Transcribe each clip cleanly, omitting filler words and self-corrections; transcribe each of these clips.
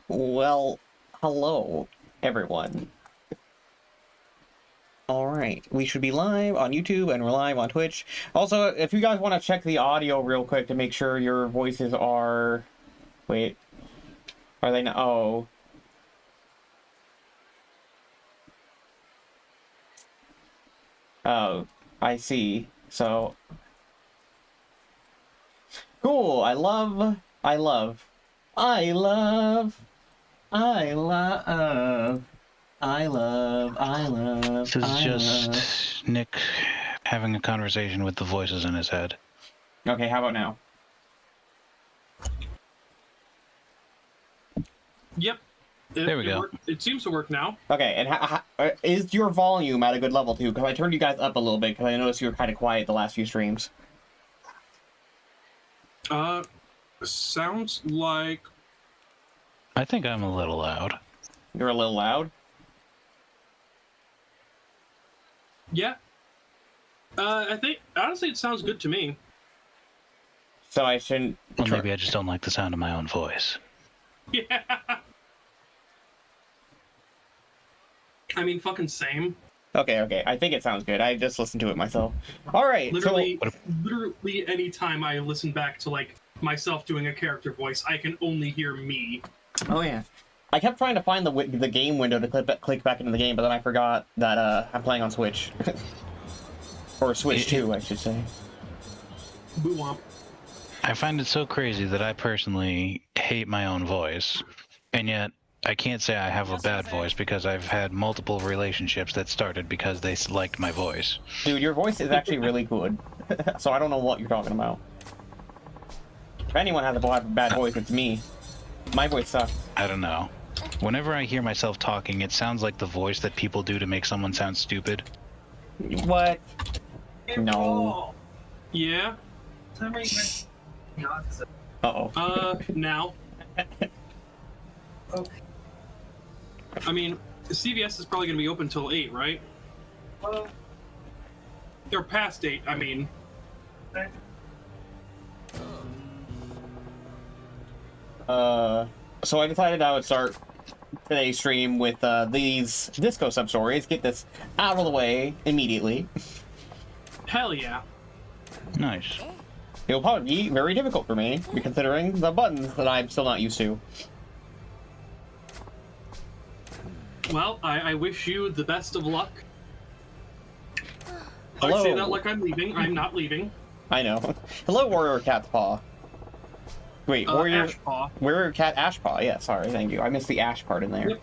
Well, hello, everyone. Alright, we should be live on YouTube and we're live on Twitch. Also, if you guys want to check the audio real quick to make sure your voices are... Wait. Are they not? Oh. Oh, I see. So... Cool, I love... This is just Nick having a conversation with the voices in his head. Okay, how about now? Yep. There we go. It seems to work now. Okay, and is your volume at a good level too? Because I turned you guys up a little bit because I noticed you were kind of quiet the last few streams. Sounds like... I think I'm a little loud. You're a little loud? Yeah. I think, honestly, it sounds good to me. So I shouldn't... Well, maybe I just don't like the sound of my own voice. Yeah. I mean, fucking same. Okay. I think it sounds good. I just listened to it myself. All right. Literally any time I listen back to, like, myself doing a character voice, I can only hear me. Oh, yeah. I kept trying to find the game window to click back into the game, but then I forgot that I'm playing on Switch. Or Switch 2, I should say. Boo-womp. I find it so crazy that I personally hate my own voice, and yet I can't say I have a bad voice because I've had multiple relationships that started because they liked my voice. Dude, your voice is actually really good. So I don't know what you're talking about. If anyone has a bad voice, it's me. My voice sucks. I don't know. Whenever I hear myself talking, it sounds like the voice that people do to make someone sound stupid. What? No. Yeah? Uh-oh. Now. I mean, CVS is probably going to be open till 8, right? Well... Or past 8, I mean. So I decided I would start today's stream with these disco sub-stories. Get this out of the way immediately. Hell yeah. Nice. It'll probably be very difficult for me, considering the buttons that I'm still not used to. Well, I wish you the best of luck. Hello. I say that like I'm leaving. I'm not leaving. I know. Hello, Warrior Cat's Paw. Wait, Warrior... Ashpaw. Warrior Cat Ashpaw. Yeah, sorry, thank you. I missed the Ash part in there. Yep.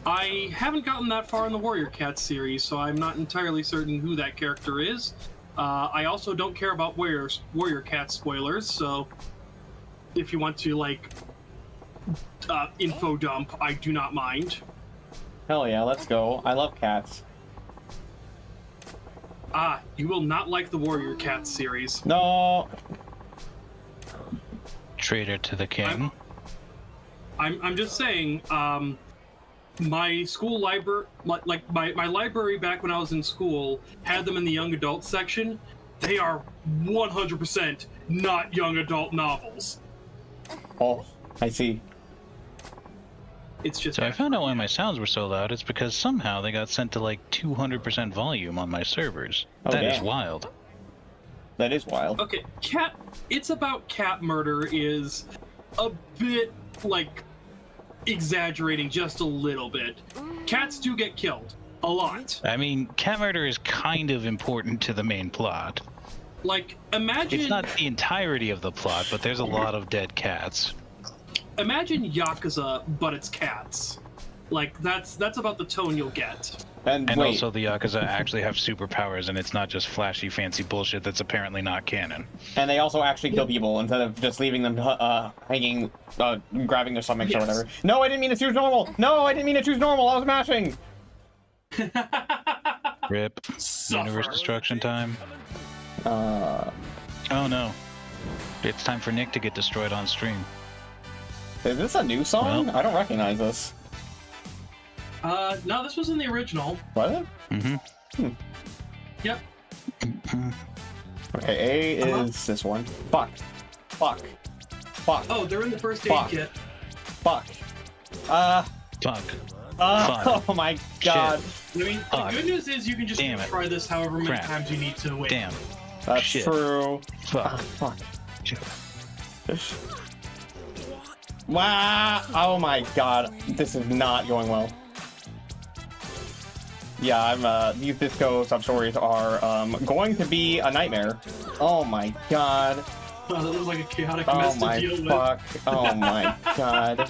I haven't gotten that far in the Warrior Cat series, so I'm not entirely certain who that character is. I also don't care about Warrior Cat spoilers, so if you want to, like, info dump, I do not mind. Hell yeah, let's go. I love cats. You will not like the Warrior Cat series. No! Traitor to the king. I'm just saying, my school library, like my library back when I was in school, had them in the young adult section. They are 100% not young adult novels. Oh, I see. It's just... So I found out why my sounds were so loud. It's because somehow they got sent to like 200% volume on my servers. Oh, That is damn. wild. That is wild. Okay, It's About Cat Murder is a bit, like, exaggerating just a little bit. Cats do get killed. A lot. I mean, cat murder is kind of important to the main plot. Like, imagine... It's not the entirety of the plot, but there's a lot of dead cats. Imagine Yakuza, but it's cats. Like, that's about the tone you'll get. And And wait, also the Yakuza actually have superpowers, and it's not just flashy, fancy bullshit that's apparently not canon. and they also actually kill people instead of just leaving them hanging, grabbing their stomachs or whatever. No, I didn't mean to choose normal! No, I didn't mean to choose normal! I was mashing! RIP. Suffer. Universe destruction time. Uh, Oh no. It's time for Nick to get destroyed on stream. is this a new song? Well. I don't recognize this. No, this was in the original. What? Mm-hmm. Yep. Okay, A is this one. Fuck. Fuck. Fuck. Oh, they're in the first aid Fuck. kit. Fuck. Fuck. Oh my god. I mean, the good news is you can just try this however many times you need to win. Damn. That's Shit. true. Fuck. Fuck. Wow. Oh my god. This is not going well. Yeah, these disco sub-stories are, going to be a nightmare. Oh my god. Oh, that looks like a chaotic Oh mess to my deal fuck. Oh my god.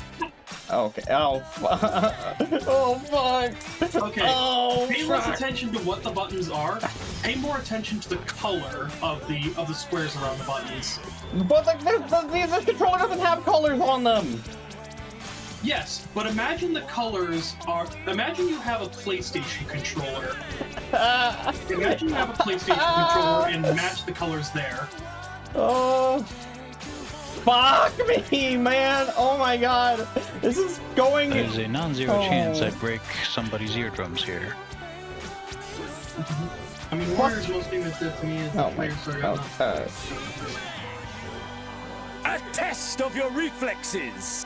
Okay. Oh fuck. Oh fuck. Okay. Oh, pay less fuck. attention to what the buttons are. Pay more attention to the color of the squares around the buttons. But like, this controller doesn't have colors on them. Yes, but imagine the colors are. Imagine you have a PlayStation controller. Imagine you have a PlayStation controller and match the colors there. Oh. Fuck me, man! Oh my god! This is going... There's a non-zero chance I break somebody's eardrums here. I mean, Warrior's most famous death to me is Oh my god. A test of your reflexes!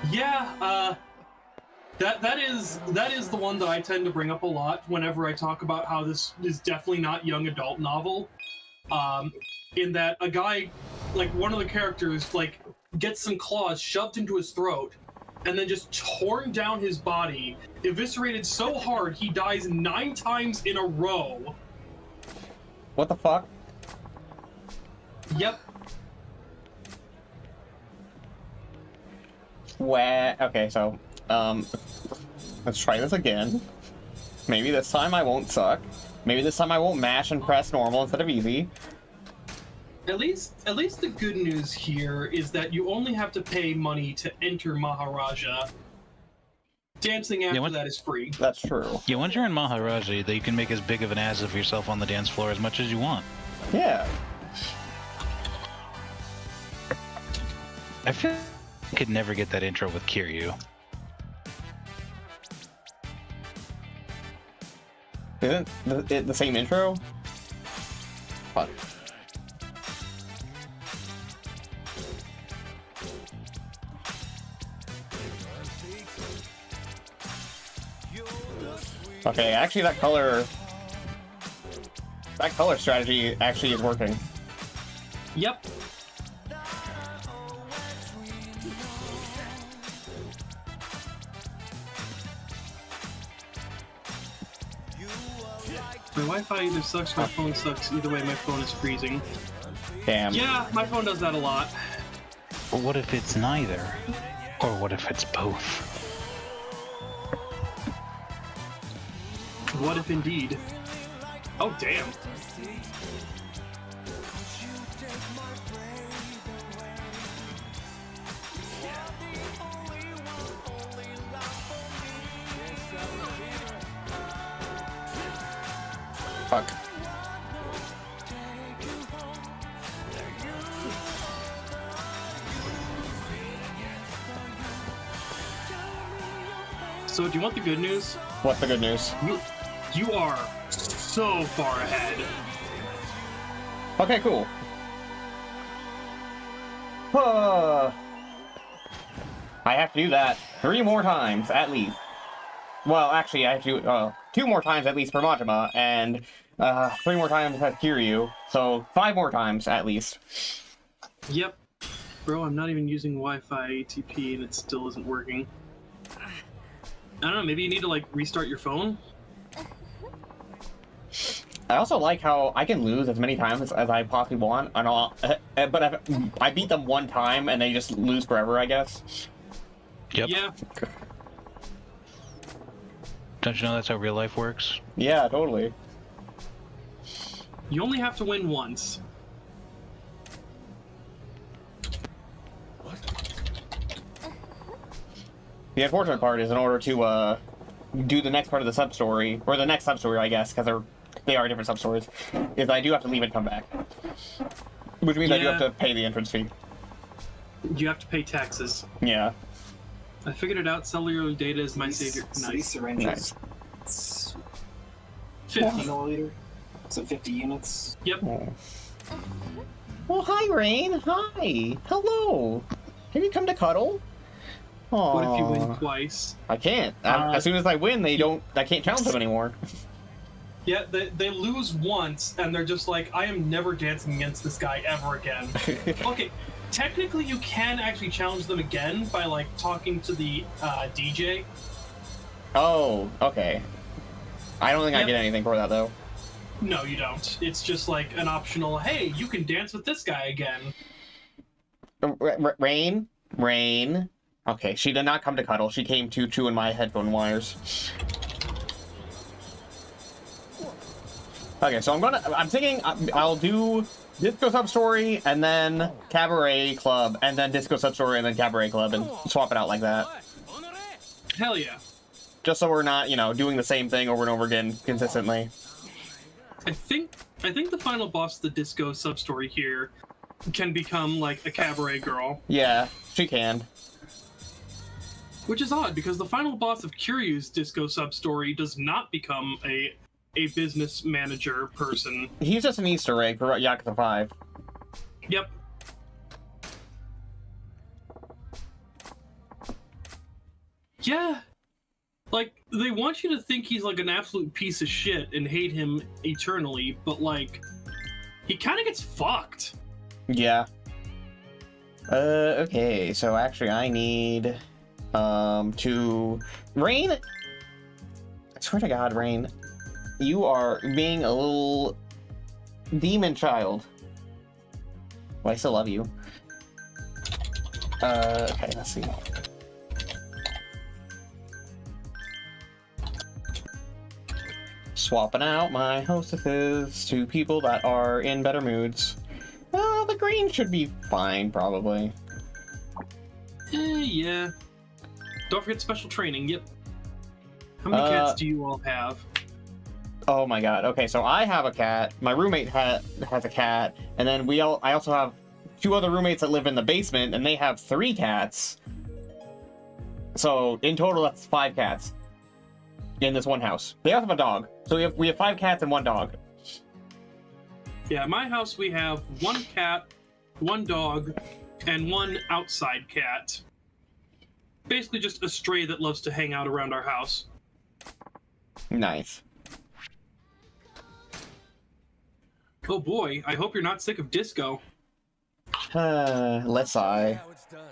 Yeah, that is the one that I tend to bring up a lot whenever I talk about how this is definitely not young adult novel. In that a guy, like one of the characters, like gets some claws shoved into his throat, and then just torn down his body, eviscerated so hard he dies 9 times in a row. What the fuck? Yep. Okay, so, let's try this again. Maybe this time I won't suck. Maybe this time I won't mash and press normal instead of easy. At least the good news here is that you only have to pay money to enter Maharaja. Dancing after that is free. That's true. Yeah, once you're in Maharaja, you can make as big of an ass of yourself on the dance floor as much as you want. Yeah. I feel like I could never get that intro with Kiryu. Isn't it the same intro? Fuck. Okay, actually that color strategy actually is working. Yep. My Wi-Fi either sucks, my phone sucks. Either way, my phone is freezing. Damn. Yeah, my phone does that a lot. But what if it's neither? Or what if it's both? What if indeed? Oh, damn. Fuck. So, do you want the good news? What's the good news? You are so far ahead. Okay, cool. I have to do that 3 more times, at least. Well, actually, I have to do 2 more times at least for Majima, and 3 more times as Kiryu, so 5 more times at least. Yep. Bro, I'm not even using Wi-Fi ATP and it still isn't working. I don't know, maybe you need to, like, restart your phone? I also like how I can lose as many times as I possibly want, and but I beat them 1 time and they just lose forever, I guess. Yep. Yeah. Don't you know that's how real life works? Yeah, totally. You only have to win once. The unfortunate part is in order to do the next part of the sub-story, or the next sub-story, I guess, because they are different sub-stories, is I do have to leave and come back. Which means I do have to pay the entrance fee. You have to pay taxes. Yeah. I figured it out. Cellular data is my savior. These Nice. syringes. Nice. 50. Milliliter. So 50 units. Yep. Oh. Well, hi, Rain. Hi. Hello. Have you come to cuddle? What if you win Aw. twice? I can't. As soon as I win, they don't. I can't challenge them anymore. Yeah, they lose once, and they're just like, I am never dancing against this guy ever again. Okay, technically you can actually challenge them again by, like, talking to the DJ. Oh, okay. I don't think I Yep. get anything for that though. No, you don't. It's just like an optional, hey, you can dance with this guy again. Rain. Okay, she did not come to cuddle. She came to chew in my headphone wires. Okay, so I'm thinking I'll do Disco Sub-Story, and then Cabaret Club, and then Disco Sub-Story, and then Cabaret Club, and swap it out like that. Hell yeah. Just so we're not, doing the same thing over and over again consistently. I think the final boss of the Disco Sub-Story here can become, like, a cabaret girl. Yeah, she can. Which is odd, because the final boss of Kiryu's Disco Sub-Story does not become a business manager person. He's just an Easter egg for Yakuza 5. Yep. Yeah. Like, they want you to think he's, like, an absolute piece of shit and hate him eternally, but, like, he kind of gets fucked. Yeah. Okay, so actually I need, to... Rain? I swear to God, Rain. You are being a little demon child. Well, I still love you. Okay, let's see. Swapping out my hostesses to people that are in better moods. Well, the green should be fine, probably. Yeah. Don't forget special training, yep. How many cats do you all have? Oh my god. Okay, so I have a cat. My roommate has a cat, and then I also have 2 other roommates that live in the basement, and they have 3 cats. So in total, that's 5 cats in this one house. They also have a dog, so we have 5 cats and 1 dog. Yeah, my house we have 1 cat, 1 dog, and 1 outside cat. Basically just a stray that loves to hang out around our house. Nice. Oh boy, I hope you're not sick of disco. Let's sigh. How it's done.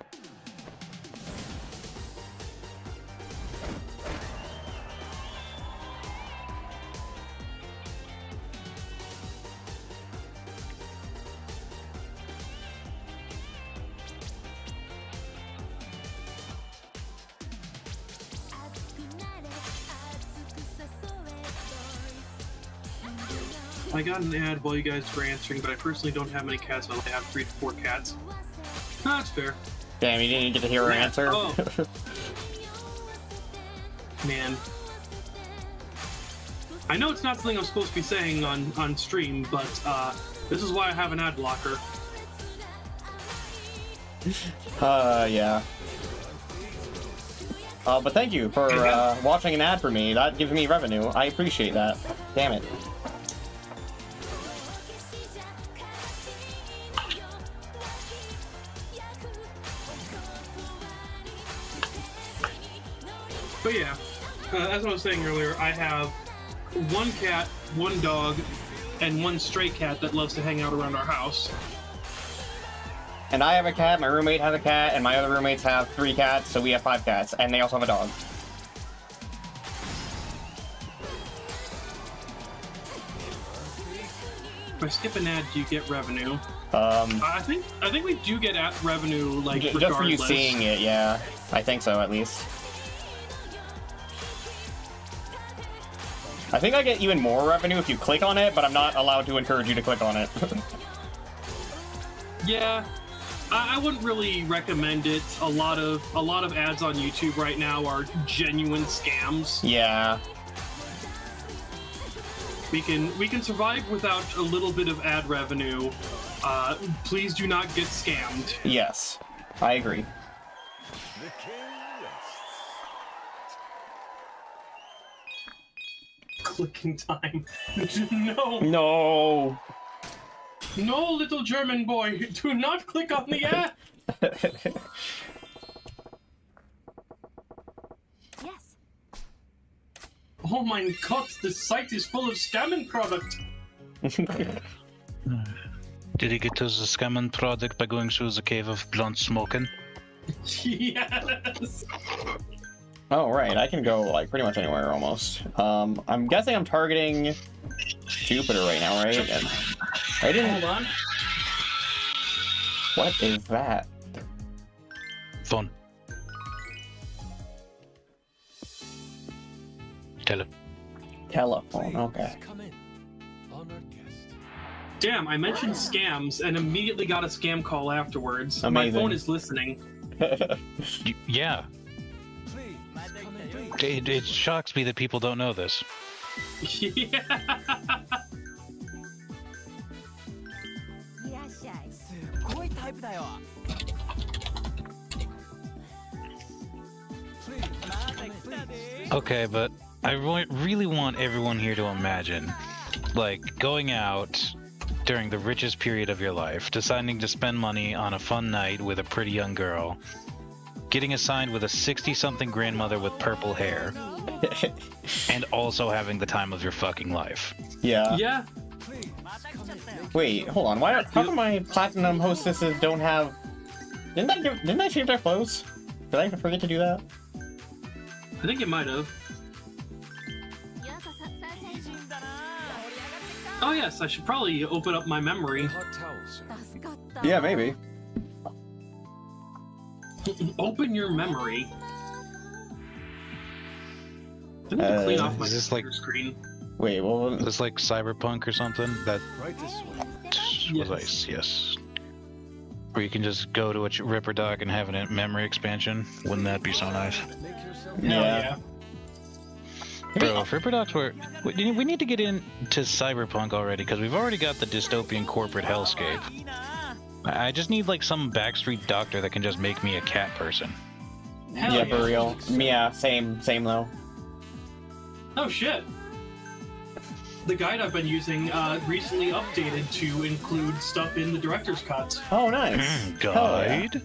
I got an ad while you guys were answering, but I personally don't have many cats. I only have 3 to 4 cats. That's fair. Damn, you didn't get to hear her Yeah. answer? Oh. Man. I know it's not something I'm supposed to be saying on stream, but this is why I have an ad blocker. Yeah. But thank you for watching an ad for me. That gives me revenue. I appreciate that. Damn it. But yeah, as I was saying earlier, I have 1 cat, 1 dog, and 1 stray cat that loves to hang out around our house. And I have a cat, my roommate has a cat, and my other roommates have 3 cats, so we have 5 cats, and they also have a dog. If I skip an ad, do you get revenue? I I think we do get revenue, like, just for you regardless. seeing it, yeah. I think so, at least. I think I get even more revenue if you click on it, but I'm not allowed to encourage you to click on it. Yeah, I wouldn't really recommend it. A lot of ads on YouTube right now are genuine scams. Yeah. We can survive without a little bit of ad revenue. Please do not get scammed. Yes. I agree. The king rests. Clicking time. No. No. No, little German boy, do not click on the ad. Oh my god, this site is full of scamming product. Did he get to the scamming product by going through the cave of blunt smoking? Yes. Oh, right. I can go, like, pretty much anywhere, almost. I'm guessing I'm targeting Jupiter right now, right? And I didn't... Hold on. What is that? Phone. Telephone, okay. Come in. Honored guest. Damn, I mentioned scams and immediately got a scam call afterwards. My Amazing. phone is listening. Yeah. Please, come in. Please. It shocks me that people don't know this. Yeah. いらっしゃい。すごいタイプだよ。 Please. Okay, but I really want everyone here to imagine, like, going out during the richest period of your life, deciding to spend money on a fun night with a pretty young girl, getting assigned with a 60-something grandmother with purple hair, and also having the time of your fucking life. Yeah. Yeah. Wait, hold on. Why? How come my platinum hostesses don't have? Didn't I change their clothes? Did I forget to do that? I think it might have. Oh yes, I should probably open up my memory. Hot towels, sir. 助かった。 Yeah, maybe. Open your memory. I need to clean off my is this like- computer screen. Wait, well, Is this like Cyberpunk or something? That Right this way. was Yes. ice, yes. Or you can just go to a Ripper Doc and have a memory expansion. Wouldn't that be so nice? Make yourself Hell Yeah. Bro, if Ripper Docs were... We need to get into Cyberpunk already, because we've already got the dystopian corporate hellscape. いいな。 I just need like some backstreet doctor that can just make me a cat person. Hell yeah, yeah. for real. Yeah, same though. Oh shit. The guide I've been using recently updated to include stuff in the director's cuts. Oh, nice. Guide?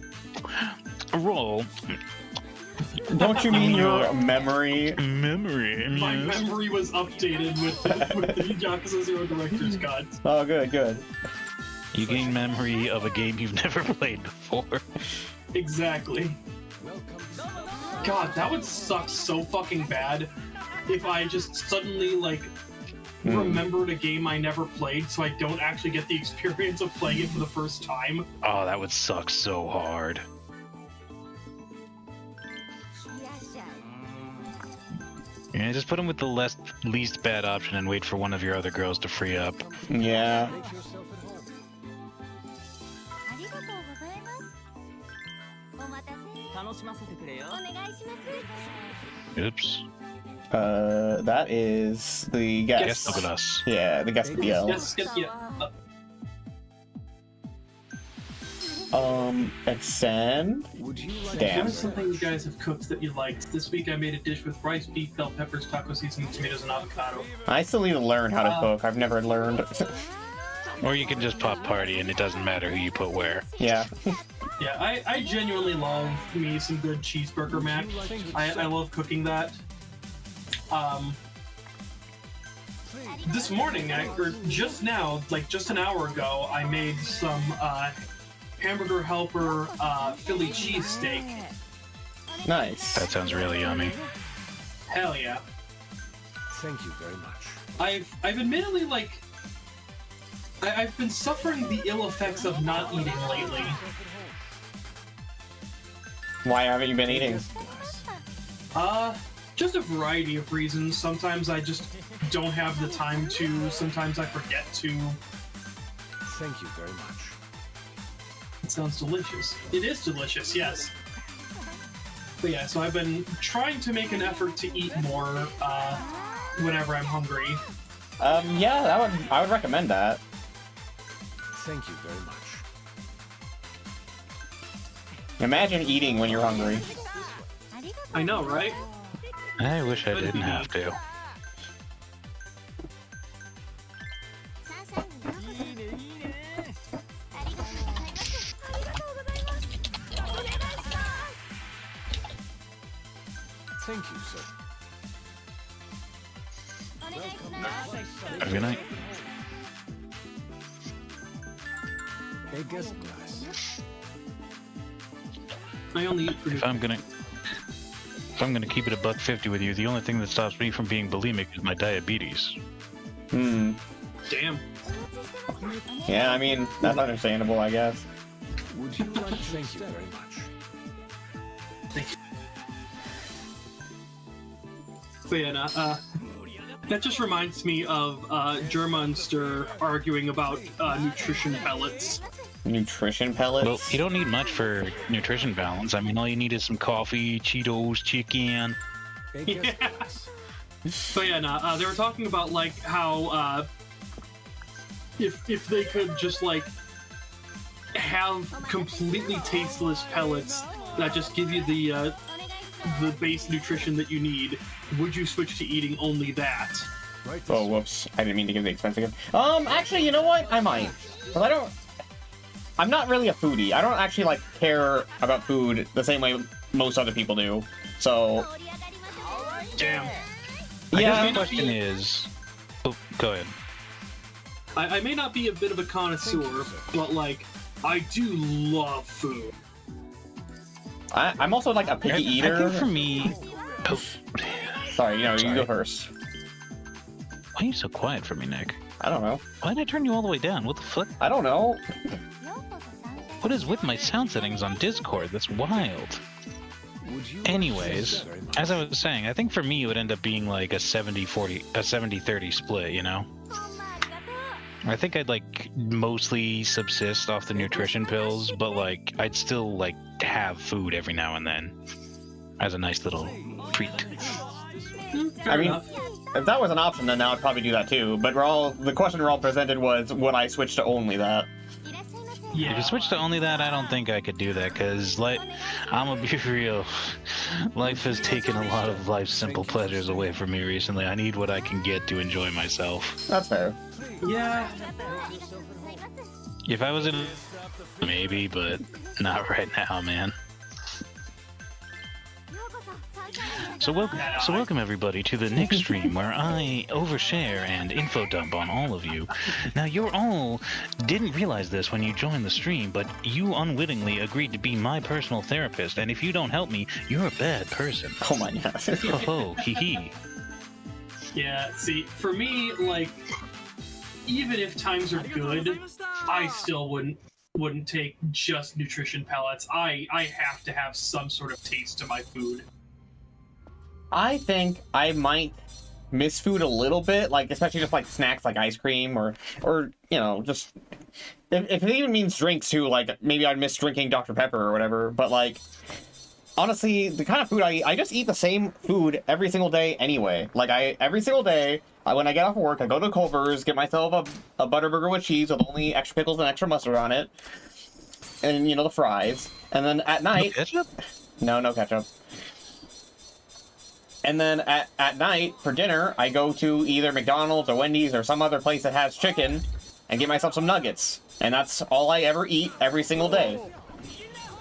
Roll. Don't you mean your memory? Memory. My yes. memory was updated with the Yakuza 0 director's cuts. Oh, good. You gain memory of a game you've never played before. Exactly. God, that would suck so fucking bad if I just suddenly, like, remembered a game I never played so I don't actually get the experience of playing it for the first time. Oh, that would suck so hard. いらっしゃい。 Yeah, just put him with the least bad option and wait for one of your other girls to free up. Yeah. make yourself at home. ありがとうございます。お待たせ。楽しませてくれよお。願いします。 Oops. That is the guest. Yes, look at us. Yeah, the guest BL. Yes, yeah. Extend. Would you like Damn. What is something you guys have cooked that you liked? This week I made a dish with rice, beef, bell peppers, taco seasoning, tomatoes, and avocado. I still need to learn how to cook. I've never learned. Or you can just pop party and it doesn't matter who you put where. Yeah. Yeah, I genuinely love me some good cheeseburger mac. I love cooking that. This morning, or just now, like just an hour ago, I made some Hamburger Helper Philly cheesesteak. Nice. That sounds really yummy. Hell yeah! Thank you very much. I've admittedly I've been suffering the ill effects of not eating lately. Why haven't you been eating? Just a variety of reasons. Sometimes I just don't have the time to. Sometimes I forget to. Thank you very much. It sounds delicious. It is delicious, yes. But yeah, so I've been trying to make an effort to eat more whenever I'm hungry. Yeah, I would recommend that. Thank you very much. Imagine eating when you're hungry. I know, right? I wish I didn't have to. サンシャインにようこそ。いいねいいね。ありがとうございます。ありがとうございます。お願いします。 Thank you, sir. Have a good night. A guest glass. I only eat fruit. If I'm gonna keep it a $1.50 with you, the only thing that stops me from being bulimic is my diabetes. Hmm. Damn. Yeah, I mean, that's understandable, I guess. Would you like to thank you very much? But yeah, that just reminds me of Germonster arguing about nutrition pellets. Nutrition pellets? Well, you don't need much for nutrition balance. I mean, all you need is some coffee, Cheetos, chicken. A guest glass. But yeah, they were talking about like how if they could just like have completely tasteless pellets that just give you the base nutrition that you need, would you switch to eating only that? Right. Oh, whoops. I didn't mean to give the expensive. Actually, you know what? I might. Because I'm not really a foodie. I don't actually, like, care about food the same way most other people do. So, Damn. I guess yeah. the question is... Oh, go ahead. I may not be a bit of a connoisseur, but like, I do love food. I'm also, like, a picky eater. I think for me... Oh, Sorry, you Sorry. go first. why are you so quiet for me, Nick? I don't know. Why did I turn you all the way down? What the fuck? I don't know. What is with my sound settings on Discord? That's wild. Would you Anyways, like to thank you very much? as I was saying, I think for me it would end up being like a 70-40, a 70-30 split, you know? I think I'd like mostly subsist off the nutrition pills, but like I'd still like have food every now and then as a nice little treat. Fair I mean, enough. if that was an option, then I'd probably do that too. But the question Rall presented was, would I switch to only that? If Yeah. you switch to only that, I don't think I could do that, because, like, I'm gonna be real. Life has taken a lot of life's simple pleasures away from me recently. I need what I can get to enjoy myself. That's fair. Yeah. If I was in... maybe, but not right now, man. So welcome everybody to the next stream where I overshare and info dump on all of you. Now you all didn't realize this when you joined the stream, but you unwittingly agreed to be my personal therapist, and if you don't help me, you're a bad person. Oh my god. Ho ho, hee hee. Yeah. See, for me, like, even if times are good, I still wouldn't take just nutrition pellets. I have to have some sort of taste to my food. I think I might miss food a little bit, like especially just like snacks like ice cream or you know, just if it even means drinks too, like maybe I'd miss drinking Dr. Pepper or whatever, but like honestly, the kind of food I eat, I just eat the same food every single day anyway. Like every single day, when I get off work, I go to Culver's, get myself a Butterburger with cheese with only extra pickles and extra mustard on it. And you know, the fries. And then at night, No ketchup? no ketchup. And then at night, for dinner, I go to either McDonald's or Wendy's or some other place that has chicken and get myself some nuggets. And that's all I ever eat every single day.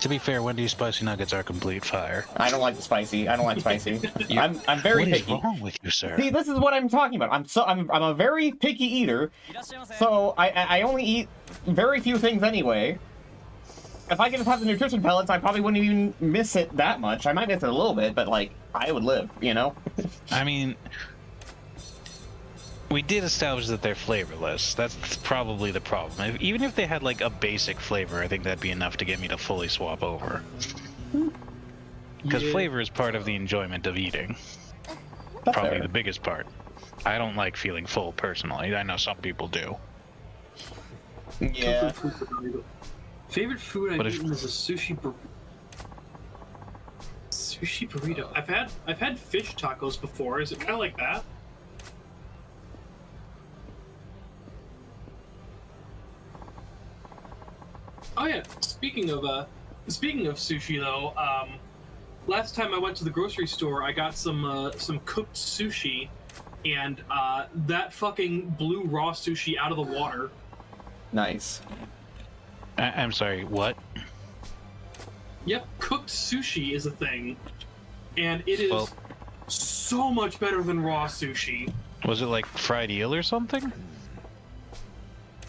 To be fair, Wendy's spicy nuggets are complete fire. I don't like the spicy. I don't like spicy. I'm very What is picky. wrong with you, sir? See, this is what I'm talking about. I'm a very picky eater, so I only eat very few things anyway. If I could just have the nutrition pellets, I probably wouldn't even miss it that much. I might miss it a little bit, but like I would live, you know. I mean, we did establish that they're flavorless. That's probably the problem. Even if they had like a basic flavor, I think that'd be enough to get me to fully swap over. Because Yeah. flavor is part of the enjoyment of eating. That's Probably fair. the biggest part. I don't like feeling full personally. I know some people do. Yeah. Favorite food But I've if- eaten is a sushi burrito. Sushi burrito. I've had fish tacos before. Is it kind of like that? Oh yeah. Speaking of sushi though, last time I went to the grocery store, I got some cooked sushi, and that fucking blew raw sushi out of the water. Nice. I'm sorry, what? Yep, cooked sushi is a thing, and it is Well- so much better than raw sushi. Was it like fried eel or something?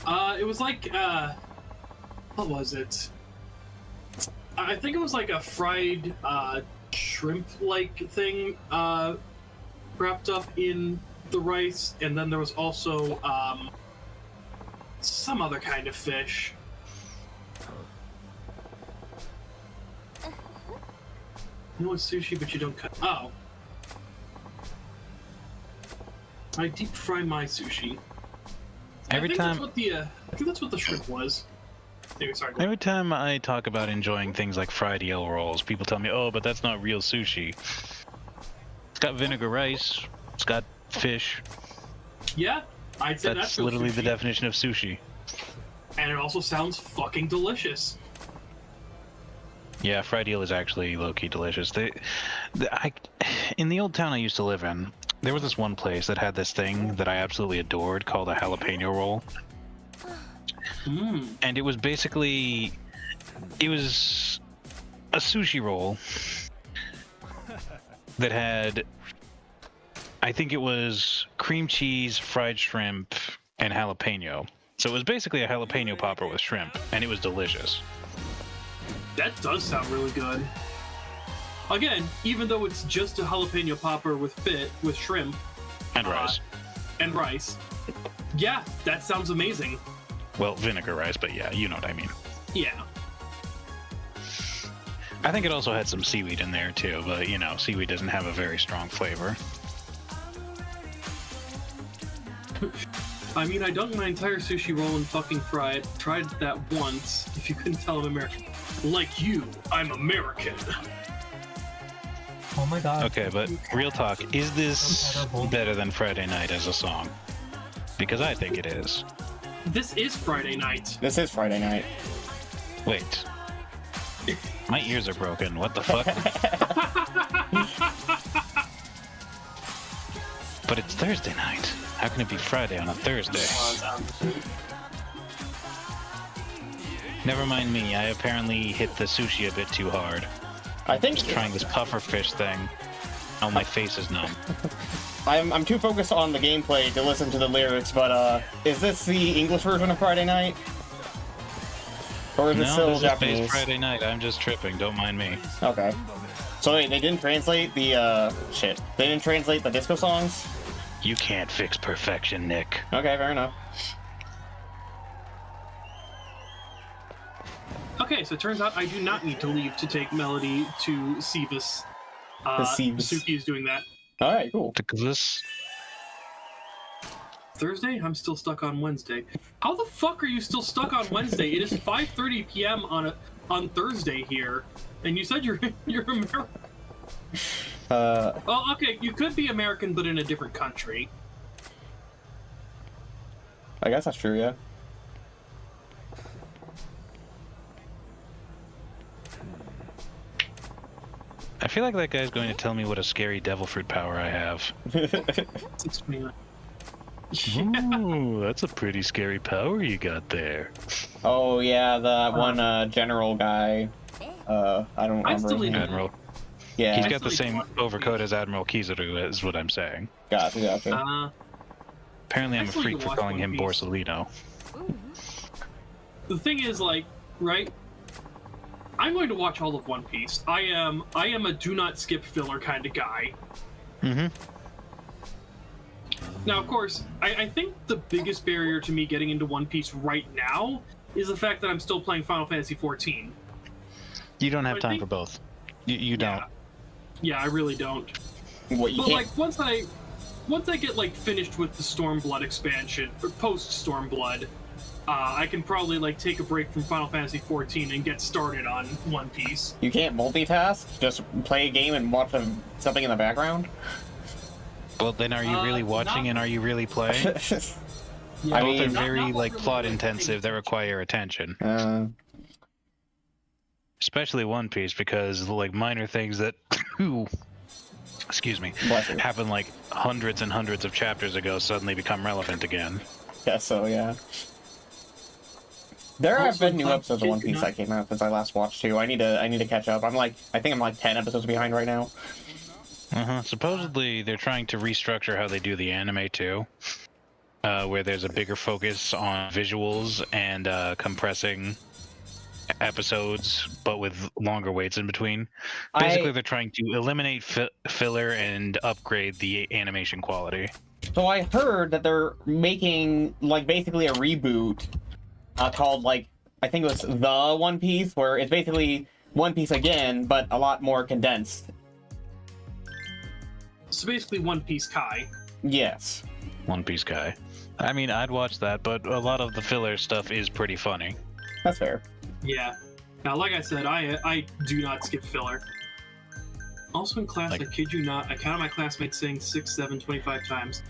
It was like, what was it? I think it was like a fried, shrimp-like thing, wrapped up in the rice, and then there was also, some other kind of fish. You know it's sushi, but you don't cut. Oh. I deep fry my sushi. Every time. I think that's what the shrimp was. Anyway, sorry. Every time I talk about enjoying things like fried eel rolls, people tell me, "Oh, but that's not real sushi." It's got vinegar rice. It's got fish. Yeah, I'd say That's real literally sushi. the definition of sushi. And it also sounds fucking delicious. Yeah, fried eel is actually low-key delicious. In the old town I used to live in, there was this one place that had this thing that I absolutely adored called a jalapeno roll. Mmm. And it was basically... It was a sushi roll that had... I think it was cream cheese, fried shrimp, and jalapeno. So it was basically a jalapeno popper with shrimp, and it was delicious. That does sound really good. Again, even though it's just a jalapeno popper with shrimp And rice. and rice, yeah, that sounds amazing. Well, vinegar rice, but yeah, you know what I mean. Yeah. I think it also had some seaweed in there too, but you know, seaweed doesn't have a very strong flavor. I mean, I dunked my entire sushi roll and fucking fried. Tried that once. If you couldn't tell, I'm American. Like you, I'm American. Oh my god. Okay, but real talk, is this better than Friday Night as a song? Because I think it is. This is Friday night. This is Friday night. Wait. My ears are broken. What the fuck? But it's Thursday night. How can it be Friday on a Thursday? Never mind me. I apparently hit the sushi a bit too hard. I think Trying this puffer fish thing. Oh, my face is numb. I'm too focused on the gameplay to listen to the lyrics, but is this the English version of Friday Night? Or is it No, still this is Japanese? based Friday Night. I'm just tripping. Don't mind me. Okay. So wait, they didn't translate the shit. They didn't translate the disco songs? You can't fix perfection, Nick. Okay, fair enough. Okay, so it turns out I do not need to leave to take Melody to Sevis. Sevis. Suki is doing that. Alright, cool. This. Thursday? I'm still stuck on Wednesday. How the fuck are you still stuck on Wednesday? It is 5:30 p.m. on Thursday here, and you said you're American. Well, okay, you could be American, but in a different country. I guess that's true, yeah. I feel like that guy's going to tell me what a scary devil fruit power I have. 629. Ooh, that's a pretty scary power you got there. Oh yeah, the one general guy. I don't I remember. still his need name. Admiral. Yeah, He's got the same overcoat as Admiral Kizaru, is what I'm saying. gotcha. Apparently I'm a I still need freak to for watch calling One him Piece. Borsalino. The thing is, like, right? I'm going to watch all of One Piece. I am a do not skip filler kind of guy. Mm-hmm. Now, of course, I think the biggest barrier to me getting into One Piece right now is the fact that I'm still playing Final Fantasy XIV. You don't have I time think- for both. You don't. Yeah, I really don't. What you But can't? like once I get like finished with the Stormblood expansion or post Stormblood, I can probably like take a break from Final Fantasy XIV and get started on One Piece. You can't multitask? Just play a game and watch something in the background? Well, then are you really watching not- and are you really playing? I Both mean, are not very really like plot playing intensive that things. require attention. Especially One Piece, because like minor things that excuse me, Bless you. happen like hundreds and hundreds of chapters ago suddenly become relevant again. Guess so, yeah. There have Also, been new glad episodes of One Piece that came out since I last watched too. I need to catch up. I think I'm like 10 episodes behind right now. Supposedly, they're trying to restructure how they do the anime too, where there's a bigger focus on visuals and compressing episodes, but with longer waits in between. Basically, they're trying to eliminate filler and upgrade the animation quality. So I heard that they're making like basically a reboot called like I think it was The One Piece, where it's basically One Piece again, but a lot more condensed. So basically, One Piece Kai. Yes. One Piece guy. I mean, I'd watch that, but a lot of the filler stuff is pretty funny. That's fair. Yeah. Now, like I said, I do not skip filler. Also in class, I kid you not, I counted my classmates saying 6, 7, 25 times.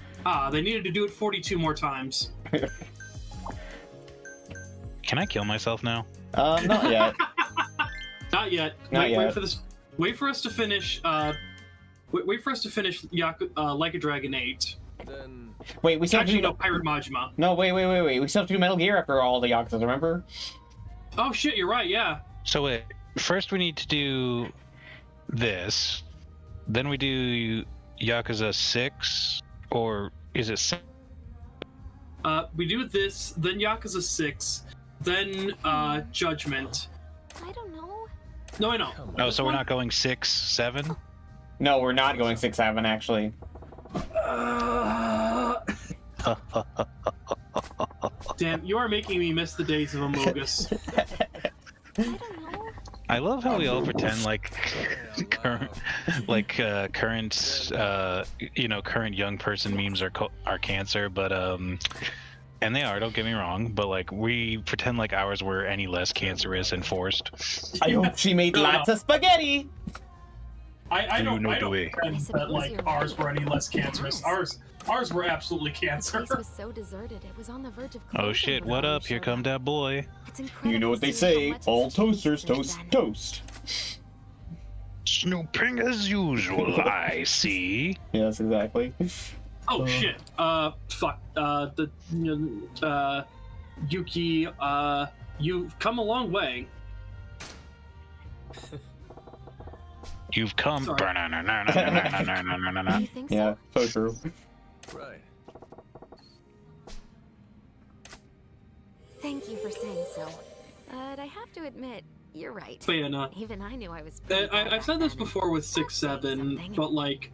They needed to do it 42 more times. Can I kill myself now? Not yet. Not yet. Not yet. Wait for this. Wait for us to finish. Wait for us to finish Like a Dragon 8. Then Wait, we still have to Actually, do... no, Pirate Majima. No, wait. We still have to do Metal Gear after all the Yakuza, remember? Oh shit, you're right. Yeah. So wait, first we need to do this, then we do Yakuza 6, or is it 7? We do this, then Yakuza 6, then Judgment. I don't know. No, I know. Oh, so we're not going 6, 7? No, we're not going 6-7, actually. Damn, you are making me miss the days of Amogus. I don't know. I love how we all pretend like current, current young person memes are cancer, but and they are. Don't get me wrong, but like we pretend like ours were any less cancerous and forced. I hope she made lots of spaghetti! I don't know the pretend way. that like ours were any less cancerous. Ours were absolutely The cancer. place was so deserted, it was on the verge of Oh closing shit! when What we up? Here showed come up. that boy. It's incredible You know what they seeing say, how much all has changed toasters since toast then. toast. Snooping as usual, I see. Yes, exactly. Oh shit. Fuck. Yuki. You've come a long way. You've come. Sorry. Do you think so? Yeah, so true. right. Thank you for saying so. But I have to admit, you're right. But yeah, no. Even I knew I was. pretty bad I've said back this then. before with That's 6, saying 7, something. but like,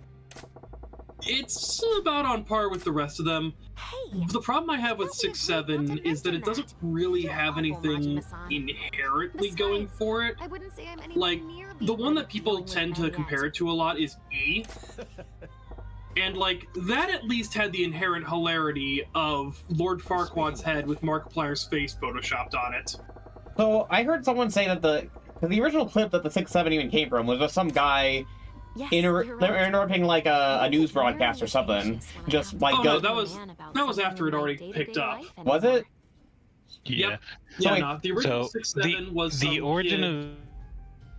it's about on par with the rest of them. Hey, The problem I have with How can 6, it hurt not 7 to is that it mention doesn't that? really You're have awful, anything Majima-san. inherently going Besides, for it. I wouldn't say I'm Like, anywhere near the one that good at people dealing with tend to bad compare yet. it to a lot is E. And like, that at least had the inherent hilarity of Lord Farquaad's head with Markiplier's face photoshopped on it. So I heard someone say that the original clip that the 6-7 even came from was just some guy Yes, you're right. interrupting like a news Very broadcast or something. anxious when I Just have like Oh, to no, go- that was- man about that was something after it in my already day-to-day picked up. life Was anymore. it? Yeah. Yep. So, Yeah, like, no, the original So 6, 7 was the some origin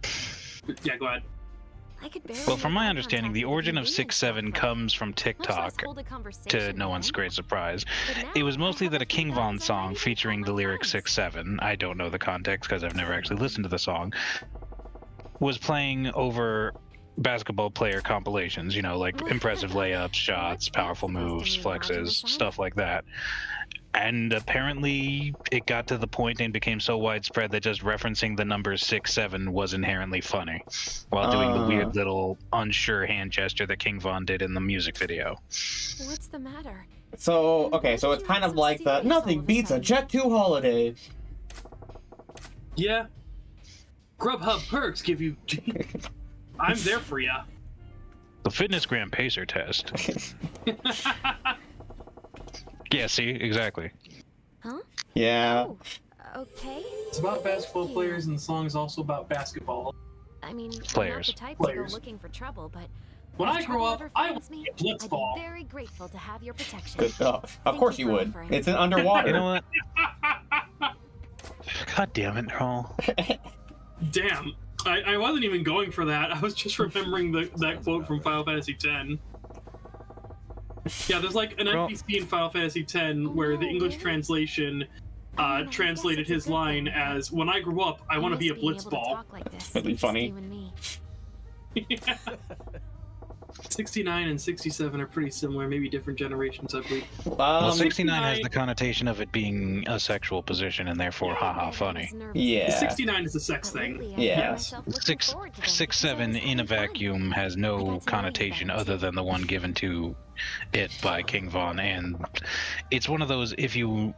kid- of Yeah, go ahead. I could barely well, from make my eye understanding, contact the with origin of human 6, beings 7 back then. comes from Much less TikTok. hold a To conversation no one's with great surprise. But now It was I mostly have that a a King few Von guys song already featuring call the my lyric friends. 6, 7. I don't know the context because I've never actually listened to the song. Was playing over basketball player compilations, you know, like impressive layups, shots, What's that powerful supposed to moves, mean, flexes, Majima-san? stuff like that. And apparently it got to the point and became so widespread that just referencing the number 6, 7 was inherently funny while doing the weird little unsure hand gesture that King Von did in the music video. What's the matter? So And okay, why so did it's you kind get of so like the serious all nothing of a beats a sudden? Jet 2 holiday. Yeah. Grubhub perks give you. I'm there for ya. The Fitness Gram Pacer test. Yeah, see, exactly. Huh? Yeah. Oh, okay. It's about basketball players, and the song is also about basketball. I mean, Players. I'm not the type Players. to go looking for trouble, but When if I grow trouble up, ever I finds will me, be a I'd be blitzball. very grateful to have your protection. Good stuff. Of Thank course you you for would. offering. It's an underwater. You know what? God damn it, Rall. Damn. I wasn't even going for that. I was just remembering that quote from Final Fantasy X. Yeah, there's like an Well- NPC in Final Fantasy X where the English translation I guess translated it's a his good line thing. as, "When I grow up, I want to be a miss being able to blitzball." talk like this, That'd be just funny. you and me. 69 and 67 are pretty similar, maybe different generations, I believe. Well, 69 has 69 the connotation of it being a sexual position and therefore haha funny. Yeah. 69 is a sex thing. Yeah. Yes. 67 in a vacuum has no connotation other than the one given to it by King Von, and it's one of those, if you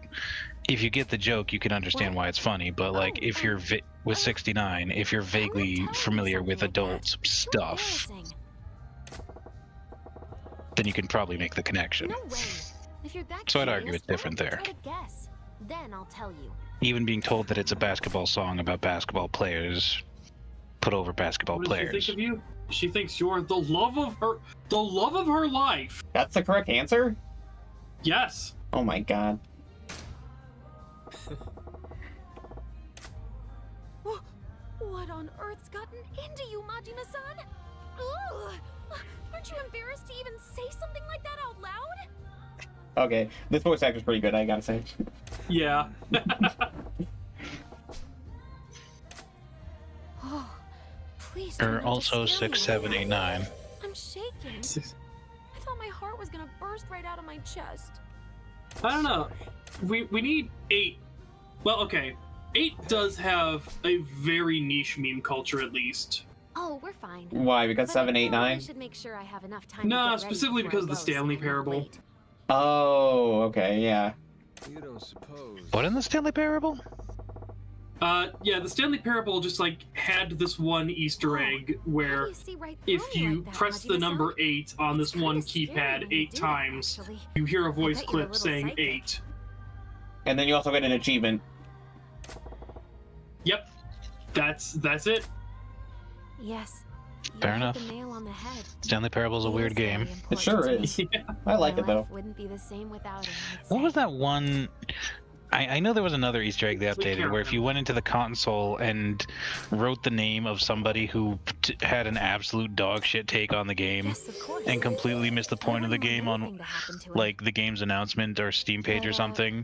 get the joke, you can understand why it's funny, but like if you're with 69, if you're vaguely familiar with adult stuff, then you can probably make the connection. No way. If you're that So I'd curious, argue it's why different don't you there. try to guess? Then I'll tell you. Even being told that it's a basketball song about basketball players put over basketball What does she players. think of you? She thinks you're the love of her life. That's the correct answer? Yes. Oh my god. What on earth's gotten into you, Majima-san? Ugh! Aren't you embarrassed to even say something like that out loud? Okay, this voice actor's pretty good, I gotta say. Yeah. Oh, please. tell me to Also scare me. 6, 7, 8, 9. I'm shaking. I thought my heart was gonna burst right out of my chest. I don't know. We need 8. Well, okay. 8 does have a very niche meme culture, at least. Oh, we're fine. Why? Because But 7, I 8, feel I 9? should make sure I have enough time. No, to get ready specifically before because of I the go, so Stanley I'm not Parable. late. Oh, okay, yeah. You don't suppose. What in the Stanley Parable? Yeah, the Stanley Parable just like had this one Easter egg How where do you see right through if me you like that, press the Majima-san? number 8 on this It's one kinda scary keypad when you 8 do that, times, actually. you hear a I voice bet you're a clip little saying psychic. 8. And then you also get an achievement. Yep, that's it. Yes. You Fair hit enough. The nail on the head. Stanley Parable's a He weird is very game. It important sure to me. is. Yeah. I like My it though. life wouldn't be the same without him. I'd What say. was that one? I know there was another Easter egg they We updated can't where if you went into the console and wrote the name of somebody who had an absolute dog shit take on the game Yes, of course. and completely missed the I point of the wouldn't game want on anything to happen to him. like the game's announcement or Steam page or But, something.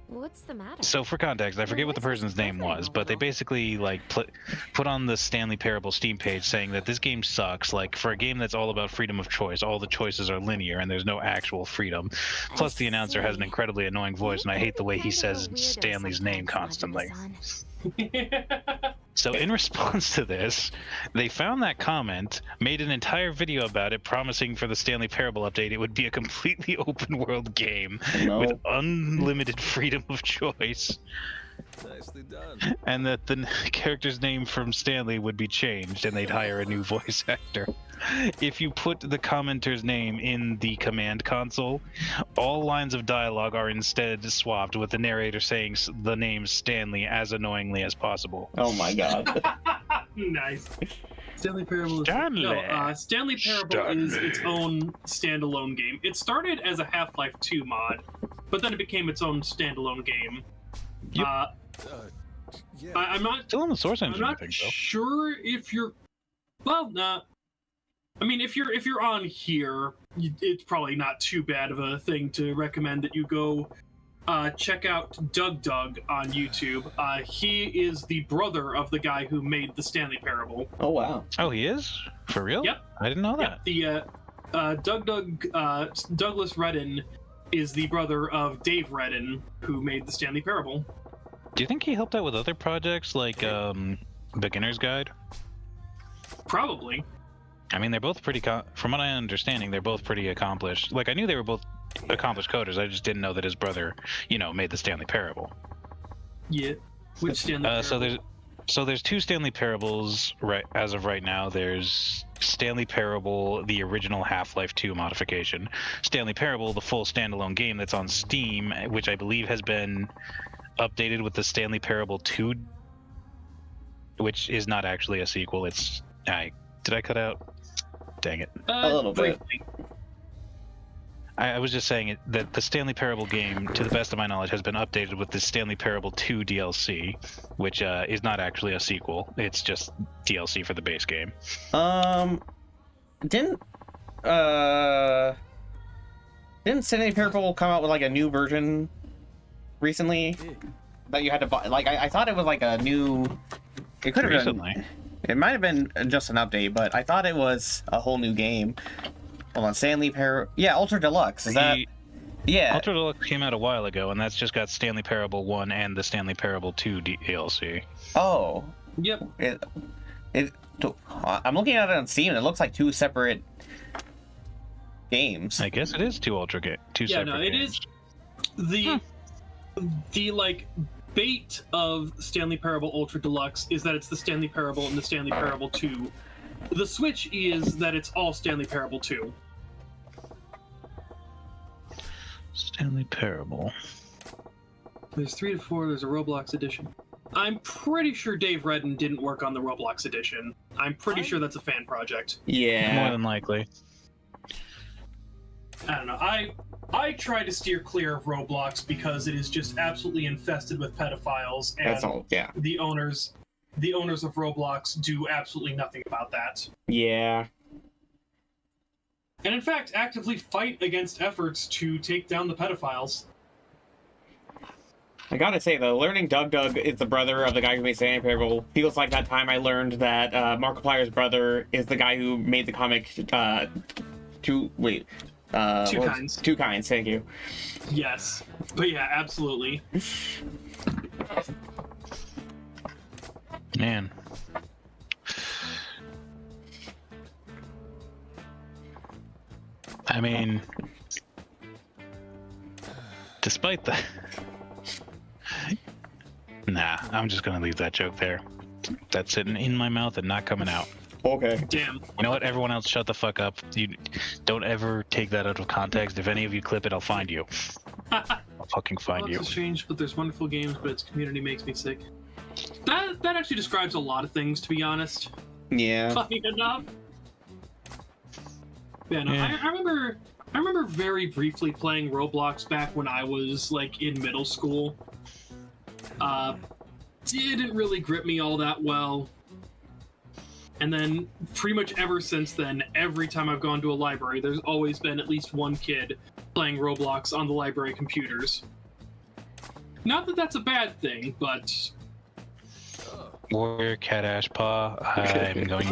What's the matter? So for context, I forget what the voice was person's name quivering was, a but they little. basically like put on the Stanley Parable Steam page saying that this game sucks. Like for a game that's all about freedom of choice, all the choices are linear and there's no actual freedom. I Plus the announcer has an see. incredibly annoying voice, and I hate the way he You're says kind of a weirdo Stanley's name sometimes, constantly. Majima-san. So in response to this, they found that comment, made an entire video about it, promising for the Stanley Parable update it would be a completely open world game No. with unlimited freedom of choice, Nicely done. and that the character's name from Stanley would be changed and they'd hire a new voice actor. If you put the commenter's name in the command console, all lines of dialogue are instead swapped with the narrator saying the name Stanley as annoyingly as possible. Oh my god. Nice. Stanley Parable is Stanley. No, Stanley Parable is its own standalone game. It started as a Half-Life 2 mod, but then it became its own standalone game. Yep. Yeah. I'm not Still on the source I'm engine, I not think, though. sure if you're. Well, nah. I mean, if you're on here, it's probably not too bad of a thing to recommend that you go check out Doug on YouTube. He is the brother of the guy who made the Stanley Parable. Oh wow. Oh, he is? For real? Yep. I didn't know that. Yeah, the Douglas Redden is the brother of Dave Redden, who made the Stanley Parable. Do you think he helped out with other projects like Beginner's Guide? Probably. I mean, they're both pretty, from what I'm understanding, they're both pretty accomplished. Like, I knew they were both accomplished coders, I just didn't know that his brother, made the Stanley Parable. Yeah. Which Stanley Parable? So there's two Stanley Parables right as of right now. There's Stanley Parable, the original Half-Life 2 modification. Stanley Parable, the full standalone game that's on Steam, which I believe has been updated with the Stanley Parable 2, which is not actually a sequel. Did I cut out? Dang it. A little bit. Briefly. I was just saying that the Stanley Parable game, to the best of my knowledge, has been updated with the Stanley Parable 2 DLC, which is not actually a sequel. It's just DLC for the base game. Didn't Stanley Parable come out with like a new version recently that you had to buy? Like I thought it was like a new. It could have been. Recently. It might have been just an update, but I thought it was a whole new game. Hold on, Stanley Yeah, Ultra Deluxe. Is that? Yeah. Ultra Deluxe came out a while ago, and that's just got Stanley Parable 1 and the Stanley Parable 2 DLC. Oh. Yep. I'm looking at it on Steam, and it looks like two separate games. I guess it is two separate it games. is the like bait of Stanley Parable Ultra Deluxe is that it's the Stanley Parable and the Stanley Parable 2. The switch is that it's all Stanley Parable 2. Stanley Parable. There's 3 to 4. There's a Roblox edition. I'm pretty sure Dave Redden didn't work on the Roblox edition. I'm pretty sure that's a fan project. Yeah. More than likely. I don't know. I try to steer clear of Roblox because it is just absolutely infested with pedophiles, and That's all. Yeah. the owners of Roblox do absolutely nothing about that. Yeah. And in fact, actively fight against efforts to take down the pedophiles. I gotta say though, learning Doug is the brother of the guy who made Stanley Parable feels like that time I learned that Markiplier's brother is the guy who made the comic Two Kinds. Two Kinds, thank you. Yes. But yeah, absolutely. Man. I mean, despite that... Nah, I'm just gonna leave that joke there. That's sitting in my mouth and not coming out. Okay. Damn. You know what? Everyone else, shut the fuck up. You don't ever take that out of context. If any of you clip it, I'll find you. I'll fucking find you. It's strange, but there's wonderful games, but its community makes me sick. That actually describes a lot of things, to be honest. Yeah. Funny enough. Yeah, no, Yeah. I remember very briefly playing Roblox back when I was like in middle school. Didn't really grip me all that well. And then pretty much ever since then, every time I've gone to a library, there's always been at least one kid playing Roblox on the library computers. Not that that's a bad thing, but... Warrior Cat Ash Paw, I'm going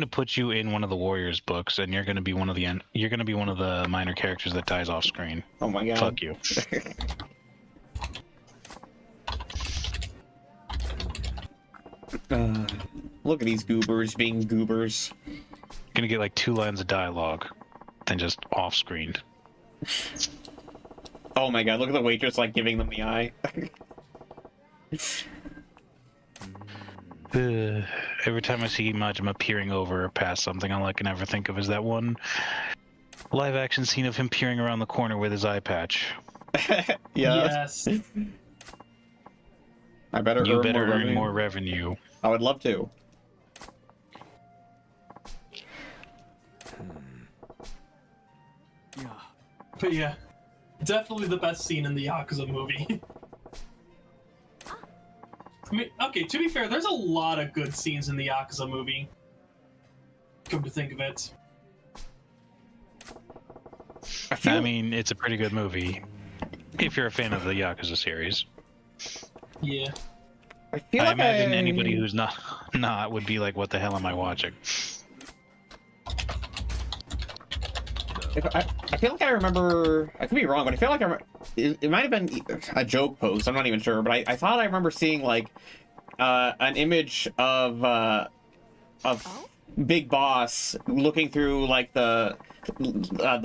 to put you in one of the Warriors books, and you're going to be one of the minor characters that dies off screen. Oh my god. Fuck you. Look at these goobers being goobers. Gonna get like 2 lines of dialogue, then just off screen. Oh my god, look at the waitress like giving them the eye. Every time I see Majima peering over past something, all I can ever think of is that one live action scene of him peering around the corner with his eye patch. Yes. I better You earn better more earn revenue. more revenue. I would love to. Yeah. But yeah, definitely the best scene in the Yakuza movie. I mean, okay, to be fair, there's a lot of good scenes in the Yakuza movie. Come to think of it. I mean, it's a pretty good movie if you're a fan of the Yakuza series. Yeah. I imagine anybody who's not would be like, "What the hell am I watching?" I feel like I remember. I could be wrong, but I feel like it might have been a joke post. I'm not even sure, but I thought I remember seeing like an image of Big Boss looking through like the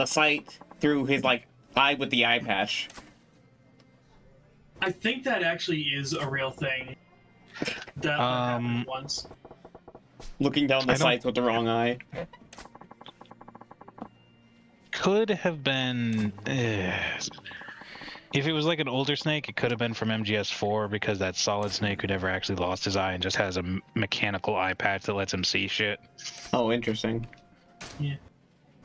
site through his like eye with the eye patch. I think that actually is a real thing. That happened once. Looking down the sites with the wrong eye. Could have been. If it was like an older Snake, it could have been from MGS4 because that Solid Snake who never actually lost his eye and just has a mechanical eye patch that lets him see shit. Oh, interesting. Yeah.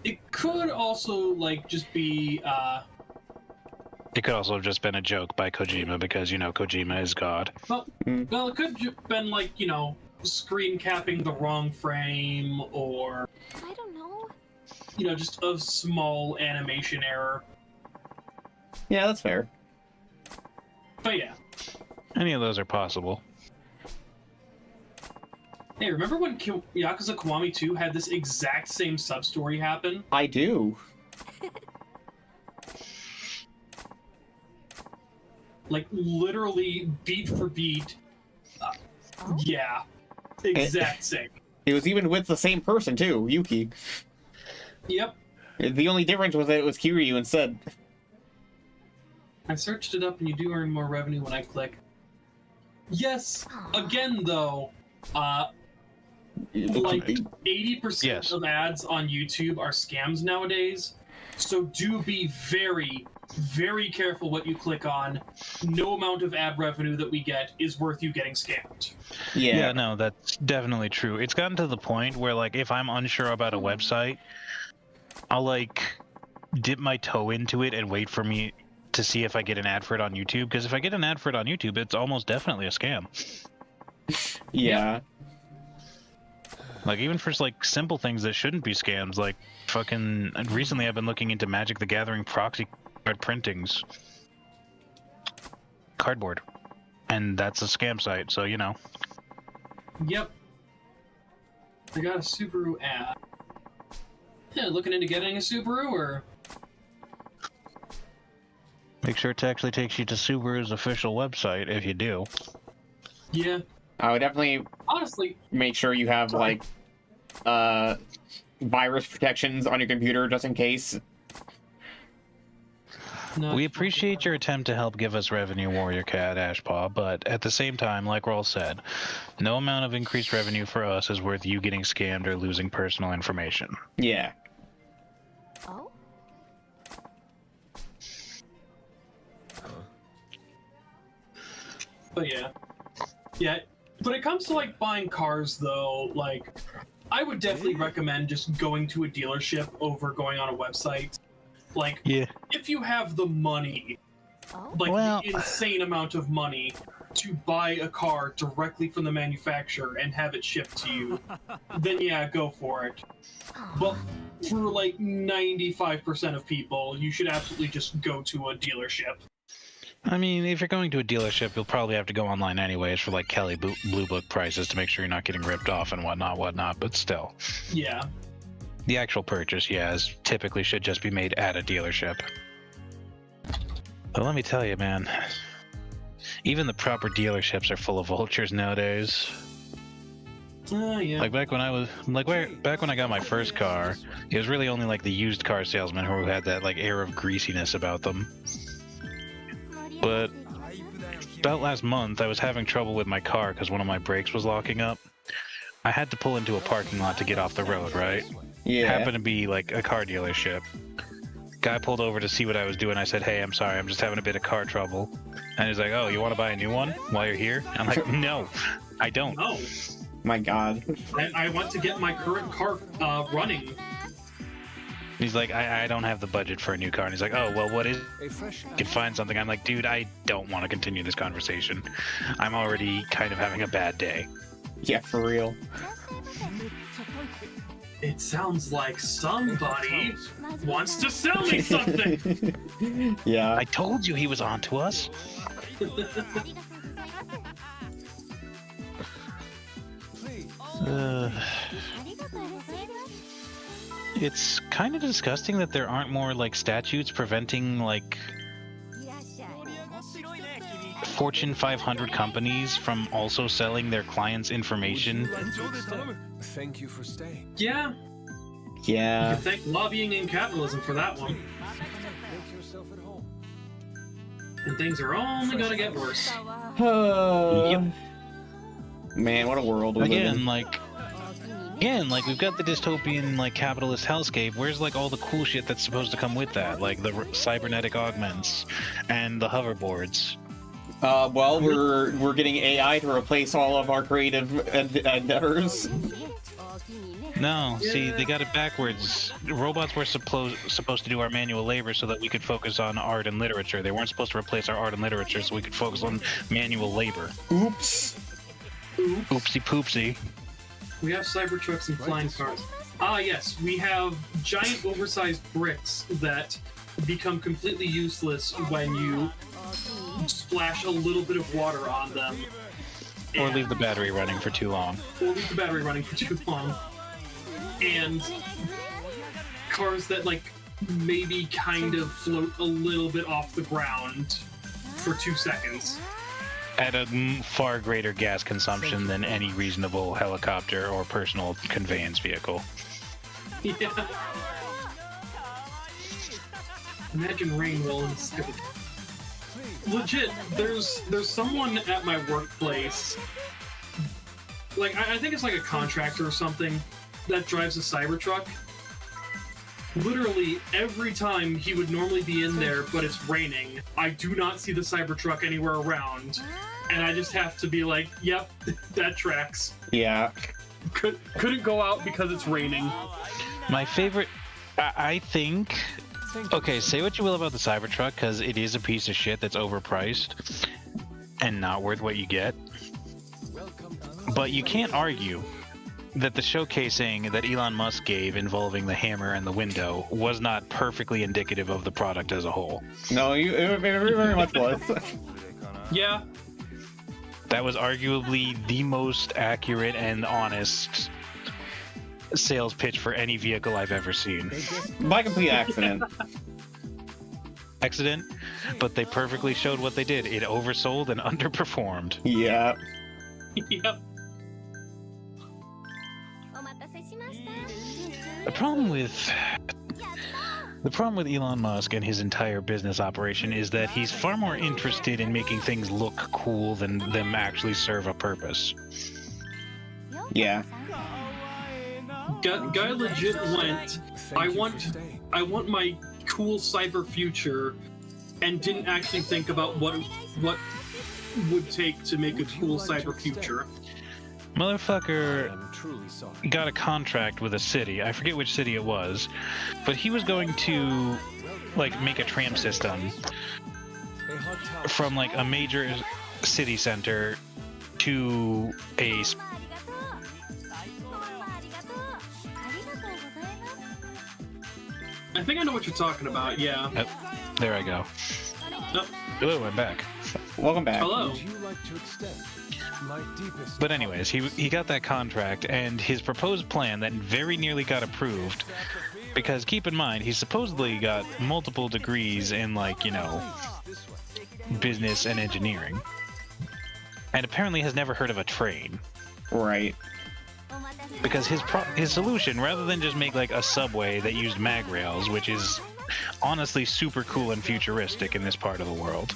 It could also like just be. It could also have just been a joke by Kojima because, you know, Kojima is God. Well, it could have been like, you know, screen capping the wrong frame or, I don't know. you know, just a small animation error. Yeah, that's fair. But yeah. Any of those are possible. Hey, remember when Yakuza Kiwami 2 had this exact same sub-story happen? I do. Like, literally, beat for beat. Yeah. Exact same. It was even with the same person, too, Yuki. Yep. The only difference was that it was Kiryu instead. I searched it up and you do earn more revenue when I click. Yes, again though, like 80% of ads on YouTube are scams nowadays. So do be very, very careful what you click on. No amount of ad revenue that we get is worth you getting scammed. Yeah, no, that's definitely true. It's gotten to the point where, like, if I'm unsure about a website, I'll, like, dip my toe into it and wait for me to see if I get an ad for it on YouTube. Because if I get an ad for it on YouTube, it's almost definitely a scam. Yeah. Like, even for, like, simple things that shouldn't be scams, like, fucking... Recently, I've been looking into Magic the Gathering proxy card printings. Cardboard. And that's a scam site, so, you know. Yep. I got a Subaru ad. Yeah, looking into getting a Subaru, or... Make sure it actually takes you to Subaru's official website, if you do. Yeah. I would definitely... Honestly... make sure you have, like, virus protections on your computer, just in case. We appreciate your attempt to help give us revenue, Warrior Cat Ashpaw, but at the same time, like Rall said, no amount of increased revenue for us is worth you getting scammed or losing personal information. Yeah. Oh? But yeah. Yeah. When it comes to, like, buying cars, though, like, I would definitely recommend just going to a dealership over going on a website. Like, if you have the money, like, the insane amount of money to buy a car directly from the manufacturer and have it shipped to you, then yeah, go for it. But for, like, 95% of people, you should absolutely just go to a dealership. I mean, if you're going to a dealership, you'll probably have to go online anyways for, like, Kelly Blue Book prices to make sure you're not getting ripped off and whatnot, but still. Yeah. The actual purchase, typically should just be made at a dealership. But let me tell you, man, even the proper dealerships are full of vultures nowadays. Yeah. Like back when I got my first car, it was really only like the used car salesman who had that like air of greasiness about them. But about last month, I was having trouble with my car because one of my brakes was locking up. I had to pull into a parking lot to get off the road, right? Yeah. Happened to be like a car dealership. Guy pulled over to see what I was doing. I said, "Hey, I'm sorry, I'm just having a bit of car trouble." And he's like, "Oh, you want to buy a new one while you're here?" I'm like, "No, I don't." No. My God. I want to get my current car running. He's like, I don't have the budget for a new car. And he's like, "Oh, well, what is... You can find something." I'm like, "Dude, I don't want to continue this conversation. I'm already kind of having a bad day." Yeah, for real. It sounds like somebody wants to sell me something! Yeah. I told you he was onto us. It's kind of disgusting that there aren't more like statutes preventing like Fortune 500 companies from also selling their clients' information. Thank you for staying. Yeah. Yeah. You can thank lobbying and capitalism for that one. Make yourself at home. And things are only gonna get worse. Yep. Man, what a world we live in. Again, like we've got the dystopian like capitalist hellscape. Where's like all the cool shit that's supposed to come with that, like the cybernetic augments and the hoverboards? Well, we're getting AI to replace all of our creative endeavors. No, see, they got it backwards. Robots were supposed to do our manual labor so that we could focus on art and literature. They weren't supposed to replace our art and literature so we could focus on manual labor. Oops. Oopsie poopsie. We have Cybertrucks and flying cars. Ah, yes, we have giant oversized bricks that become completely useless when you splash a little bit of water on them. Or leave the battery running for too long. Or leave the battery running for too long. And cars that, like, maybe kind of float a little bit off the ground for 2 seconds. At a far greater gas consumption than any reasonable helicopter or personal conveyance vehicle. Yeah. Imagine rain while in the sky. Legit, there's someone at my workplace, like, I think it's like a contractor or something, that drives a Cybertruck. Literally, every time he would normally be in there, but it's raining, I do not see the Cybertruck anywhere around. And I just have to be like, yep, that tracks. Yeah. Couldn't go out because it's raining. My favorite, I think... Okay, say what you will about the Cybertruck, because it is a piece of shit that's overpriced and not worth what you get. But you can't argue that the showcasing that Elon Musk gave involving the hammer and the window was not perfectly indicative of the product as a whole. No, it very much was. Yeah. That was arguably the most accurate and honest sales pitch for any vehicle I've ever seen. By complete accident. Accident, but they perfectly showed what they did. It oversold and underperformed. Yeah. Yep. The problem with Elon Musk and his entire business operation is that he's far more interested in making things look cool than them actually serve a purpose. Yeah. Guy legit went, I want my cool cyber future, and didn't actually think about what would take to make a cool cyber future. Motherfucker got a contract with a city. I forget which city it was, but he was going to like make a tram system from like a major city center to a I think I know what you're talking about, yeah. Yep. There I go. Oh, I'm back. Welcome back. Hello. But anyways, he got that contract, and his proposed plan that very nearly got approved, because keep in mind, he supposedly got multiple degrees in, like, you know, business and engineering, and apparently has never heard of a train. Right. Because his solution, rather than just make like a subway that used mag rails, which is honestly super cool and futuristic in this part of the world.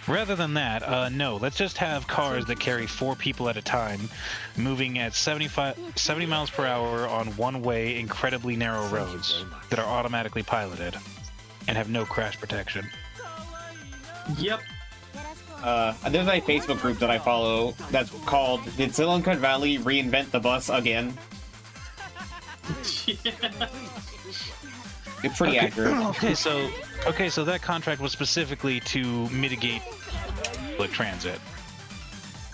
Rather than that, no, let's just have cars that carry 4 people at a time, moving at 70 miles per hour on one-way, incredibly narrow roads that are automatically piloted and have no crash protection. Yep. There's a Facebook group that I follow that's called "Did Silicon Valley Reinvent the Bus Again?" Yeah. It's pretty accurate. Okay, so that contract was specifically to mitigate public transit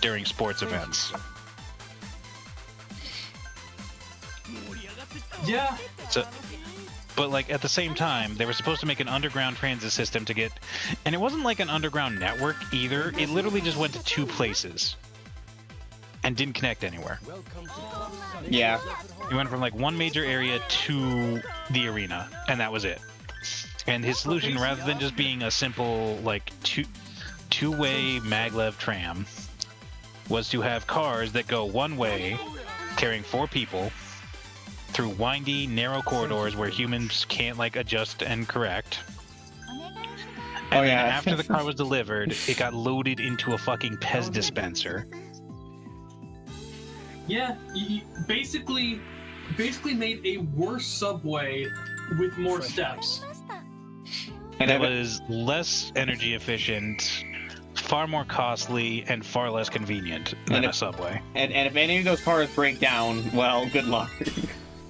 during sports events. Yeah. But like at the same time, they were supposed to make an underground transit system to get, and it wasn't like an underground network either. It literally just went to 2 places and didn't connect anywhere. Yeah. It went from like one major area to the arena, and that was it. And his solution, rather than just being a simple like two-way maglev tram, was to have cars that go one way, carrying 4 people, through windy, narrow corridors where humans can't like adjust and correct. And then after the car was delivered, it got loaded into a fucking Pez dispenser. Yeah, you basically made a worse subway with more steps. And it was less energy efficient, far more costly, and far less convenient than a subway. And if any of those cars break down, well, good luck.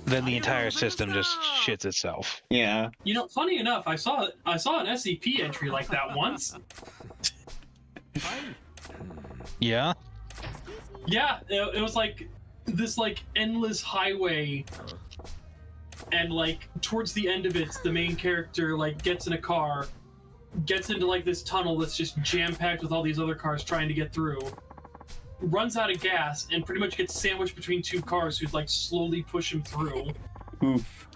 Then the entire system just shits itself. Yeah. You know, funny enough, I saw an SCP entry like that once. Yeah? Yeah, it was like this like endless highway, and like towards the end of it, the main character like gets in a car gets into like this tunnel that's just jam-packed with all these other cars trying to get through, runs out of gas, and pretty much gets sandwiched between two cars who'd like slowly push him through. Oof.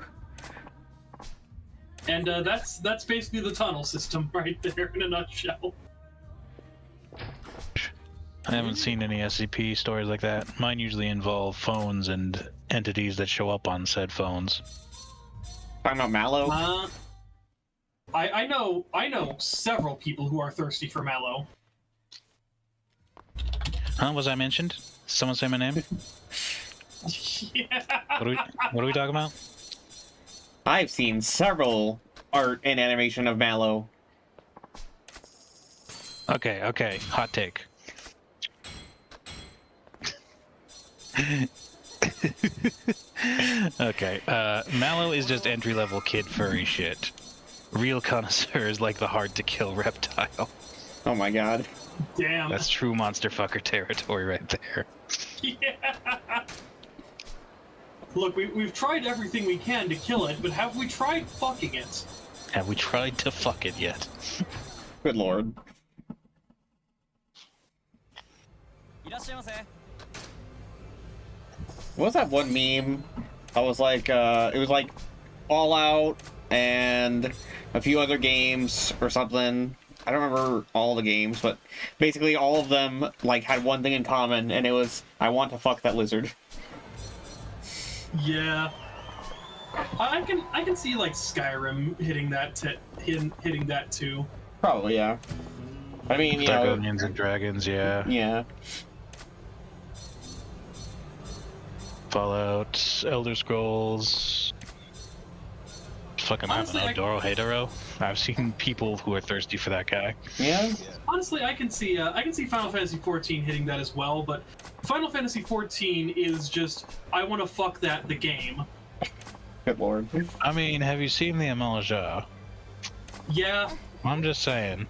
And that's basically the tunnel system right there in a nutshell. I haven't seen any SCP stories like that. Mine usually involve phones and entities that show up on said phones. Talking about Mallow? I know several people who are thirsty for Mallow. Huh? Was I mentioned? Someone say my name? Yeah. What are we talking about? I've seen several art and animation of Mallow. Okay. Hot take. Okay. Mallow is just entry-level kid furry shit. Real connoisseurs like the hard-to-kill reptile. Oh my god. Damn. That's true monster fucker territory right there. Yeah. Look, we've tried everything we can to kill it, but have we tried fucking it? Have we tried to fuck it yet? Good lord. いらっしゃいませ What was that one meme? I was like, it was like All Out and a few other games or something. I don't remember all the games, but basically all of them like had one thing in common, and it was, I want to fuck that lizard. Yeah. I can see like Skyrim hitting that hitting that too. Probably, yeah. I mean, you know, Onions and Dragons, yeah. yeah. Fallout, Elder Scrolls. Fucking, Honestly, I don't know, Doro Hedoro. I've seen people who are thirsty for that guy. Yeah? Honestly, I can see Final Fantasy XIV hitting that as well, but Final Fantasy XIV is just I want to fuck that the game. Good lord. I mean, have you seen the Amalja? Yeah. I'm just saying.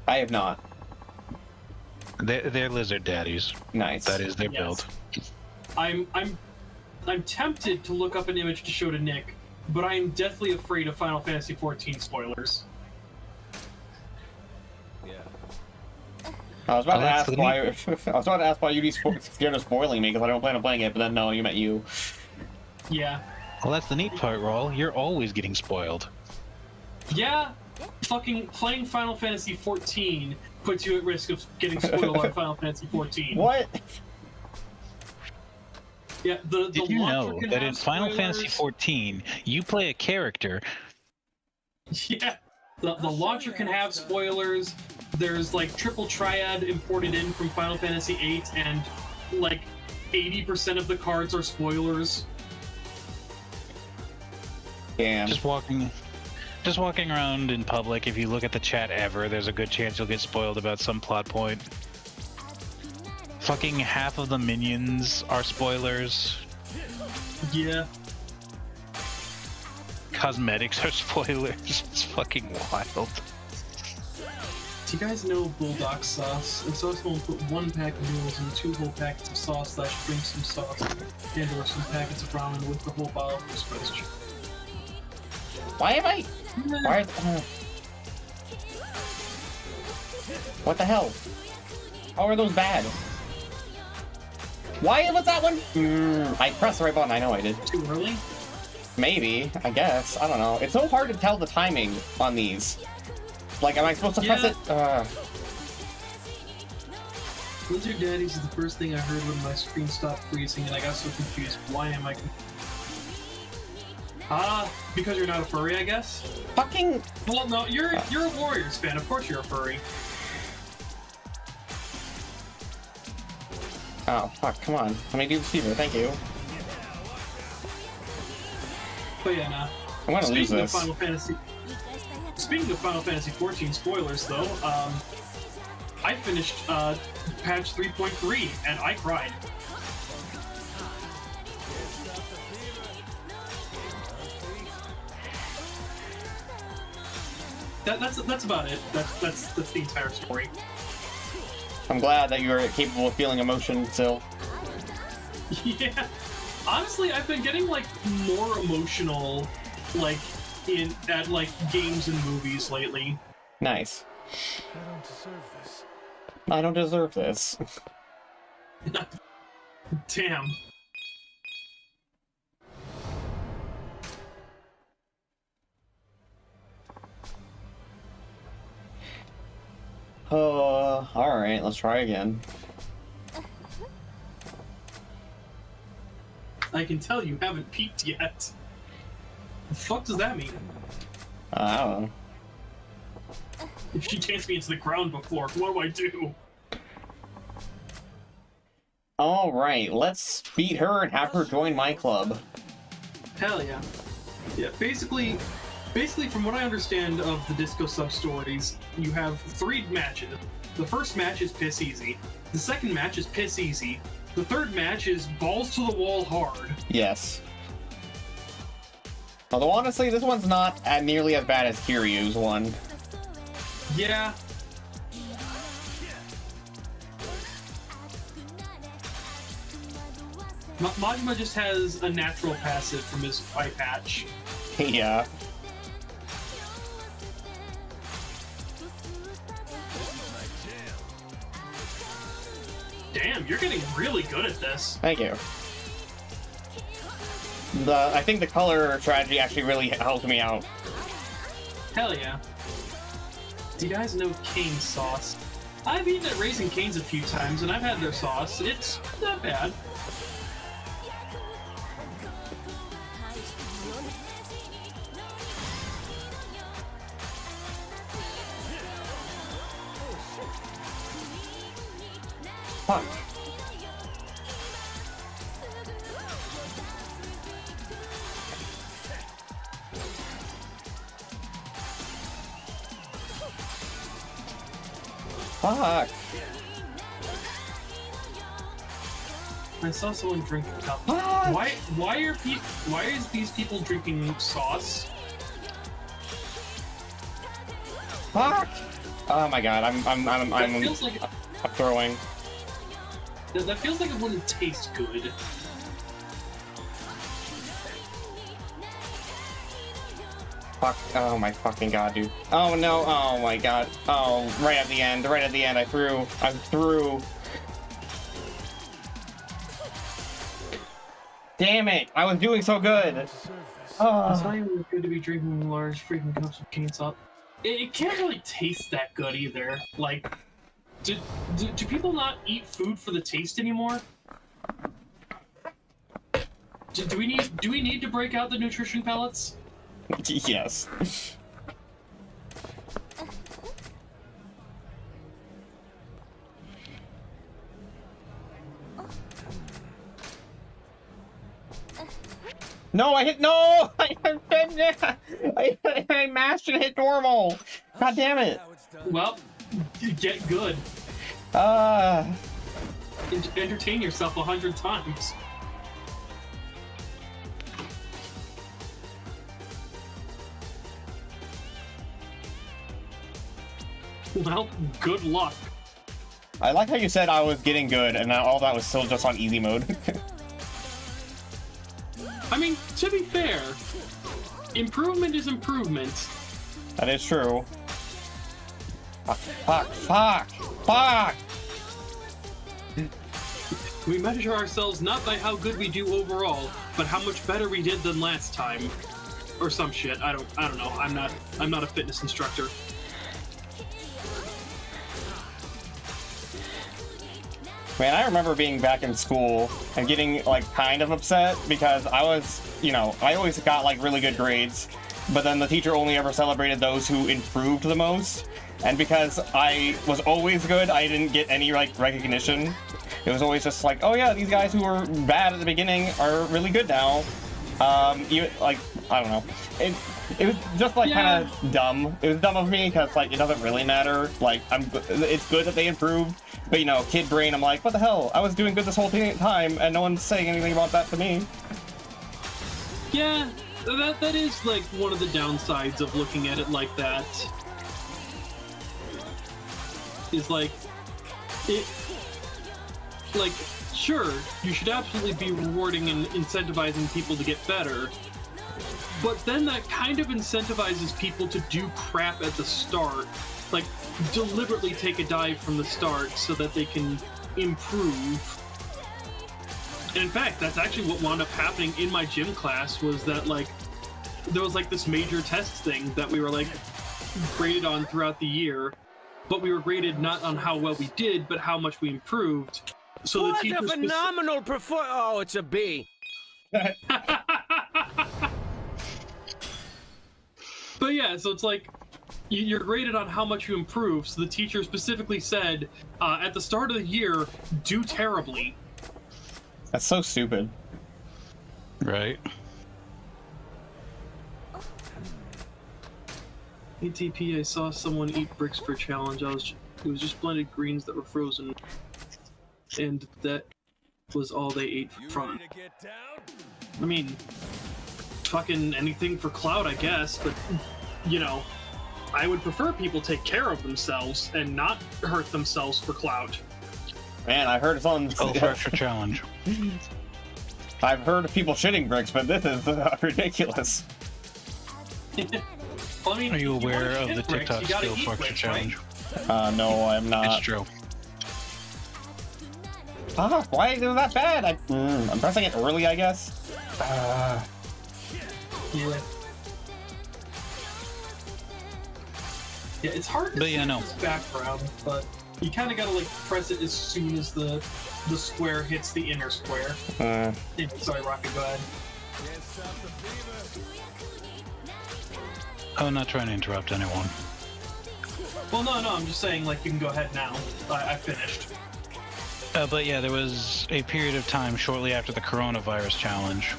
I have not. They're lizard daddies. Nice. That is their Yes. build. I'm tempted to look up an image to show to Nick, but I am deathly afraid of Final Fantasy XIV spoilers. Yeah. I was about Oh, to that's ask the why. I was about to ask why you'd be scared of spoiling me because I don't plan on playing it, but then no, you meant you. Yeah. Well, that's the neat part, Rall. You're always getting spoiled. Yeah. Fucking playing Final Fantasy XIV puts you at risk of getting spoiled by Final Fantasy XIV. What? Yeah, the Did you launcher know can that have in Final Fantasy spoilers. XIV, you play a character? Yeah, the launcher can have spoilers. There's like triple triad imported in from Final Fantasy VIII, and like 80% of the cards are spoilers. Damn. Just walking around in public, if you look at the chat ever, there's a good chance you'll get spoiled about some plot point. Fucking half of the minions are spoilers. Yeah. Cosmetics are spoilers. It's fucking wild. Do you guys know Bulldog sauce? And so someone put 1 pack of noodles and 2 whole packets of sauce / bring some sauce and or some packets of ramen with the whole bottle of spice. Why am I? Why? What the hell? How are those bad? Why was that one? I pressed the right button. I know I did. Too early? Maybe. I guess. I don't know. It's so hard to tell the timing on these. Like, am I supposed to press it? Lizard Daddies is the first thing I heard when my screen stopped freezing, and I got so confused. Why am I? Because you're not a furry, I guess. Fucking. Well, no, you're a Warriors fan. Of course, you're a furry. Oh fuck! Come on. Let me do receiver. Thank you. But yeah, nah. I'm gonna lose Speaking of this. Final Fantasy XIV spoilers, though, I finished patch 3.3 and I cried. That's about it. That's the entire story. I'm glad that you're capable of feeling emotion still. Yeah. Honestly, I've been getting like more emotional, like at like games and movies lately. Nice. I don't deserve this. I don't deserve this. Damn. Alright, let's try again. I can tell you haven't peaked yet. The fuck does that mean? I don't know. If she danced me into the ground before, what do I do? Alright, let's beat her and have her join my club. Hell yeah. Yeah, basically from what I understand of the disco sub-stories, you have 3 matches. The first match is piss easy. The second match is piss easy. The third match is balls to the wall hard. Yes. Although honestly, this one's not nearly as bad as Kiryu's one. Yeah. Majima just has a natural passive from his eye patch. Yeah. Damn, you're getting really good at this. Thank you. I think the color strategy actually really helped me out. Hell yeah. Do you guys know cane sauce? I've eaten at Raising Cane's a few times, and I've had their sauce. It's not bad. Fuck. Fuck. I saw someone drink a cup. Fuck. Why is these people drinking sauce? Fuck. Oh my god, I'm Feels like throwing. that feels like it wouldn't taste good. Fuck. Oh my fucking god, dude. Oh no. Oh my god. Oh, right at the end, I threw. Damn it! I was doing so good. It's Oh. not even good to be drinking large freaking cups of cane sauce. It can't really taste that good either. Like, do people not eat food for the taste anymore? Do we need to break out the nutrition pellets? Yes. No, I hit no! I mashed and hit normal. God damn it. Well, get good. Entertain yourself 100 times. Well, good luck. I like how you said I was getting good, and all that was still just on easy mode. I mean, to be fair, improvement is improvement. That is true. Fuck. We measure ourselves not by how good we do overall, but how much better we did than last time. Or some shit. I don't know. I'm not a fitness instructor. Man, I remember being back in school and getting, like, kind of upset because I was, I always got, like, really good grades, but then the teacher only ever celebrated those who improved the most, and because I was always good, I didn't get any, like, recognition. It was always just like, oh yeah, these guys who were bad at the beginning are really good now. Like, I don't know. It was just, like, kind of dumb. It was dumb of me because, like, it doesn't really matter. Like, it's good that they improved. But, kid brain, I'm like, what the hell? I was doing good this whole time, and no one's saying anything about that to me. Yeah, that is, like, one of the downsides of looking at it like that. Is, like, sure, you should absolutely be rewarding and incentivizing people to get better. But then that kind of incentivizes people to do crap at the start, like deliberately take a dive from the start so that they can improve. And in fact, that's actually what wound up happening in my gym class, was that like there was like this major test thing that we were like graded on throughout the year, but we were graded not on how well we did, but how much we improved. So What the a teachers phenomenal performance! Oh, it's a B. But yeah, so it's like you're graded on how much you improve. So the teacher specifically said, at the start of the year, do terribly. That's so stupid. Right. ATP, I saw someone eat bricks for a challenge. It was just blended greens that were frozen, and that was all they ate from. I mean, fucking anything for clout, I guess, but, you know, I would prefer people take care of themselves and not hurt themselves for clout. Man, I heard some Fracture challenge. I've heard of people shitting bricks, but this is Well, ridiculous. I mean, Are you if wanna aware of shit the bricks, TikTok you gotta skill eat fracture bricks, challenge? right? No, I'm not. It's true. Why is it that bad? I'm pressing it early, I guess. Yeah. Yeah, it's hard to But see yeah, no. this background, but you kind of gotta like press it as soon as the square hits the inner square. Sorry, Rokkit, go ahead. I'm not trying to interrupt anyone. Well, no, I'm just saying, like, you can go ahead now. I finished. But yeah, there was a period of time shortly after the coronavirus challenge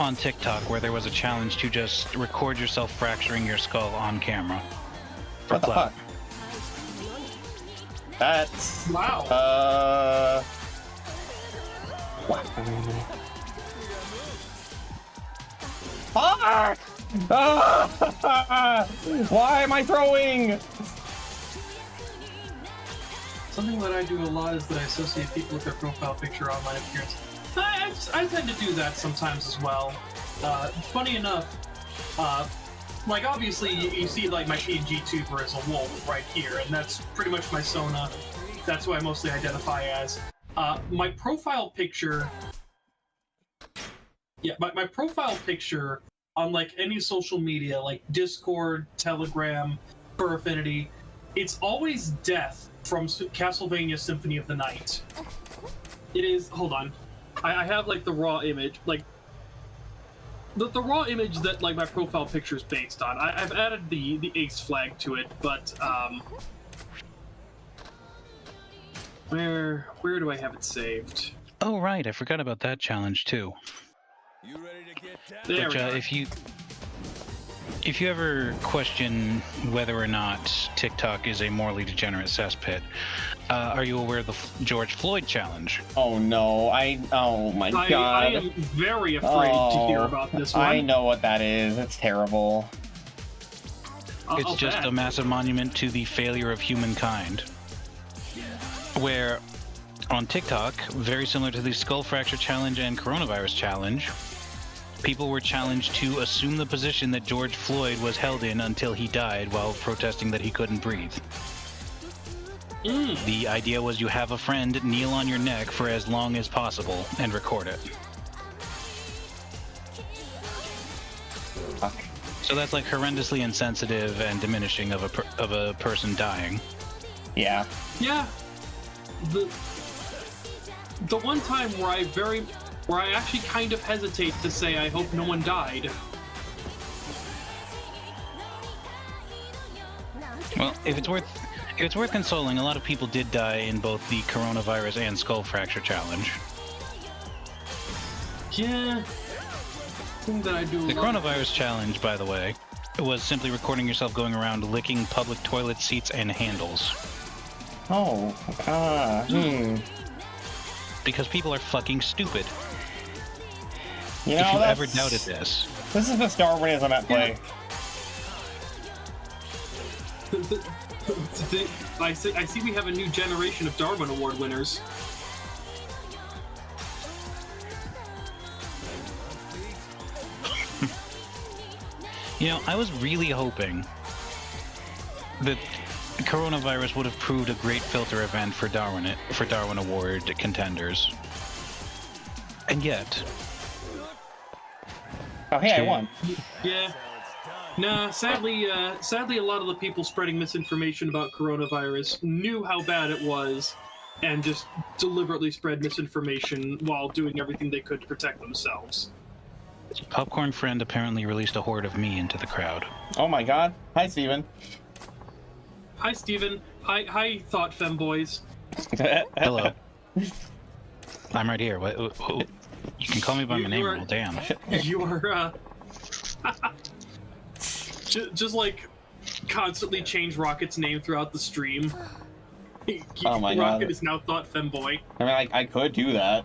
on TikTok where there was a challenge to just record yourself fracturing your skull on camera. For What the clout. fuck? That's... Wow. Fuck! Why am I throwing? Something that I do a lot is that I associate people with their profile picture online appearance. I tend to do that sometimes as well. Funny enough, like obviously you see like my PNG tuber as a wolf right here, and that's pretty much my Sona. That's who I mostly identify as. My profile picture... Yeah, my profile picture on like any social media, like Discord, Telegram, Fur Affinity, it's always Death from Castlevania Symphony of the Night. It is... Hold on. I have like the raw image, like the raw image that like my profile picture is based on. I've added the ace flag to it, but where do I have it saved? Oh right, I forgot about that challenge too. You ready to get down? There Which, we go. if you ever question whether or not TikTok is a morally degenerate cesspit, are you aware of the George Floyd challenge? Oh no, oh my god. I am very afraid to hear about this one. I know what that is. It's terrible. It's just a massive monument to the failure of humankind. Where on TikTok, very similar to the Skull Fracture Challenge and Coronavirus Challenge, people were challenged to assume the position that George Floyd was held in until he died while protesting that he couldn't breathe. The idea was you have a friend kneel on your neck for as long as possible and record it. Fuck. So that's like horrendously insensitive and diminishing of a person dying. Yeah. Yeah. The one time where I actually kind of hesitate to say I hope no one died. Well, if it's worth consoling, a lot of people did die in both the Coronavirus and Skull Fracture Challenge. Yeah. Thing that I do. The Coronavirus Challenge, by the way, was simply recording yourself going around licking public toilet seats and handles. Oh. Because people are fucking stupid. You If know, you that's... ever doubted this. This is the Darwinism at play. I see we have a new generation of Darwin Award winners. You know, I was really hoping that coronavirus would have proved a great filter event for Darwin Award contenders. And yet... Oh, hey, I won. Yeah. Nah, sadly, a lot of the people spreading misinformation about coronavirus knew how bad it was, and just deliberately spread misinformation while doing everything they could to protect themselves. Popcorn Friend apparently released a horde of me into the crowd. Oh my god. Hi, Steven. Hi, Steven. Hi, Thought Femboys. Hello. I'm right here. What, you can call me by my name, well, damn. You are, just like, constantly change Rocket's name throughout the stream. Oh my Rokkit god. is now Thought Femboy. I mean, I could do that.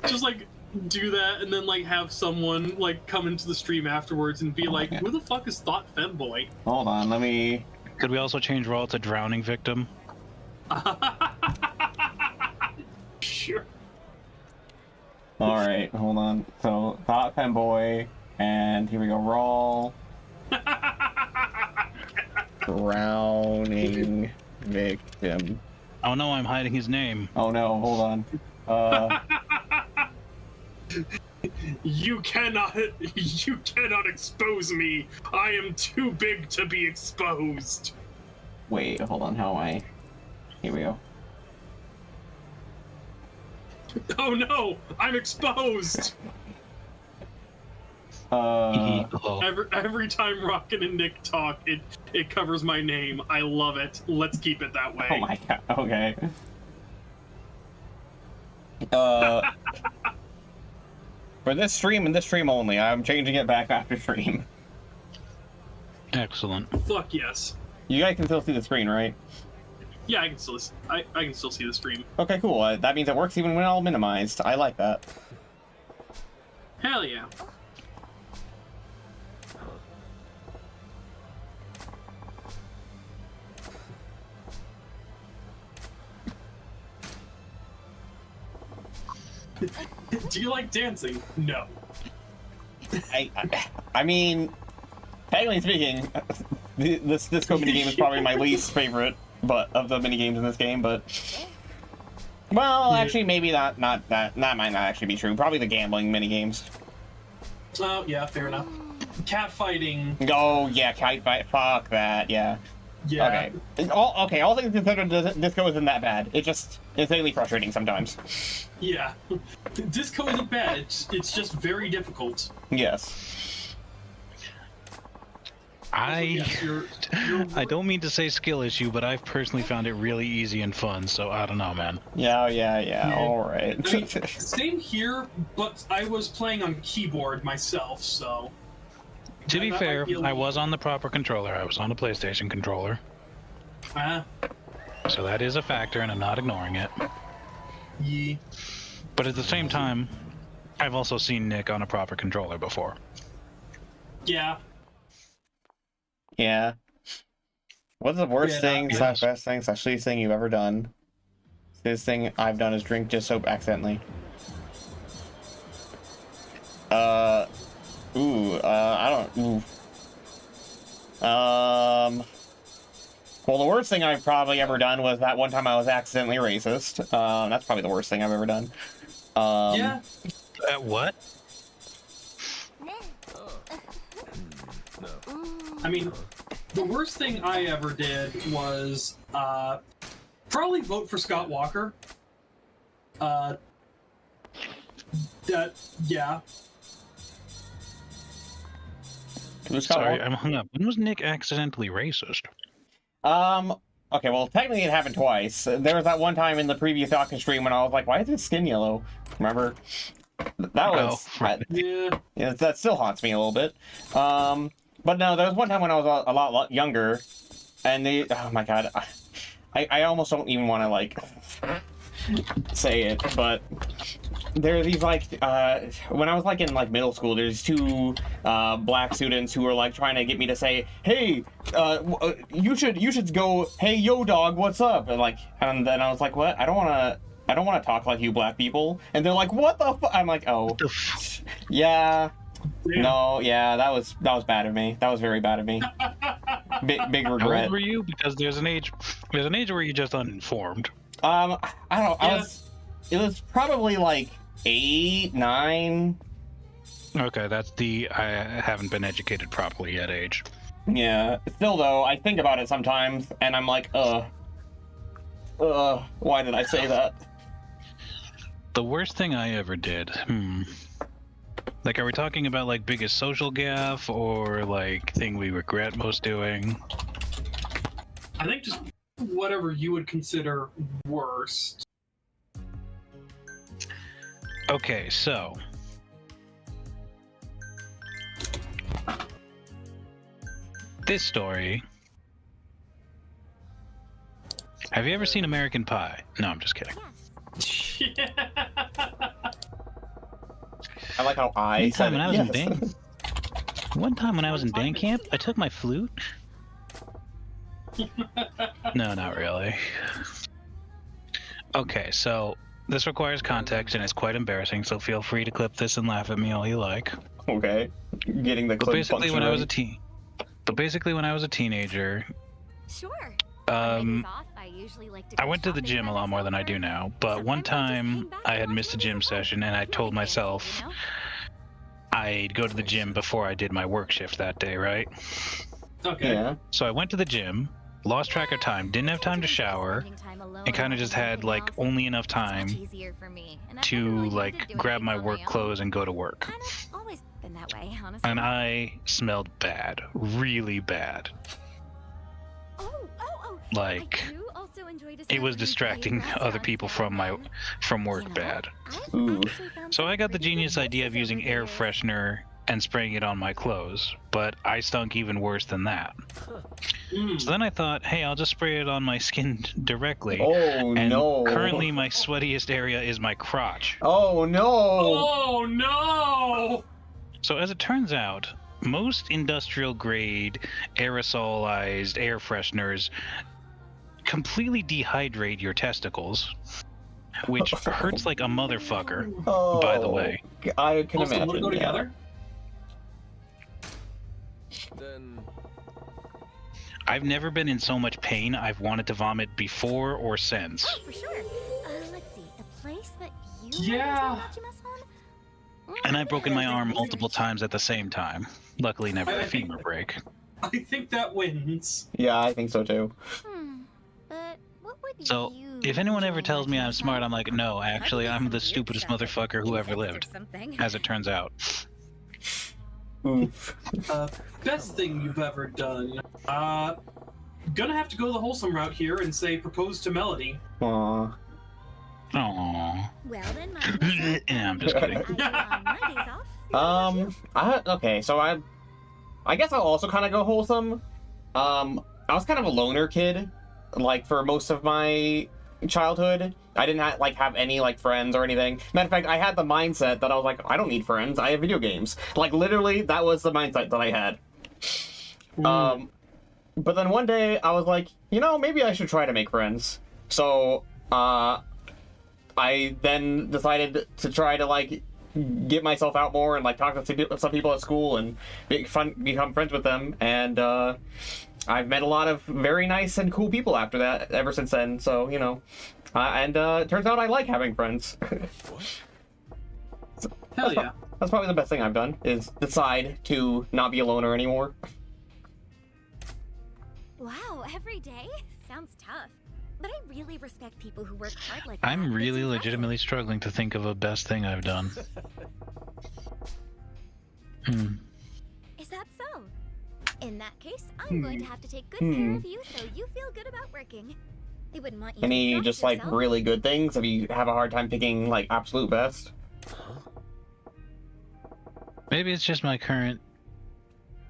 Just like do that and then like have someone like come into the stream afterwards and be like, who the fuck is Thought Femboy? Hold on, let me... Could we also change Rall to Drowning Victim? Sure. Alright, hold on. So, Thought Femboy, and here we go, Rall. Drowning Victim. Oh no, I'm hiding his name. Oh no, hold on. You cannot expose me. I am too big to be exposed. Wait, hold on, how am I... Here we go. Oh no, I'm exposed. Every time Rokkit and Nick talk, it covers my name. I love it. Let's keep it that way. Oh my god, okay. For this stream and this stream only, I'm changing it back after stream. Excellent. Fuck yes. You guys can still see the screen, right? Yeah, I can still see the stream. Okay, cool. That means it works even when all minimized. I like that. Hell yeah. Do you like dancing? No. I mean, technically speaking, this disco minigame is probably my least favorite, but of the minigames in this game. But well, actually, maybe not that. That might not actually be true. Probably the gambling minigames. Oh yeah, fair enough. Cat fighting. Oh yeah, kite fight. Fuck that. Yeah. Yeah. Okay. All things considered, disco isn't that bad. It's just insanely frustrating sometimes. Yeah. Disco isn't bad. It's just very difficult. Yes. I don't mean to say skill issue, but I've personally found it really easy and fun, so I don't know, man. Yeah. All right. I mean, same here, but I was playing on keyboard myself, so... To be fair, I was on the proper controller. I was on a PlayStation controller. So that is a factor, and I'm not ignoring it. Yeah. But at the same time, I've also seen Nick on a proper controller before. Yeah. Yeah. What's the worst thing, slash best thing, slash least thing you've ever done? This thing I've done is drink just soap accidentally. I don't... Well, the worst thing I've probably ever done was that one time I was accidentally racist. That's probably the worst thing I've ever done. Yeah. What? I mean, the worst thing I ever did was, probably vote for Scott Walker. Yeah. Sorry, I'm hung up. When was Nick accidentally racist? Okay, well, technically it happened twice. There was that one time in the previous Yakuza stream when I was like, why is his skin yellow? Remember? That was... Yeah, that still haunts me a little bit. But no, there was one time when I was a lot younger, and they... Oh my god. I almost don't even want to, like, say it, but... There are these, like, when I was, like, in, like, middle school, there's two, black students who were, like, trying to get me to say, hey, you should go, hey, yo, dog, what's up? And then I was like, what? I don't want I don't want to talk like you black people. And they're like, what the fuck? I'm like, oh, yeah. Damn. No, yeah, that was bad of me. That was very bad of me. Big How regret. old were you? Because there's an age where you're just uninformed. I don't know. Yeah. It was probably like 8, 9. Okay, that's the I haven't been educated properly yet age. Yeah. Still though, I think about it sometimes, and I'm like, why did I say that? The worst thing I ever did. Like, are we talking about like biggest social gaffe or like thing we regret most doing? I think just whatever you would consider worst. Okay, so this story. Have you ever seen American Pie? No, I'm just kidding. I like how I One said time it. when I was in Yes. band. One time when I was in band camp, I took my flute. No, not really. Okay, so this requires context and it's quite embarrassing, so feel free to clip this and laugh at me all you like. Okay. Getting the But clip basically function when I was ready. a teenager, Sure. I went to the gym a lot more than I do now, but one time I had missed a gym session and I told myself I'd go to the gym before I did my work shift that day, right? Okay. Yeah. So I went to the gym, lost track of time, didn't have time to shower, and kind of just had like only enough time to like grab my work clothes and go to work. Kind of always been that way, honestly. And I smelled bad, really bad. Oh. Like, I do also enjoy it was discovering distracting great other restaurants people now and from then. work You know, bad. I've Ooh. actually found So some I got the pretty good genius idea of mixes using over air the years. freshener and spraying it on my clothes, but I stunk even worse than that. Mm. So then I thought, hey, I'll just spray it on my skin directly. Oh And no. currently my sweatiest area is my crotch. Oh no. Oh no! So as it turns out, most industrial grade aerosolized air fresheners completely dehydrate your testicles, which hurts like a motherfucker, Oh, by the way. I can Also, imagine. want to go yeah. together? Then I've never been in so much pain I've wanted to vomit before or since. Oh, for sure. Let's see. A place that you Yeah. want to Majimasan? And I've broken my arm multiple times at the same time. Luckily never a femur break. I think that wins. Yeah, I think so too. But what would So, you if anyone ever enjoy tells me I'm Majimasan? smart, I'm like, no, actually, Probably I'm some the weird stupidest stuff, like motherfucker who ever insects or lived, something. as it turns out. Oof. Best thing you've ever done. Gonna have to go the wholesome route here and say propose to Melody. Aw. Aww. Well then, Majimasan, Yeah, I'm just kidding. I do on my days off. Okay, so I guess I'll also kind of go wholesome. I was kind of a loner kid, like for most of my childhood. I didn't have any like friends or anything. Matter of fact, I had the mindset that I was like, I don't need friends. I have video games. Like literally, that was the mindset that I had. But then one day I was like, maybe I should try to make friends. So I then decided to try to like get myself out more and like talk to some people at school and become friends with them. And I've met a lot of very nice and cool people after that ever since then. So it turns out I like having friends. Hell yeah. That's probably the best thing I've done, is decide to not be a loner anymore. Wow, every day? Sounds tough. But I really respect people who work hard like that. I'm It's really impressive. legitimately struggling to think of a best thing I've done. Is that so? In that case, I'm going to have to take good care of you so you feel good about working. They wouldn't want you to Any exhaust just like yourself. really good things if you have a hard time picking like absolute best? Maybe it's just my current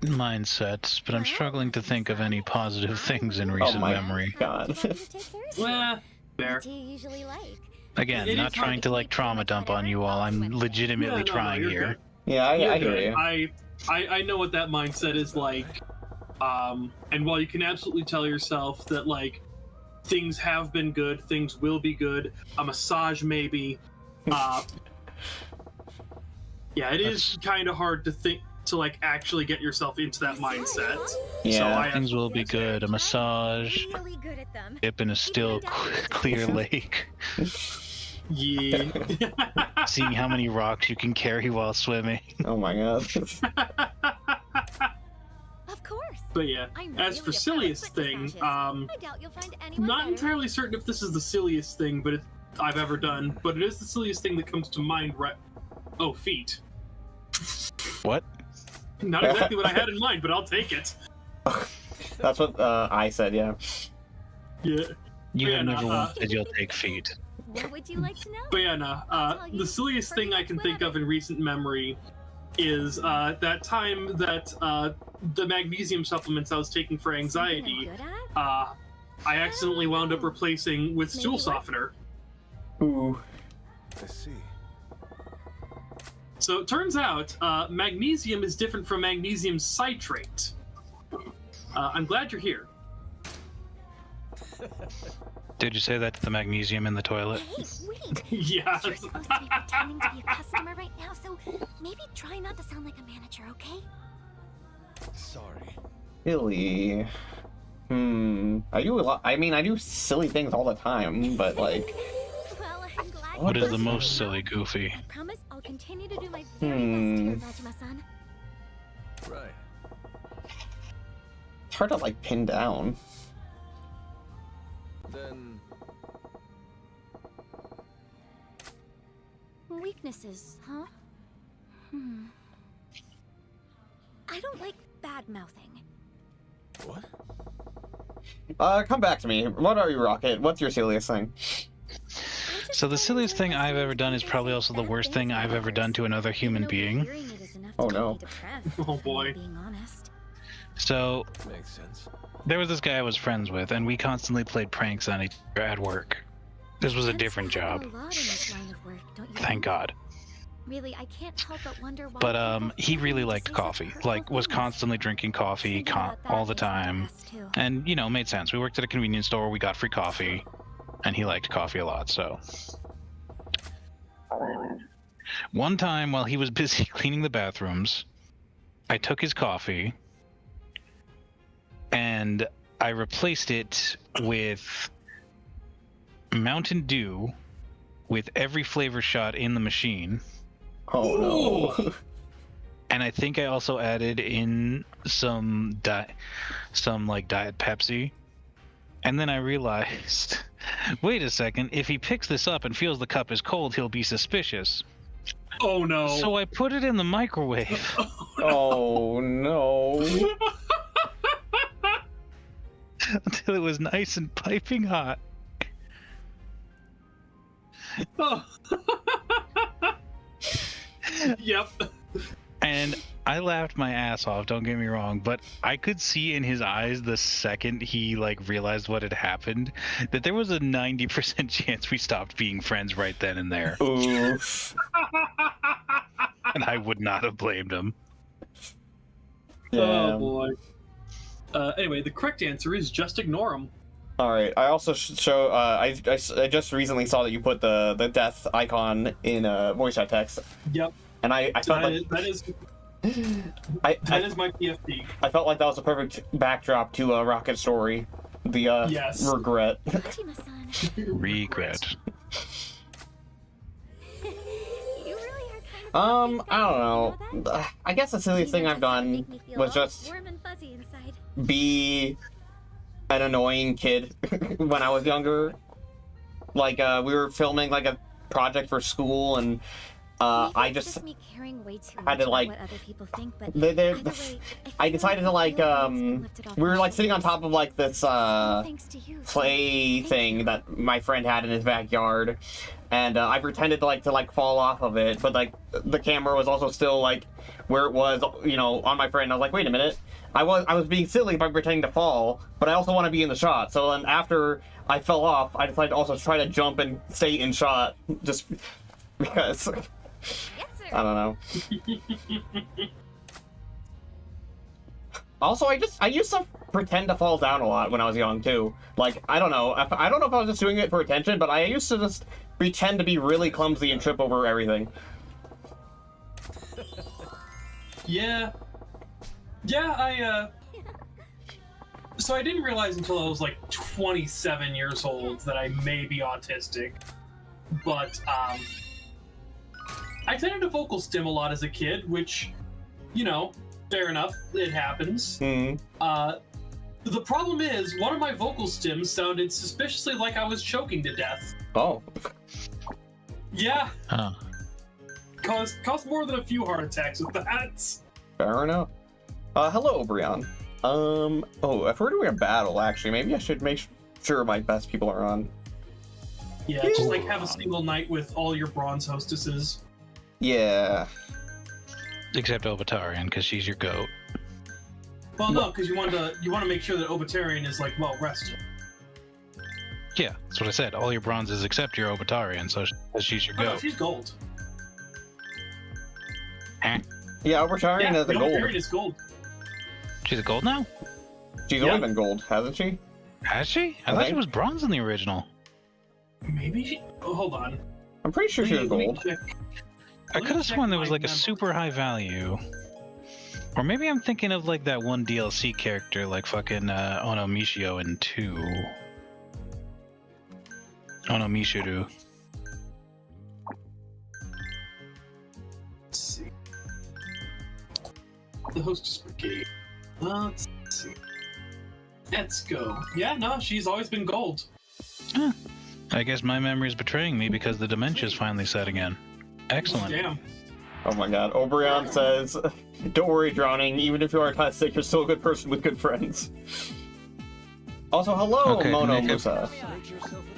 mindset, but I'm Well, struggling to think of any positive things in recent my memory. God. How do you take care of you? Fair. What do you usually like? Again, It not is trying hard. to like trauma dump on you all. I'm legitimately No, trying you're here. good. Yeah, I You're hear good. you. I know what that mindset is like. And while you can absolutely tell yourself that like things have been good, things will be good, a massage maybe. Yeah, it is kind of hard to think to like actually get yourself into that mindset. Yeah. So I Things will be good. A massage, Really good at them. dip in a still clear lake, yeah. seeing how many rocks you can carry while swimming. Oh my god. Of course. But yeah, I'm as really for a pro at silliest foot thing, massages. I doubt you'll find anyone not better. entirely certain if this is the silliest thing, but I've ever done. But it is the silliest thing that comes to mind. Right? Oh, feet. What? Not exactly what I had in mind, but I'll take it. That's what I said, yeah. Yeah. You Yeah, have no, never once said you'll take feet. What would you like to know? But yeah, no. The silliest thing I can think of in recent memory is that time that the magnesium supplements I was taking for anxiety, Something I'm good at? I accidentally wound up replacing with stool Maybe what? softener. Ooh. I see. So it turns out magnesium is different from magnesium citrate. I'm glad you're here. Did you say that to the magnesium in the toilet? Hey, wait! Yes. You're supposed to be pretending to be a customer right now, so maybe try not to sound like a manager, okay? Sorry. Silly. I do a lot. I mean, I do silly things all the time, but like, Well, I'm glad What you is the listened. most silly goofy? I promise I'll continue to do my very best here, Majima-san. Right. it's hard to like pin down. Then Weaknesses, huh? I don't like bad-mouthing. what? Come back to me. What are you, Rokkit? What's your silliest thing? So the silliest thing I've ever done is probably also the worst thing I've ever done to another human being. Oh, no. Oh, boy. Being honest. So Makes sense. there was this guy I was friends with, and we constantly played pranks on each other at work. This was a different job. Thank God. Really, I can't help but wonder why. But people he feel really like liked this is coffee. hurtful Like, was things. constantly drinking coffee Thinking about that all the makes me time. depressed, too. And, you know, made sense. We worked at a convenience store, we got free coffee, and he liked coffee a lot, so. One time, while he was busy cleaning the bathrooms, I took his coffee, and I replaced it with Mountain Dew with every flavor shot in the machine. Oh no. And I think I also added in some diet Pepsi. And then I realized, wait a second, if he picks this up and feels the cup is cold, he'll be suspicious. Oh no. So I put it in the microwave Oh no. until it was nice and piping hot. Oh. Yep. And I laughed my ass off, don't get me wrong, but I could see in his eyes the second he like realized what had happened that there was a 90% chance we stopped being friends right then and there. Oof. And I would not have blamed him. Yeah. Oh boy. Anyway, the correct answer is just ignore them. All right. I also show. I just recently saw that you put the death icon in voice chat text, Yep. and I felt like That is I my PFP. I felt like that was a perfect backdrop to a Rokkit story. The Yes. regret. Majima-san, Regret. you really are kind of I don't know. I guess the silliest thing I've done was just warm and fuzzy inside. be an annoying kid when I was younger. Like we were filming like a project for school, and I just me caring way too had much to, like, about what other people think, but they- either way, I feel decided to the like real weight's been lifted off we were my like sitting on shoulders. top of like this All thanks to you, so play thank thing you. that my friend had in his backyard, and I pretended to like fall off of it, but like the camera was also still like where it was, you know, on my friend. I was like, wait a minute, I was being silly by pretending to fall, but I also want to be in the shot. So then after I fell off, I decided to also try to jump and stay in shot, just because Yes, sir. I don't know. Also, I used to pretend to fall down a lot when I was young too. Like, I don't know if I was just doing it for attention, but I used to just pretend to be really clumsy and trip over everything. Yeah. Yeah, So I didn't realize until I was like 27 years old that I may be autistic. But, I tended to vocal stim a lot as a kid, which, you know, fair enough, it happens. Hmm. The problem is, one of my vocal stims sounded suspiciously like I was choking to death. Oh. Yeah, Huh. caused more than a few heart attacks with that. Fair enough. Hello, Brian. Oh, if we're doing a battle, actually, maybe I should make sure my best people are on. Yeah, just like have a single night with all your bronze hostesses. Yeah. Except Obatarian, because she's your goat. Well, no, because you want to make sure that Obatarian is like well rested. Yeah, that's what I said. All your bronzes except your Obatarian, so she's your Oh, no, goat. she's gold. Yeah, Obatarian is a gold. Obatarian is gold. She's a gold now? She's Yeah. only been gold, hasn't she? Has she? I thought think. she was bronze in the original. Maybe she. Oh, hold on. I'm pretty sure she was Let me gold. check. I Let me could have check sworn there my was like a memory. super high value. Or maybe I'm thinking of like that one DLC character like fucking Onomishio in 2. Onomishuru. Let's see. The hostess brigade. Let's see. Let's go. Yeah, no, she's always been gold. I guess my memory is betraying me because the dementia's finally set again. Excellent. Damn. Oh my god. Obrion says, don't worry, Drowning. Even if you are autistic, you're still a good person with good friends. Also, hello, Okay, Mono Nick, Musa.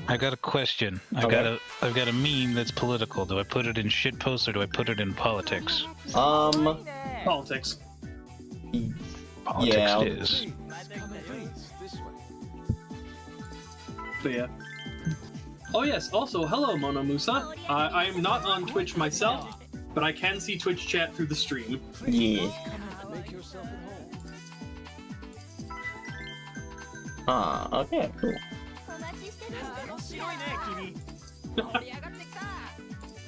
I got a question. I've got a meme that's political. Do I put it in shitpost or do I put it in politics? Politics. Politics Yeah. it is. But yeah. Oh yes, also, hello Mono Musa. I am not on Twitch myself, but I can see Twitch chat through the stream. Yeah. Okay, cool.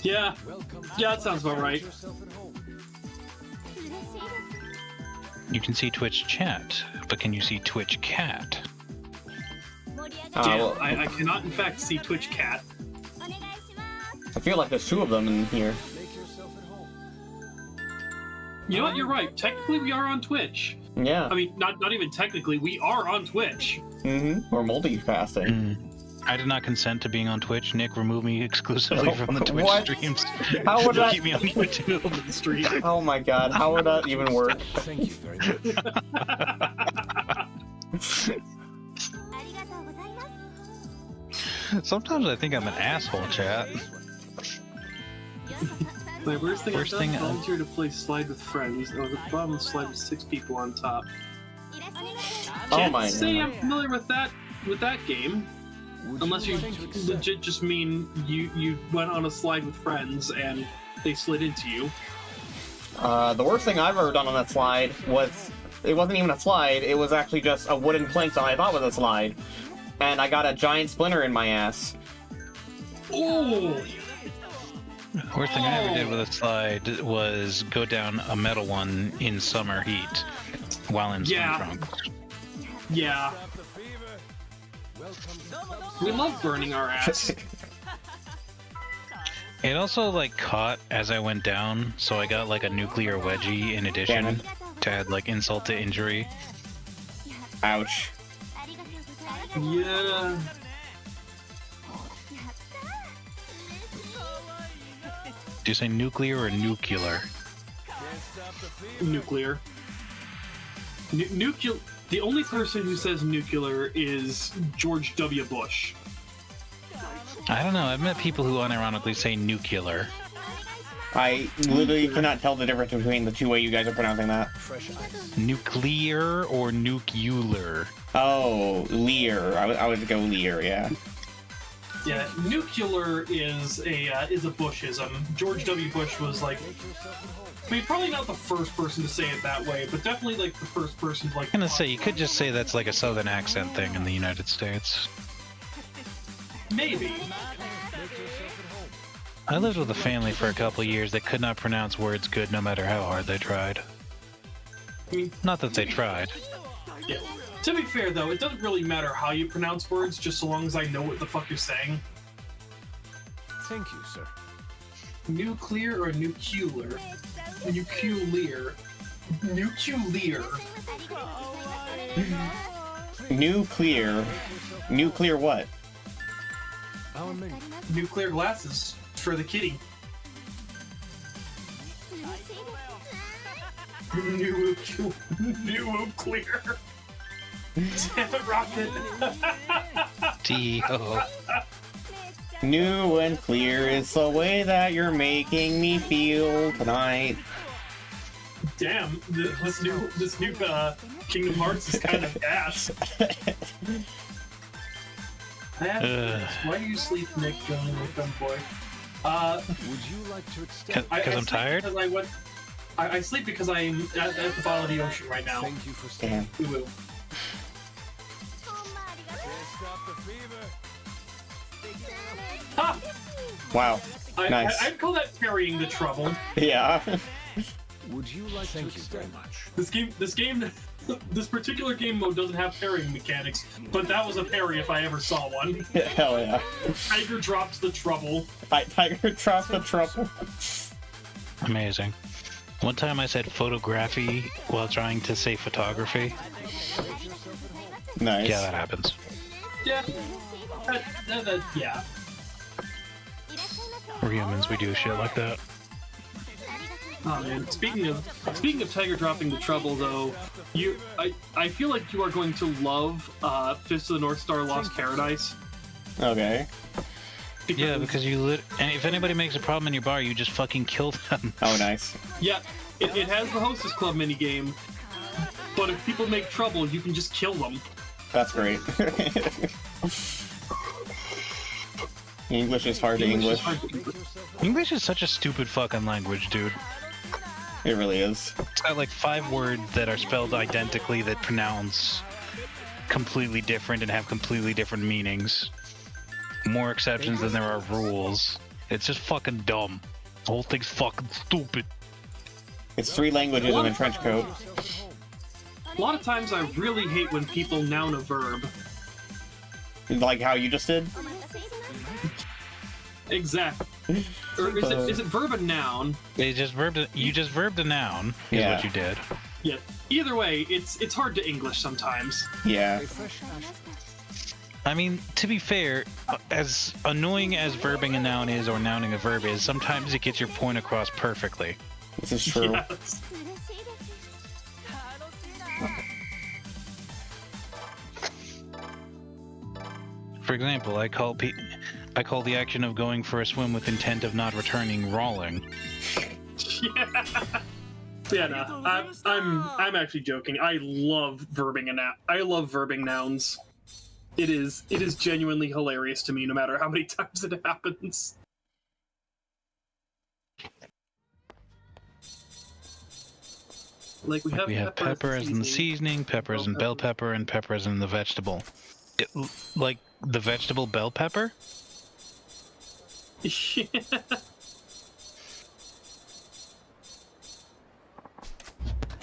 Yeah, that sounds about right. You can see Twitch chat, but can you see Twitch cat? Damn, Well, I cannot in fact see Twitch cat. I feel like there's two of them in here. You know what, you're right. Technically we are on Twitch. Yeah. I mean, not even technically, we are on Twitch. Mm-hmm. We're multicasting. I did not consent to being on Twitch. Nick removed me exclusively from the Twitch What? streams. How would to that- keep me on YouTube? The stream. Oh my god, how would that even work? Thank you very much. Sometimes I think I'm an asshole, chat. My worst thing Worst I've thing done, I- volunteer to play Slide with Friends. Oh, the bottom of the slide with 6 people on top. Oh Can't my say god. I'm familiar with that game. Unless you legit just mean you went on a slide with friends and they slid into you. The worst thing I've ever done on that slide was, it wasn't even a slide, it was actually just a wooden plank that I thought was a slide. And I got a giant splinter in my ass. Oh! Worst thing I ever did with a slide was go down a metal one in summer heat while in swim Yeah. trunks. Yeah. We love burning our ass. It also like caught as I went down, so I got like a nuclear wedgie in addition Damn. to add like insult to injury. Ouch. Yeah. Do you say nuclear or nuclear? Nuclear. Nuclear. The only person who says nuclear is George W. Bush. I don't know. I've met people who unironically say nuclear. I literally cannot tell the difference between the two way you guys are pronouncing that. Fresh ice. Nuclear or nuclear? Oh, Lear. I would go Lear, yeah. Yeah, nuclear is a Bushism. George W. Bush was like, I mean, probably not the first person to say it that way, but definitely like the first person to like. I'm gonna say you could just say that's like a southern accent thing in the United States. Maybe. I lived with a family for a couple of years that could not pronounce words good no matter how hard they tried. I mean, Not that they tried. yeah. To be fair, though, it doesn't really matter how you pronounce words, just so long as I know what the fuck you're saying. Thank you, sir. Nuclear or nuclear? Nuclear. Nuclear. Nuclear. Nuclear what? Our menu. Nuclear glasses for the kitty. Nuclear. Damn it, Rocket. T-O. New and clear is the way that you're making me feel tonight. Damn, this new Kingdom Hearts is kind of ass. I have to ask, why do you sleep, Nick, going with them, boy? Would you like to extend? Because I'm tired? Because I sleep because I'm at the bottom of the ocean right now. Thank you for staying. Damn. Ooh. Stop the fever. Ha! Wow. Nice. I'd call that parrying the trouble. Yeah. Would you like to extend? This particular game mode doesn't have parrying mechanics, but that was a parry if I ever saw one. Hell yeah. Tiger drops the trouble. Tiger drops the trouble. Amazing. One time I said photography while trying to say photography. Nice. Yeah, that happens. Yeah. Yeah. We're humans, we do shit like that. Oh man. Speaking of Tiger dropping the trouble, though, I feel like you are going to love Fist of the North Star Lost Paradise. Okay. Yeah, because and if anybody makes a problem in your bar, you just fucking kill them. Oh, nice. Yeah, it has the Hostess Club minigame, but if people make trouble, you can just kill them. That's great. English is hard to English. English is such a stupid fucking language, dude. It really is. It's got like 5 words that are spelled identically that pronounce completely different and have completely different meanings. More exceptions than there are rules. It's just fucking dumb. The whole thing's fucking stupid. It's 3 languages in a trench coat. A lot of times I really hate when people noun a verb. Like how you just did? Exactly. Or is it verb a noun? You just verbed a noun, is Yeah. what you did. Yeah. Either way, it's hard to English sometimes. Yeah. I mean, to be fair, as annoying as verbing a noun is or nouning a verb is, sometimes it gets your point across perfectly. This is true. Yes. For example, I call the action of going for a swim with intent of not returning Ralling. Yeah. Yeah, no, I'm actually joking. I love verbing I love verbing nouns. It is genuinely hilarious to me, no matter how many times it happens. Like we have pepper as in the seasoning, pepper as in bell pepper, and pepper as in the vegetable. Like the vegetable bell pepper? Yeah.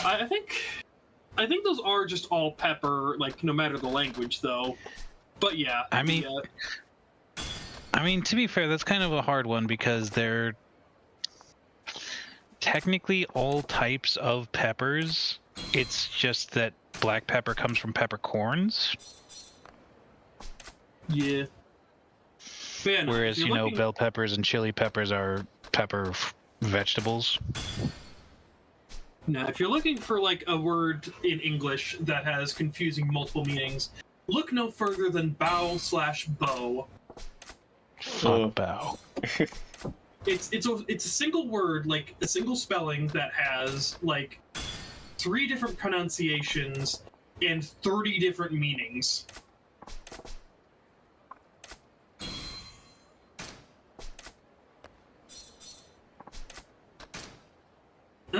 I think those are just all pepper, like no matter the language, though. But yeah, I mean, to be fair, that's kind of a hard one because they're technically all types of peppers. It's just that black pepper comes from peppercorns. Yeah. Yeah, no, Whereas, bell peppers and chili peppers are pepper vegetables. Now, if you're looking for like a word in English that has confusing multiple meanings, look no further than bow/bow. Fuck bow. It's a single word, like a single spelling that has like 3 different pronunciations and 30 different meanings.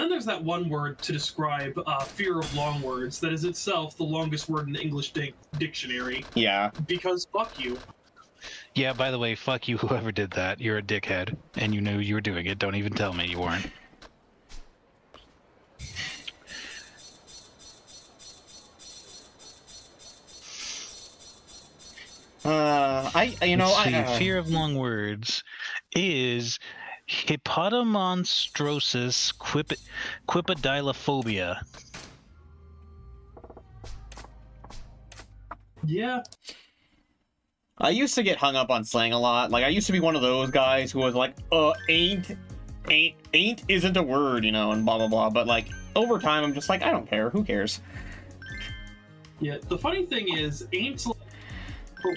then there's that one word to describe fear of long words that is itself the longest word in the English dictionary. Yeah. Because fuck you. Yeah, by the way, fuck you, whoever did that. You're a dickhead, and you knew you were doing it. Don't even tell me you weren't. Fear of long words is hippotomonstrosis quipidilophobia. Yeah. I used to get hung up on slang a lot. Like, I used to be one of those guys who was like, ain't isn't a word, you know, and blah, blah, blah. But, like, over time, I'm just like, I don't care. Who cares? Yeah, the funny thing is, ain't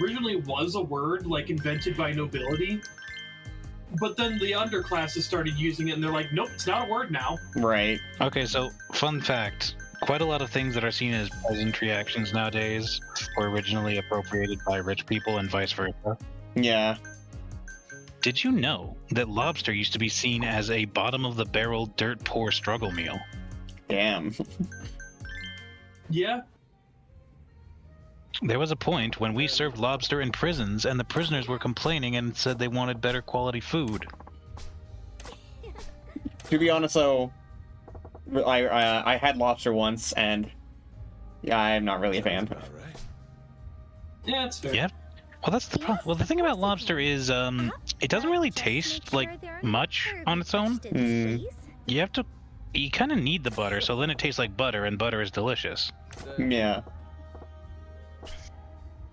originally was a word, like, invented by nobility. But then the underclasses started using it, and they're like, nope, it's not a word now. Right. Okay, so, fun fact. Quite a lot of things that are seen as peasant reactions nowadays were originally appropriated by rich people and vice versa. Yeah. Did you know that lobster used to be seen as a bottom-of-the-barrel, dirt-poor struggle meal? Damn. Yeah. There was a point when we served lobster in prisons, and the prisoners were complaining and said they wanted better quality food. To be honest, though, I had lobster once, and yeah, I'm not really a fan. Yeah, it's fair. Yeah. Well, that's the problem. Well, the thing about lobster is, it doesn't really taste like much on its own. You kind of need the butter, so then it tastes like butter, and butter is delicious. Yeah.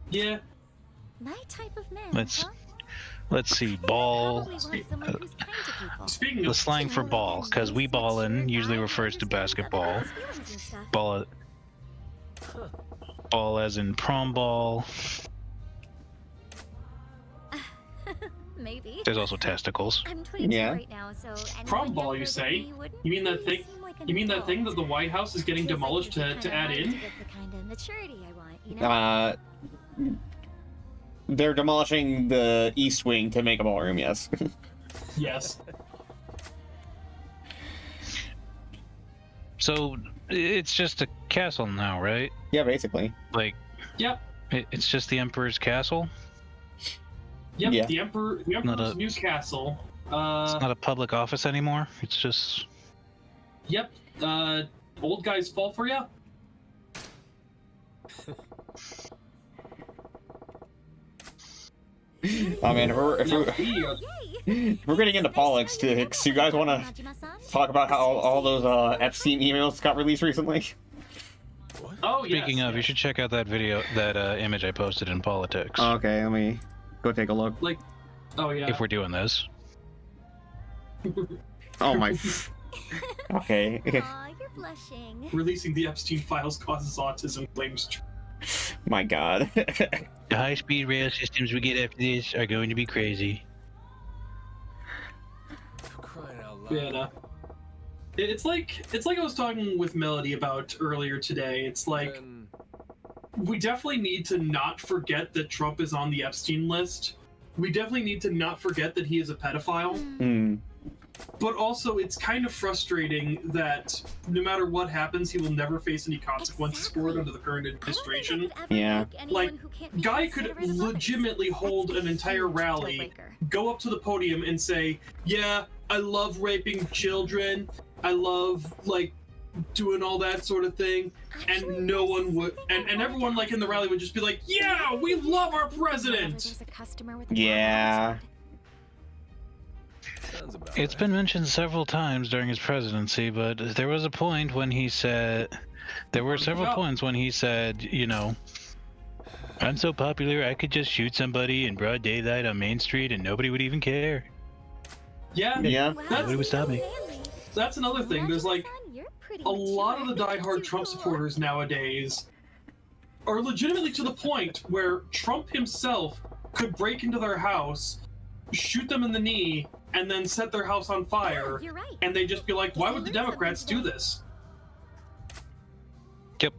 Yeah. My type of man. Let's see, ball. Speaking The of slang for ball, because we ballin' usually refers to basketball. Ball as in prom ball. Maybe. There's also testicles. I'm 22 Yeah. right now, so prom ball, you say? You mean that thing? You mean that thing that the White House is getting demolished to add in? The kind of maturity I want, you know? They're demolishing the East Wing to make a ballroom, yes. Yes. So, it's just a castle now, right? Yeah, basically. Like, Yep. it's just the Emperor's castle? Yep. Yeah. The Emperor's new castle. It's not a public office anymore? It's just... Yep. Old guys fall for ya. Oh man, if we're getting into politics, you guys want to talk about how all those Epstein emails got released recently? Oh, yes. Speaking of, you should check out that video, that image I posted in Politics. Okay, let me go take a look. Like, oh yeah. If we're doing this. Oh my. Okay. Aw, you're blushing. Releasing the Epstein files causes autism claims. My god. The high-speed rail systems we get after this are going to be crazy. Crying out loud. Yeah, no. It's like I was talking with Melody about earlier today. It's like we definitely need to not forget that Trump is on the Epstein list. We definitely need to not forget that he is a pedophile. Hmm. But also, it's kind of frustrating that no matter what happens, he will never face any consequences for it under the current administration. Yeah. Like, Guy could legitimately hold an entire rally, go up to the podium and say, yeah, I love raping children, I love, like, doing all that sort of thing, and no one would, and everyone, like, in the rally would just be like, yeah, we love our president! Yeah. It's been mentioned several times during his presidency, but there was a point when he said... There were several points when he said, you know, I'm so popular I could just shoot somebody in broad daylight on Main Street and nobody would even care. Yeah. Yeah. Nobody would stop me. That's another thing. There's, like, a lot of the diehard Trump supporters nowadays are legitimately to the point where Trump himself could break into their house, shoot them in the knee, and then set their house on fire, and they'd just be like, why would the Democrats do this? Yep.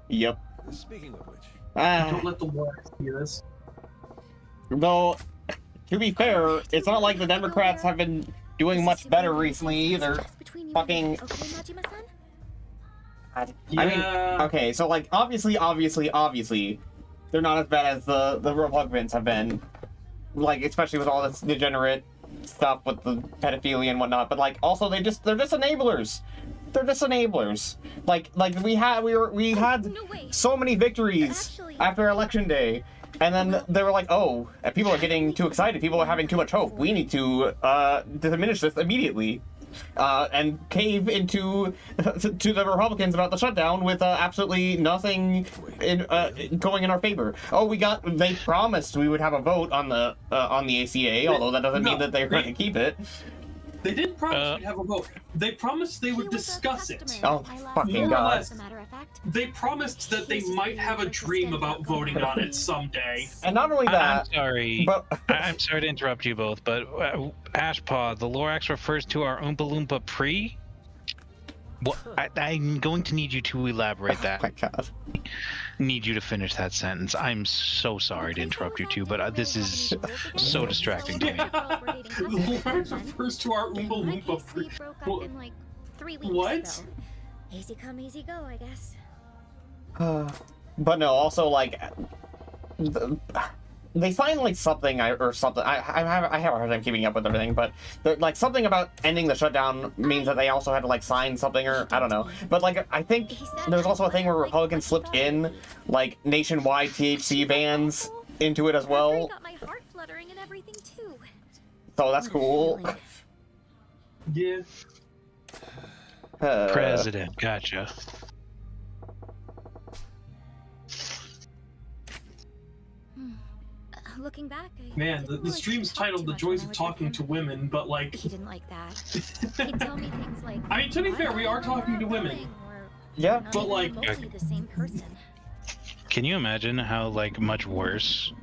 Yep. Speaking of which, Don't let the lawyers hear this. Though, to be fair, it's not like the Democrats have been doing much better recently either. fucking. Okay, Majima-san? I mean, okay, so like obviously, they're not as bad as the Republicans have been, like especially with all this degenerate stuff with the pedophilia and whatnot. But like also they're just enablers. They're just enablers. Like we had so many victories after election day, and then they were like, oh, people are getting too excited. People are having too much hope. We need to diminish this immediately. And cave into to the Republicans about the shutdown with absolutely nothing going in our favor. Oh, they promised we would have a vote on the ACA, although that doesn't mean that they're going to keep it. They did promise we'd have a vote. They promised they would discuss it. Oh, fucking God. They promised that they might have a dream about voting on it someday. And not only that... I'm sorry. But... I'm sorry to interrupt you both, but Ashpaw, the Lorax refers to our Oompa Loompa pre? What? I'm going to need you to elaborate that. Oh my God. Need you to finish that sentence. I'm so sorry to interrupt you two, but this is so distracting to me. The Lorax refers to our Oompa Loompa pre. In like 3 weeks, what? So. Easy come, easy go, I guess. But no, also like they find like something or something. I have a hard time keeping up with everything, but like something about ending the shutdown means that they also had to like sign something, or I don't know. But like I think there's also a thing where Republicans slipped in like nationwide THC bans into it as well. Got my heart fluttering and everything too. So that's cool. Yeah. President, gotcha. Looking back, Man, the stream's titled "The Joys of Talking to Women," but like he didn't like that. He'd tell me things like, I mean, to be fair, we are talking to women. Yeah, but like, the same person. Can you imagine how like much worse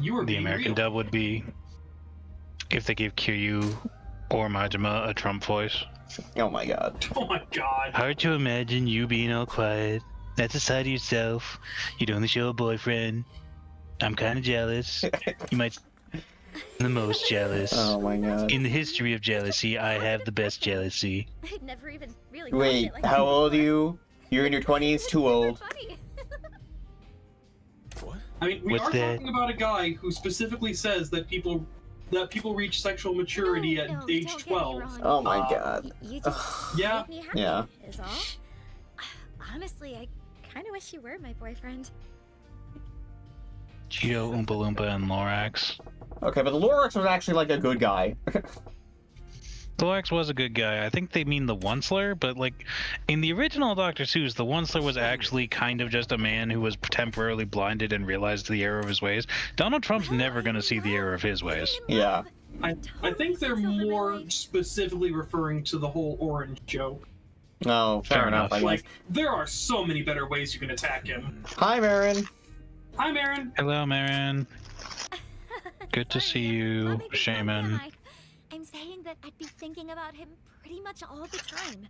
the American dub would be if they gave Kiryu or Majima a Trump voice? Oh my God. Oh my God. Hard to imagine you being all quiet. That's a side of yourself. You'd only show a boyfriend. I'm kind of jealous. You might the most jealous. Oh my God. In the history of jealousy, I have the best jealousy. I'd never even really Wait, like how old are you? You're in your 20s? Too old. What? I mean, we are talking about a guy who specifically says that people reach sexual maturity at age 12. Oh my God. You just yeah. make me happy, Yeah. is all. Honestly, I kind of wish you were my boyfriend. Cheeto, Oompa Loompa, and Lorax. Okay, but the Lorax was actually like a good guy. Lorax was a good guy. I think they mean the Onceler, but like in the original Dr. Seuss, the Onceler was actually kind of just a man who was temporarily blinded and realized the error of his ways. Donald Trump's never going to see the error of his ways. Yeah. I think they're more specifically referring to the whole orange joke. No, fair enough. Like, there are so many better ways you can attack him. Hi, Marin. Hi, Marin. Hello, Marin. Good to see you, Shaman. I'm saying that I'd be thinking about him pretty much all the time.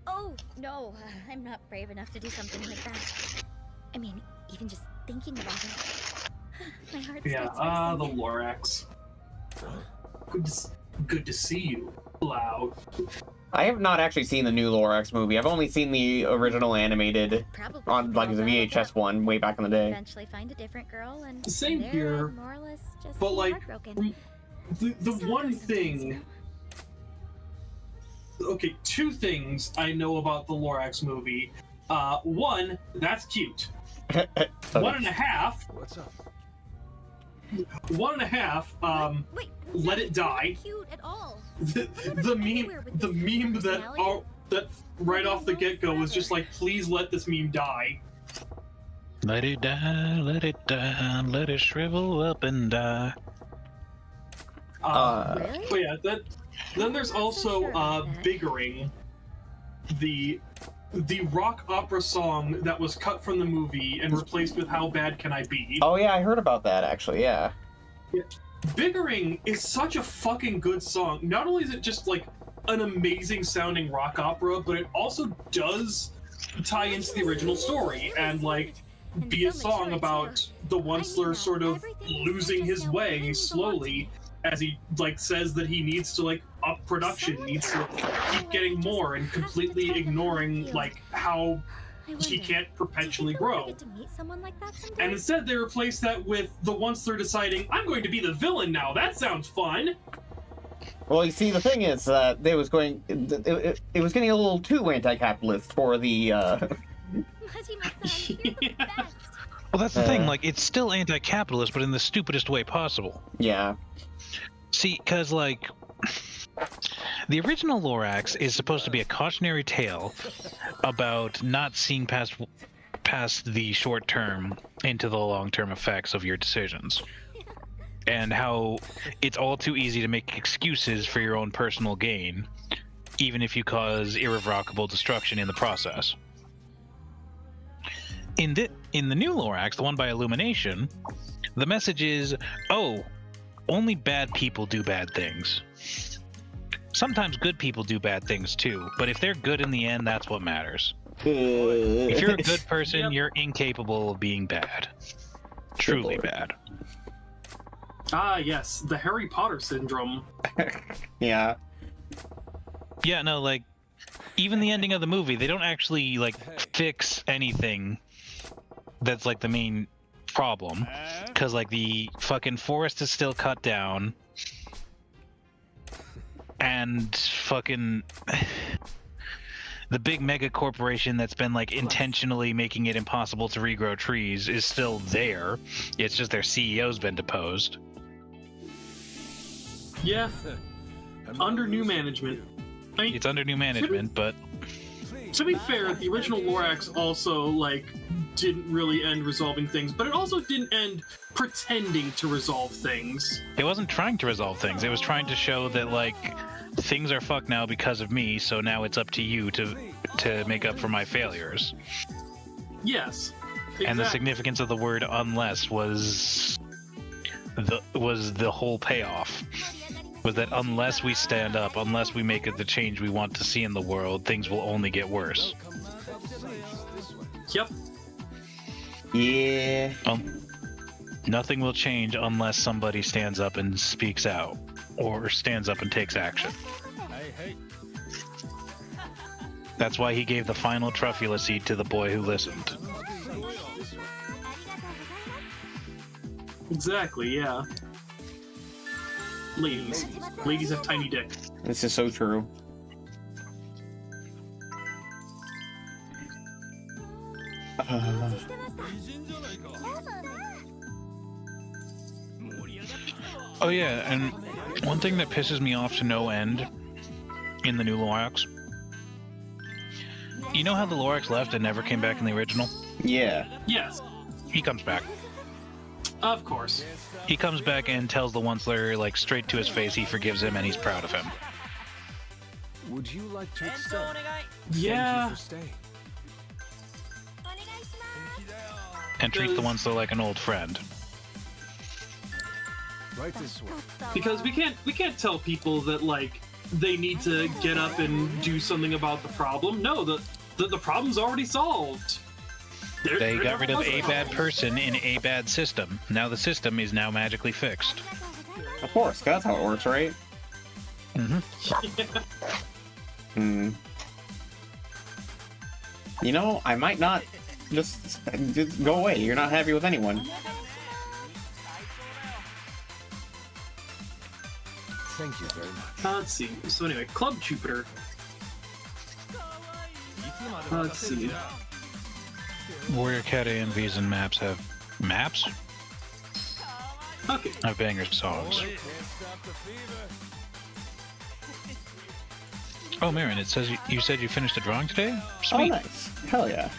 Oh, no, I'm not brave enough to do something like that. I mean, even just thinking about it. My heart starts racing. The Lorax. Good to see you, Loud. I have not actually seen the new Lorax movie. I've only seen the original animated on like the VHS one way back in the day. Eventually find a different girl and same here. More or less just but like the so one thing. Okay, two things I know about the Lorax movie. One, that's cute. 1.5. What's up? 1.5. Wait, let it die. Cute at all. The meme that right off the get-go was just like, please let this meme die. Let it die, let it shrivel up and die. Really? But yeah, then there's also Biggering, the rock opera song that was cut from the movie and replaced with How Bad Can I Be? Oh yeah, I heard about that actually, yeah. Biggering is such a fucking good song. Not only is it just like an amazing sounding rock opera, but it also does tie into the original story and like be a song about the Onceler sort of losing his way slowly as he like says that he needs to like up production, needs to keep getting more, and completely ignoring like how he can't perpetually grow. And instead they replace that with the once they're deciding, I'm going to be the villain now, that sounds fun. Well, you see, the thing is, it was getting a little too anti-capitalist for the. Well, that's the thing. Like, it's still anti-capitalist, but in the stupidest way possible. Yeah. See, because like, the original Lorax is supposed to be a cautionary tale about not seeing past the short term into the long term effects of your decisions. And how it's all too easy to make excuses for your own personal gain, even if you cause irrevocable destruction in the process. In the new Lorax, the one by Illumination, the message is, oh, only bad people do bad things. Sometimes good people do bad things too, but if they're good in the end, that's what matters. If you're a good person, you're incapable of being bad. Truly bad. Ah, yes, the Harry Potter syndrome. Yeah. Yeah, no, like, even the ending of the movie, they don't actually, like, fix anything that's, like, the main problem. Because, like, the fucking forest is still cut down. And fucking... the big mega corporation that's been, like, intentionally making it impossible to regrow trees is still there. It's just their CEO's been deposed. Yeah, under new management. I mean, It's under new management, but to be fair, the original Lorax also, like, didn't really end resolving things, but it also didn't end pretending to resolve things. it wasn't trying to resolve things. It was trying to show that, like, things are fucked now because of me, so now it's up to you to make up for my failures. Yes. Exactly. And the significance of the word unless was the whole payoff. Was that unless we stand up, unless we make it the change we want to see in the world, things will only get worse. Yep. Yeah. Nothing will change unless somebody stands up and speaks out, or stands up and takes action. That's why he gave the final Truffula seed to the boy who listened. Exactly, yeah. Ladies. Ladies have tiny dicks. This is so true. Oh yeah, and one thing that pisses me off to no end in the new Lorax. You know how the Lorax left and never came back in the original? Yeah. Yes, He comes back. of course. He comes back and tells the Onceler, like, straight to his face he forgives him and he's proud of him. Would you like to extend? Yeah. Thank you for staying. And treats the Onceler like an old friend. Right this way. Because we can't tell people that, like, they need to get up and do something about the problem. No, the problem's already solved. They got rid of a bad person in a bad system. Now the system is now magically fixed. Of course, that's how it works, right? Mm-hmm. Hmm. You know, I might not just go away. You're not happy with anyone. Thank you very much. Let's see. So anyway, Club Jupiter. Let's see. Warrior Cat AMVs and maps have... Maps? Okay. Have banger songs. Oh, Marin, it says you said you finished the drawing today? Sweet. Oh, nice. Hell yeah.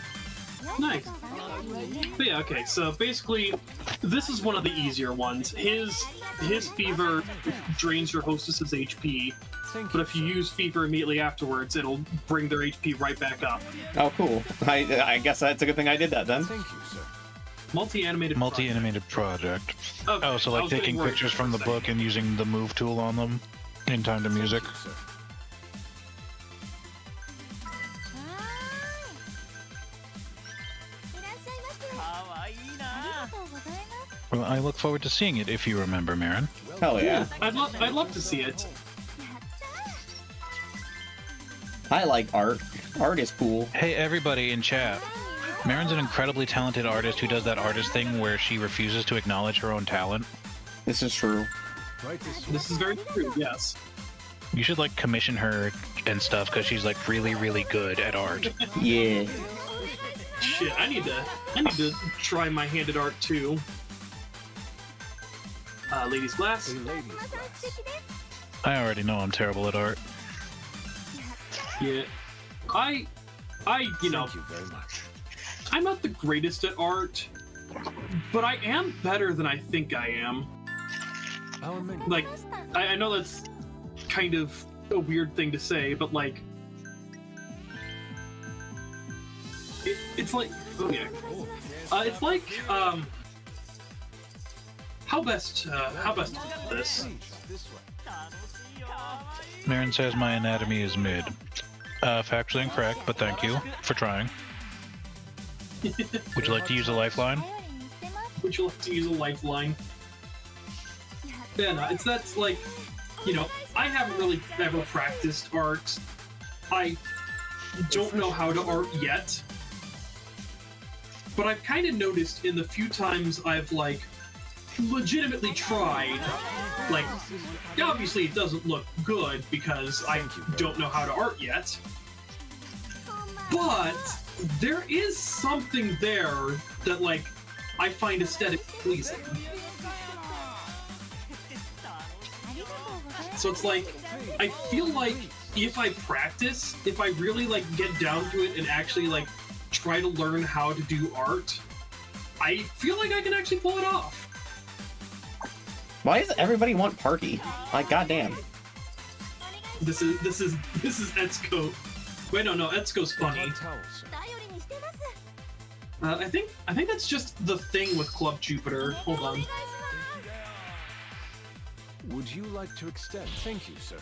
Nice. But yeah, okay, so basically, this is one of the easier ones. His fever drains your hostess's HP, but if you use fever immediately afterwards, it'll bring their HP right back up. Oh, cool. I guess that's a good thing I did that then. Thank you, sir. Multi-animated project. Okay, Oh, so I like was getting taking worried pictures for a from the second. book and using the move tool on them in time to music. Thank you, sir. Well, I look forward to seeing it if you remember, Marin. Hell yeah. I'd love to see it. I like art. Art is cool. Hey, everybody in chat. Marin's an incredibly talented artist who does that artist thing where she refuses to acknowledge her own talent. This is true. Right this way. This is very true, yes. You should, like, commission her and stuff because she's, like, really, really good at art. Yeah. Shit, I need to try my hand at art too. Ladies glass. A lady's glass. I already know I'm terrible at art. Yeah. I you know, Thank you very much. I'm not the greatest at art, but I am better than I think I am. Our menu. Like, I know that's kind of a weird thing to say, but like, it's like, oh yeah, it's like, how best to put this? Please, this way. Marin says my anatomy is mid. Factually incorrect, but thank you for trying. Would you like to use a lifeline? Would you like to use a lifeline? Yeah, no, that's like, you know, I haven't really ever practiced art. I don't know how to art yet. But I've kind of noticed in the few times I've, like, legitimately tried, like, obviously it doesn't look good because I don't know how to art yet. But there is something there that, like, I find aesthetically pleasing. So it's like, I feel like if I practice, if I really, like, get down to it and actually, like, try to learn how to do art, I feel like I can actually pull it off. Why does everybody want Parky? Like, goddamn. This is Etsuko. Wait, no, Etsuko's funny. Hot towel, sir. I think that's just the thing with Club Jupiter. Hold on. Would you like to extend? Thank you, sir.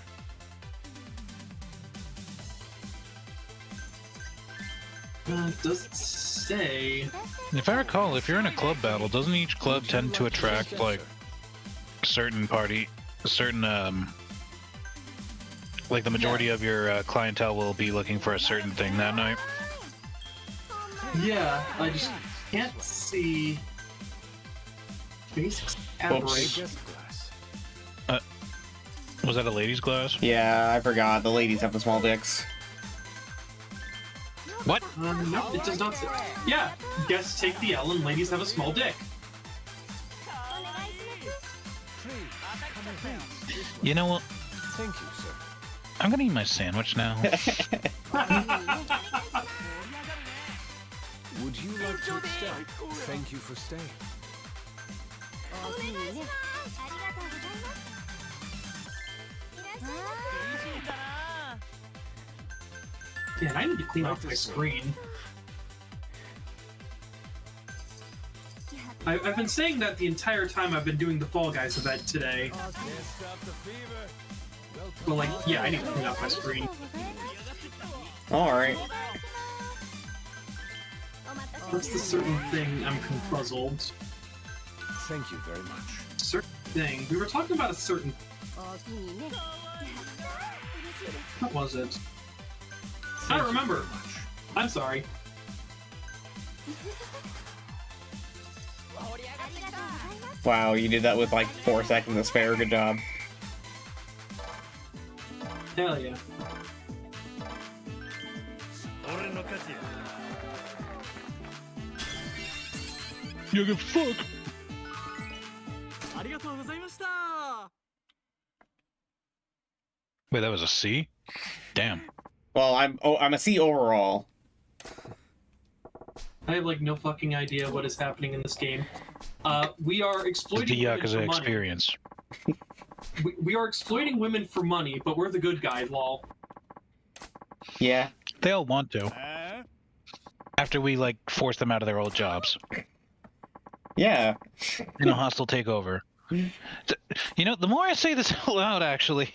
Does it say? If I recall, if you're in a club battle, doesn't each club tend to attract, like, certain like the majority of your clientele will be looking for a certain thing that night? Yeah, I just can't see. Basics A Oops. guest glass. Was that a lady's glass? Yeah, I forgot. The ladies have the small dicks. What? No, it does not say. Yeah, guests take the L and ladies have a small dick. You know what? Thank you, sir. I'm gonna eat my sandwich now. Would you like to extend? Thank you for staying. Yeah, I need to clean up my screen. I've been saying that the entire time I've been doing the Fall Guys event today. But like, yeah, I need to clean up my screen. Alright. What's the certain thing I'm puzzled? Thank you very much. Certain thing. We were talking about a certain. What was it? I don't remember. I'm sorry. Wow, you did that with like 4 seconds to spare. Good job. Hell yeah. You give fuck. Wait, that was a C? Damn. Well, I'm a C overall. I have like no fucking idea what is happening in this game. We are exploiting The women for Yakuza money. experience. We are exploiting women for money, but we're the good guys, lol. Yeah. They all want to. After we, like, force them out of their old jobs. Yeah. In a hostile takeover. You know, the more I say this out loud, actually...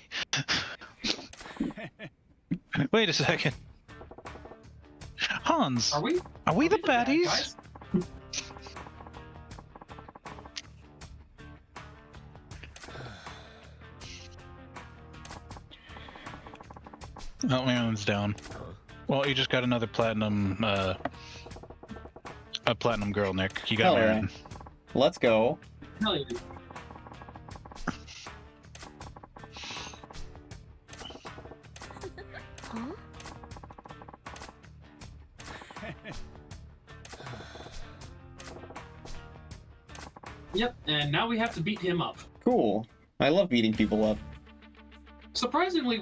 Wait a second. Hans, Are we are we the bad baddies? guys? Oh, man, it's down. Well, you just got another platinum, a platinum girl, Nick. You got Hell married. yeah. Let's go. Hell yeah. Huh? Yep, and now we have to beat him up. Cool. I love beating people up. Surprisingly,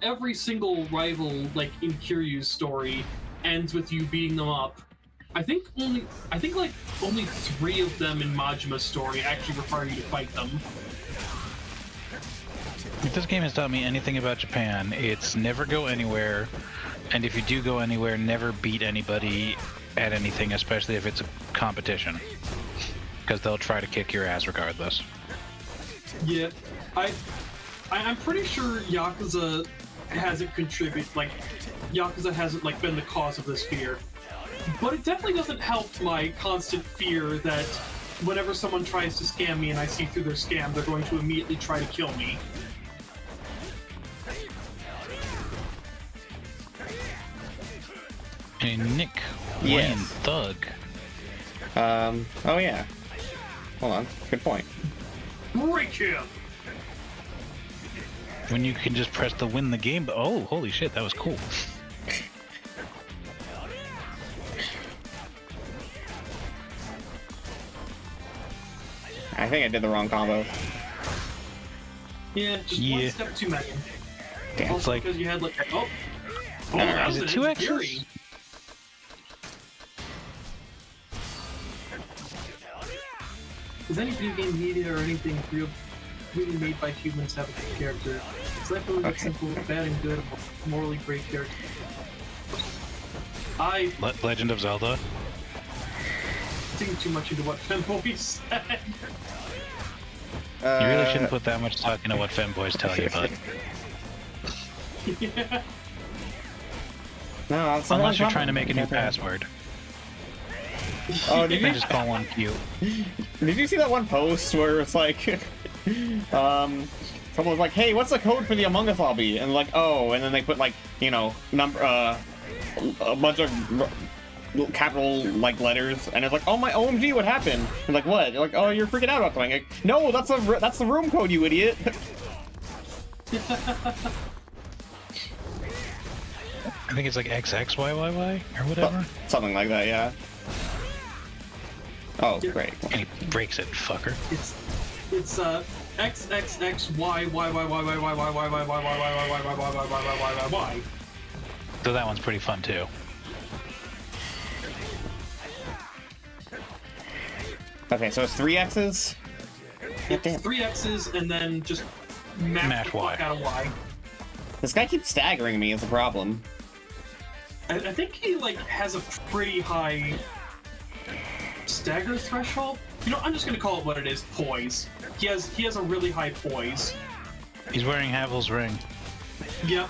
every single rival, like in Kiryu's story, ends with you beating them up. I think only 3 of them in Majima's story actually require you to fight them. If this game has taught me anything about Japan, it's never go anywhere, and if you do go anywhere, never beat anybody at anything, especially if it's a competition. Because they'll try to kick your ass regardless. Yeah, I'm pretty sure Yakuza hasn't been the cause of this fear. But it definitely doesn't help my constant fear that whenever someone tries to scam me and I see through their scam, they're going to immediately try to kill me. Hey, Nick, Yes. Wayne Thug. Oh yeah. Hold on. Good point. Break him! When you can just press the win the game. Oh, holy shit, that was cool. I think I did the wrong combo. Yeah, just Yeah. one step too many. Damn. Also like- because you had like, oh, Alright. that was Is it an 2 X's? Fury. Is any video game media or anything really made by humans have a good character? It's like really Okay. simple, bad and good, morally great character. Legend of Zelda. Thinking too much into what Femboy said. You really shouldn't put that much stock into what femboys tell you, but Yeah. No, it's unless you're not trying to make a new Okay. password, Oh, did then you, just call one cute. did you see that one post where it's like, someone was like, "Hey, what's the code for the Among Us lobby?" And like, "Oh," and then they put like, you know, a bunch of capital like letters, and it's like, "Oh my OMG, what happened?" And like, what? You're like, "Oh, you're freaking out about something." Like, no, that's the room code, you idiot. I think it's like XXYYY or whatever. Something like that, yeah. Oh, great. And he breaks it, fucker. It's XXXY. So that one's pretty fun too. Okay, so it's 3 X's? God damn. 3 X's and then just mash the Y. fuck out of Y. This guy keeps staggering me is the problem. I think he like has a pretty high stagger threshold. You know, I'm just gonna call it what it is: poise. He has a really high poise. He's wearing Havel's ring. Yep.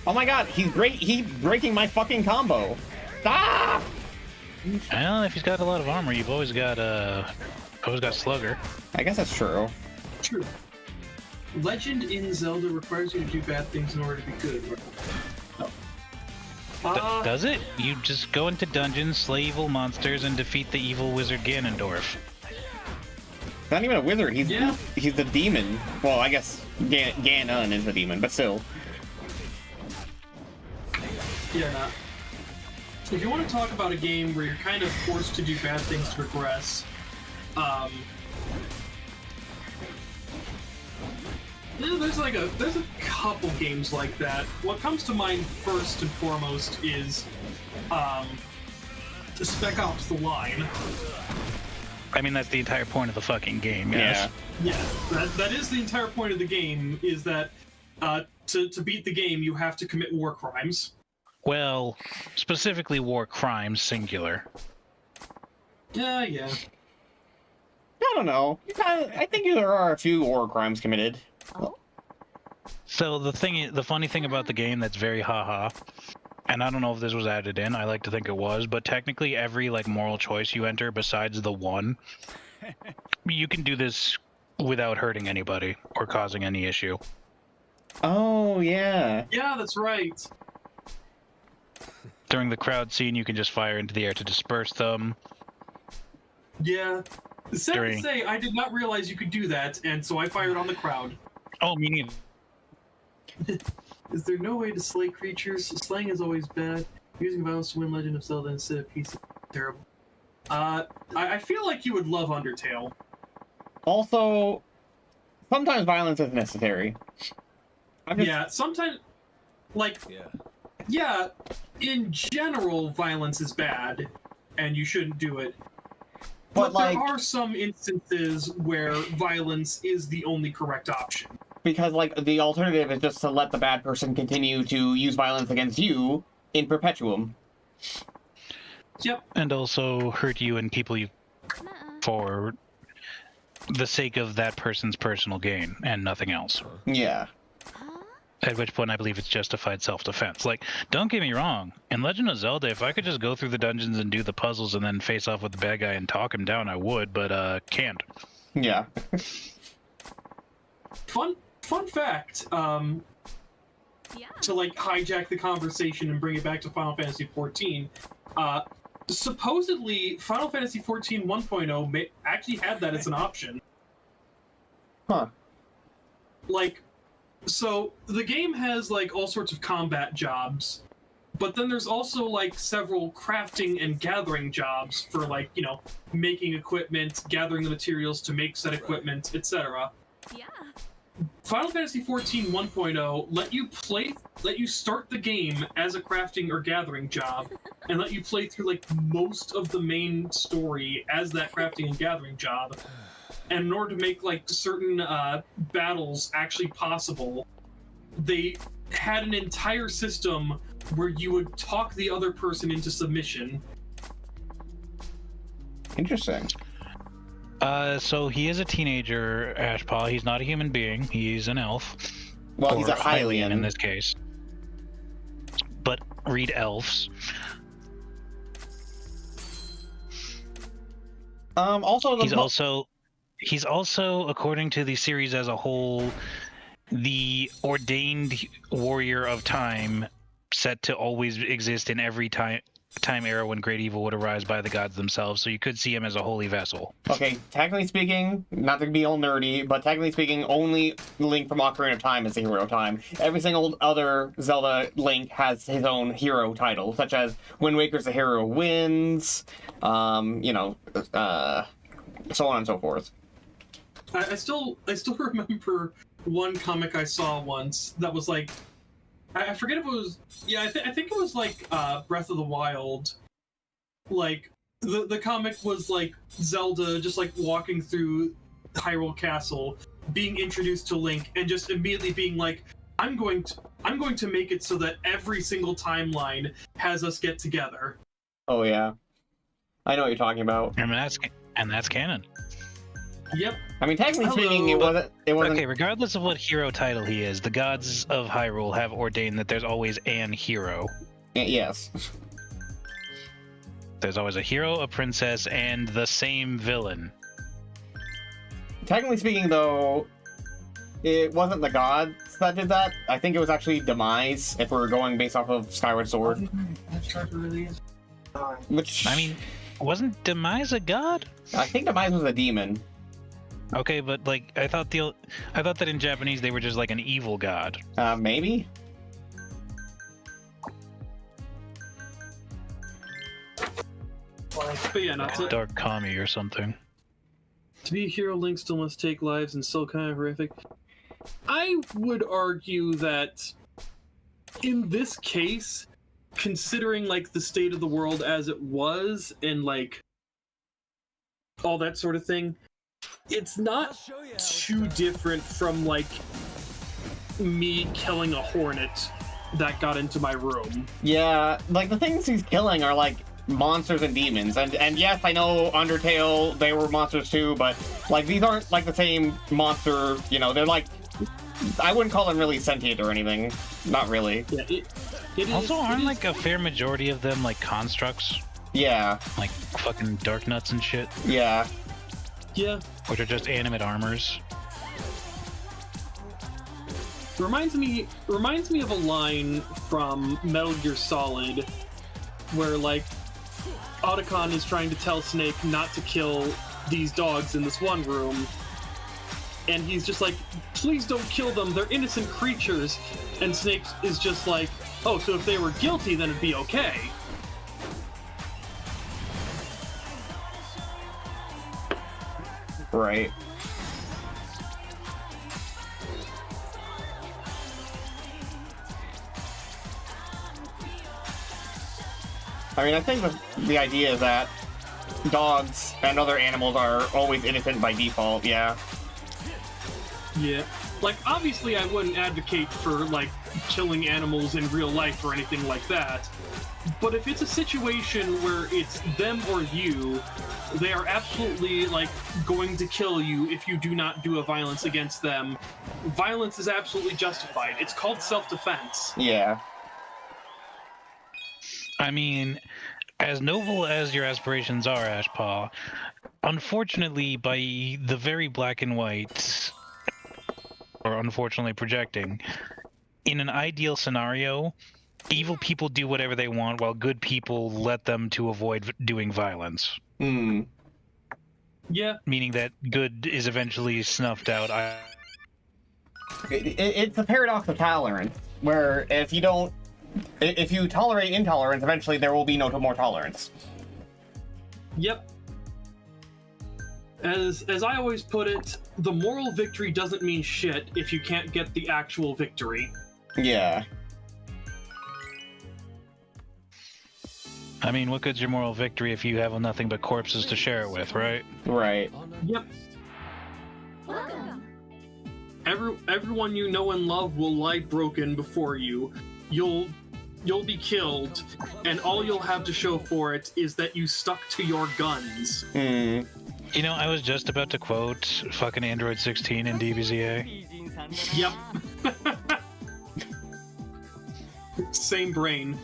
Oh my god, he's breaking my fucking combo. Ah! Well, if he's got a lot of armor, you've always got Slugger. I guess that's true. True. Legend in Zelda requires you to do bad things in order to be good. Oh. Does it? You just go into dungeons, slay evil monsters, and defeat the evil wizard Ganondorf. He's not even a wizard, he's Yeah. he's the demon. Well, I guess Ganon is the demon, but still. Yeah. Nah. If you want to talk about a game where you're kind of forced to do bad things to progress, yeah, there's a couple games like that. What comes to mind first and foremost is Spec Ops: The Line. I mean, that's the entire point of the fucking game, yes. Yeah, that is the entire point of the game. Is that to beat the game, you have to commit war crimes. Well, specifically war crimes, singular. Yeah. I don't know. I think there are a few war crimes committed. Oh? So the funny thing about the game that's very haha, and I don't know if this was added in, I like to think it was, but technically every like moral choice you enter besides the one, you can do this without hurting anybody or causing any issue. Oh, yeah. Yeah, that's right. During the crowd scene, you can just fire into the air to disperse them. Yeah. Sad During- to say, I did not realize you could do that, and so I fired on the crowd. Oh, me neither. Is there no way to slay creatures? Slaying is always bad. Using violence to win Legend of Zelda instead of peace is terrible. I feel like you would love Undertale. Also, sometimes violence is necessary. Yeah, sometimes, like, yeah, in general, violence is bad, and you shouldn't do it. But like, there are some instances where violence is the only correct option. Because, like, the alternative is just to let the bad person continue to use violence against you in perpetuum. Yep. And also hurt you and people you for the sake of that person's personal gain and nothing else. Yeah. At which point I believe it's justified self-defense. Like, don't get me wrong, in Legend of Zelda, if I could just go through the dungeons and do the puzzles and then face off with the bad guy and talk him down, I would, but can't. Yeah. Fun fact, to like hijack the conversation and bring it back to Final Fantasy XIV, supposedly Final Fantasy XIV 1.0 actually had that as an option. Huh. Like, so the game has like all sorts of combat jobs, but then there's also like several crafting and gathering jobs for, like, you know, making equipment, gathering the materials to make said equipment, etc. Yeah. Final Fantasy XIV 1.0 let you start the game as a crafting or gathering job, and let you play through like most of the main story as that crafting and gathering job. And in order to make like certain battles actually possible, they had an entire system where you would talk the other person into submission. Interesting. So he is a teenager, Ashpaw. He's not a human being. He's an elf. Well, he's Or a Hylian in this case. But read elves. Also, He's also, according to the series as a whole, the ordained warrior of time, set to always exist in every time era when great evil would arise by the gods themselves. So you could see him as a holy vessel. Okay, technically speaking, not to be all nerdy, but technically speaking, only Link from Ocarina of Time is the hero of time. Every single other Zelda Link has his own hero title, such as Wind Waker's the hero wins, you know, so on and so forth. I still remember one comic I saw once that was like, I forget if it was, yeah, I think it was like Breath of the Wild. Like, the comic was like Zelda just like walking through Hyrule Castle, being introduced to Link, and just immediately being like, I'm going to make it so that every single timeline has us get together. Oh yeah, I know what you're talking about. And that's canon. Yep. I mean, technically speaking, it wasn't. Okay, regardless of what hero title he is, the gods of Hyrule have ordained that there's always an hero. Yes. There's always a hero, a princess, and the same villain. Technically speaking, though, it wasn't the gods that did that. I think it was actually Demise, if we're going based off of Skyward Sword. Which, I mean, wasn't Demise a god? I think Demise was a demon. Okay, but like I thought that in Japanese they were just like an evil god. Maybe? But yeah, not to, Dark Kami or something. to be a hero, Link still must take lives and still kind of horrific. I would argue that in this case, considering like the state of the world as it was and like all that sort of thing, it's not too different from like me killing a hornet that got into my room. Yeah, like the things he's killing are like monsters and demons, and yes, I know Undertale, they were monsters too, but like these aren't like the same monster, you know, they're like, I wouldn't call them really sentient or anything. Not really. Yeah, it Also, is, aren't like a fair majority of them like constructs? Yeah. Like fucking dark nuts and shit? Yeah. Yeah. Which are just animate armors. Reminds me of a line from Metal Gear Solid where like Otacon is trying to tell Snake not to kill these dogs in this one room, and he's just like, please don't kill them, they're innocent creatures. And Snake is just like, oh, so if they were guilty then it'd be okay. Right. I mean, I think the idea is that dogs and other animals are always innocent by default, yeah. Yeah. Like, obviously I wouldn't advocate for, like, killing animals in real life or anything like that. But if it's a situation where it's them or you, they are absolutely, like, going to kill you if you do not do a violence against them. Violence is absolutely justified. It's called self-defense. Yeah. I mean, as noble as your aspirations are, Ashpaw, unfortunately, by the very black and white, or unfortunately projecting, in an ideal scenario, evil people do whatever they want while good people let them to avoid doing violence. Hmm. Yeah. Meaning that good is eventually snuffed out. It's a paradox of tolerance, where if you tolerate intolerance, eventually there will be no more tolerance. Yep. As I always put it, the moral victory doesn't mean shit if you can't get the actual victory. Yeah. I mean, what good's your moral victory if you have nothing but corpses to share it with, right? Right. Yep. Welcome. Everyone you know and love will lie broken before you. You'll be killed, and all you'll have to show for it is that you stuck to your guns. Hmm. You know, I was just about to quote fucking Android 16 in DBZA. Yep. Same brain.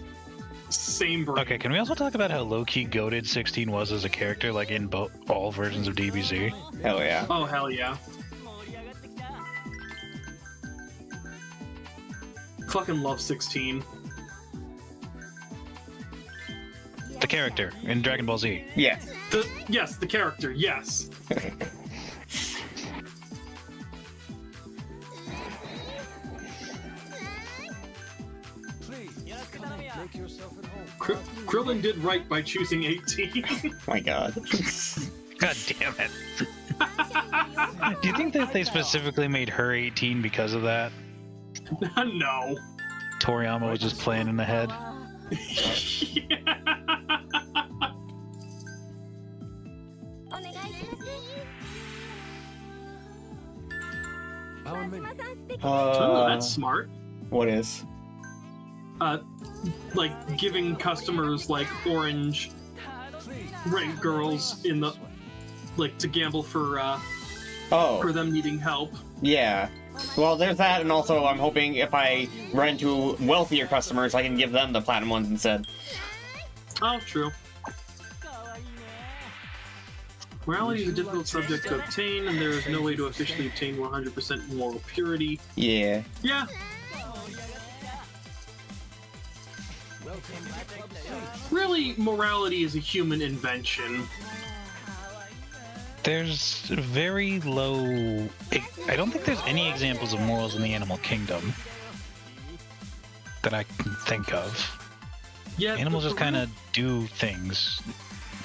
Same brain. Okay, can we also talk about how low-key goated 16 was as a character, like in all versions of DBZ? Hell yeah. Oh, hell yeah. Fucking love 16. The character in Dragon Ball Z. Yes. Yes, the character, yes. Please, make yourself at home. Krillin did right by choosing 18. My god. God damn it. Do you think that they specifically made her 18 because of that? No. Toriyama was just playing in the head. Our menu. Oh, that's smart. What is? Like giving customers like orange rank girls in the to gamble for them needing help. Yeah. Well, there's that, and also I'm hoping if I run into wealthier customers, I can give them the platinum ones instead. Oh, true. Morality is a difficult subject to obtain, and there is no way to officially obtain 100% moral purity. Yeah. Yeah. Really, morality is a human invention. There's very low... I don't think there's any examples of morals in the animal kingdom that I can think of. Yeah, Animals just kind of do things.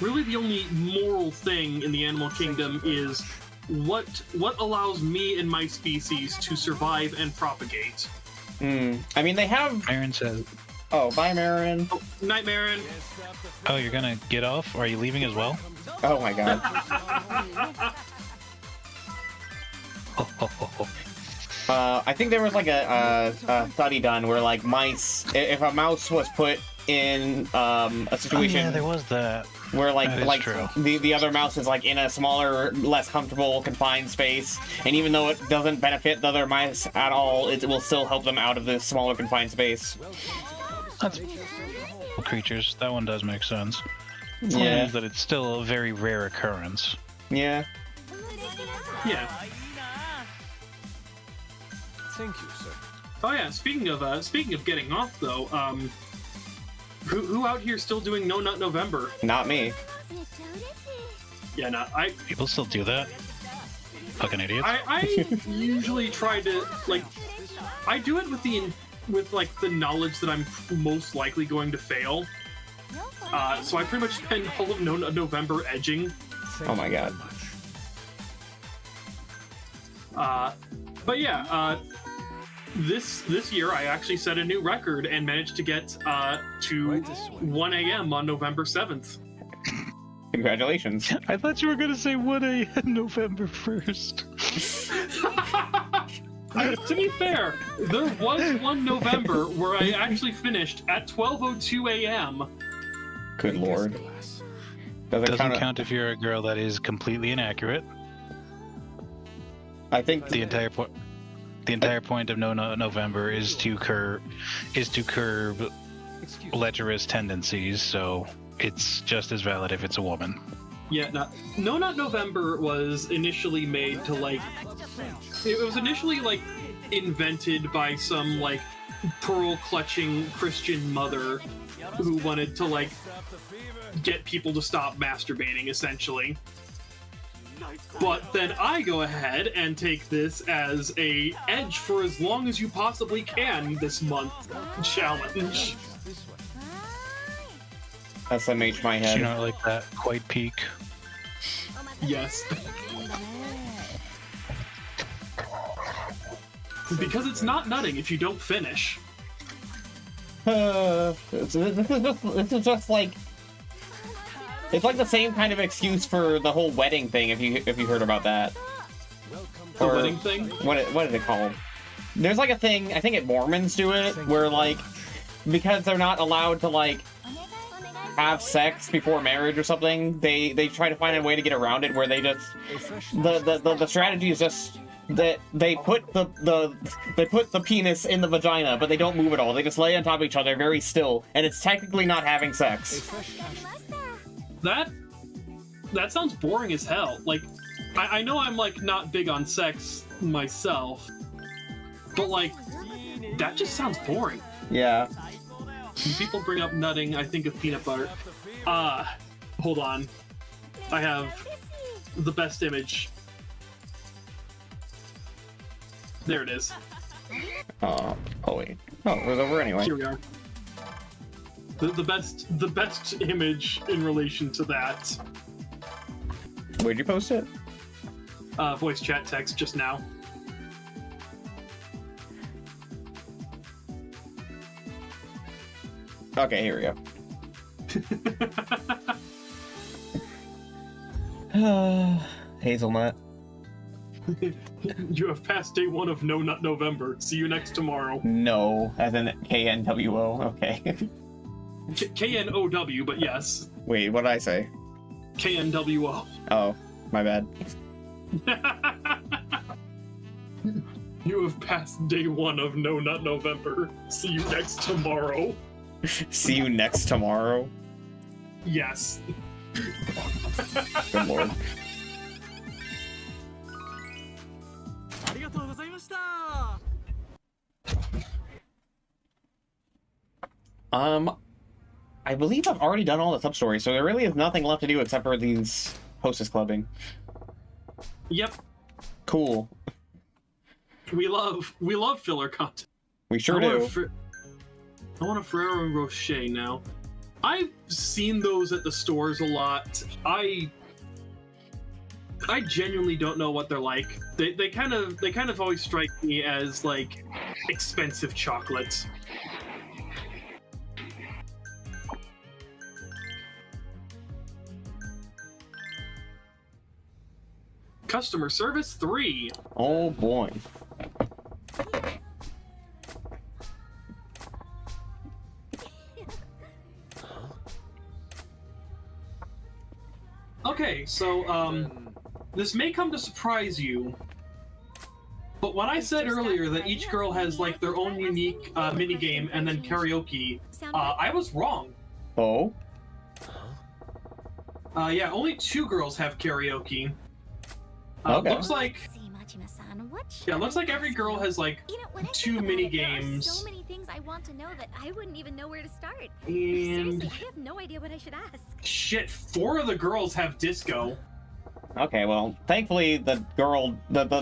Really, the only moral thing in the animal kingdom is what allows me and my species to survive and propagate. I mean, they have... Marin says... Oh, bye, Marin. Oh, night, Marin. Oh, you're gonna get off? Are you leaving as well? Oh my god. I think there was like a study done where like mice, if a mouse was put in a situation, yeah, there was that. Where true. the other mouse is like in a smaller, less comfortable, confined space, and even though it doesn't benefit the other mice at all, it will still help them out of this smaller, confined space. That's creatures. That one does make sense. Yeah. Means that it's still a very rare occurrence. Yeah. Yeah. Thank you, sir. Oh yeah, speaking of getting off though, who out here still doing No Nut November? Not me. Yeah, no, People still do that? Fucking idiots. I usually try to like, I do it with like the knowledge that I'm most likely going to fail. So I pretty much spend all of No Nut November edging. Oh my god. But yeah, this year I actually set a new record and managed to get to 1 a.m. on November 7th. Congratulations. I thought you were gonna say 1 a.m. November 1st. To be fair, there was one November where I actually finished at 12:02 a.m. Good lord. Doesn't count if you're a girl that is completely inaccurate. I think The entire point of No Nut November is to curb lecherous tendencies, so it's just as valid if it's a woman. Yeah, No Nut November was initially made to like, it was initially like invented by some like pearl clutching Christian mother who wanted to like get people to stop masturbating, essentially. But then I go ahead and take this as a edge for as long as you possibly can this month challenge. SMH my Do you head. not like that quite peak? Yes. Because it's not nutting if you don't finish. This is just like, it's like the same kind of excuse for the whole wedding thing. If you heard about that, The wedding thing? what is it called? There's like a thing, I think Mormons do it, where like, because they're not allowed to like have sex before marriage or something, they try to find a way to get around it, where they just the strategy is just that they put the penis in the vagina, but they don't move at all. They just lay on top of each other very still, and it's technically not having sex. That sounds boring as hell. Like, I know I'm like not big on sex myself, but like, that just sounds boring. Yeah. When people bring up nutting, I think of peanut butter. Hold on. I have the best image. There it is. Oh wait. Oh, it was over anyway. Here we are. The best image in relation to that. Where'd you post it? Voice chat text just now. Okay, here we go. Hazelnut. You have passed day 1 of No Nut November. See you next tomorrow. No, as in KNWO. Okay. KNOW, but yes. Wait, what did I say? KNWO. Oh, my bad. You have passed day 1 of No Nut November. See you next tomorrow. See you next tomorrow. Yes. Good lord. I believe I've already done all the sub-stories, so there really is nothing left to do except for these hostess clubbing. Yep. Cool. We love filler content. We sure do. I want a Ferrero Rocher now. I've seen those at the stores a lot. I genuinely don't know what they're like. They kind of always strike me as like expensive chocolates. Customer service 3. Oh boy. Okay, so this may come to surprise you, but when I said earlier that each girl has like their own unique minigame and then karaoke, I was wrong. Oh? Yeah, only 2 girls have karaoke. Okay. Majima-san, what should Yeah, it looks I like every ask girl you? has like You know, when I two think about mini it, there are games. so many things I want to know that I wouldn't even know where to start. And Seriously, I have no idea what I should ask. shit, 4 of the girls have disco. Okay, well, thankfully the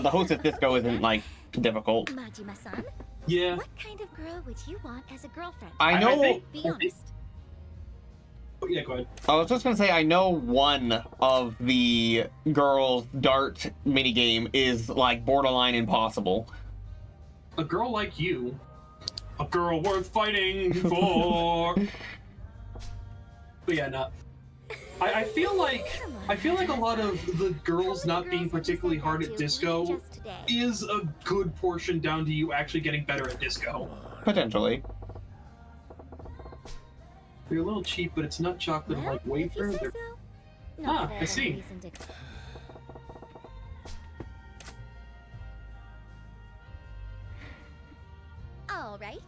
hostess disco isn't like difficult. Majima-san, Yeah. what kind of girl would you want as a girlfriend? I know. Be honest. Oh, yeah, go ahead. I was just gonna say, I know one of the girls' dart minigame is like borderline impossible. A girl like you. A girl worth fighting for. But yeah, no. I feel like a lot of the girls not being particularly hard at disco is a good portion down to you actually getting better at disco. Potentially. They're a little cheap, but it's not chocolate Well, like if you wafer. say They're... so. Ah, Not that I have see. reason to- All right.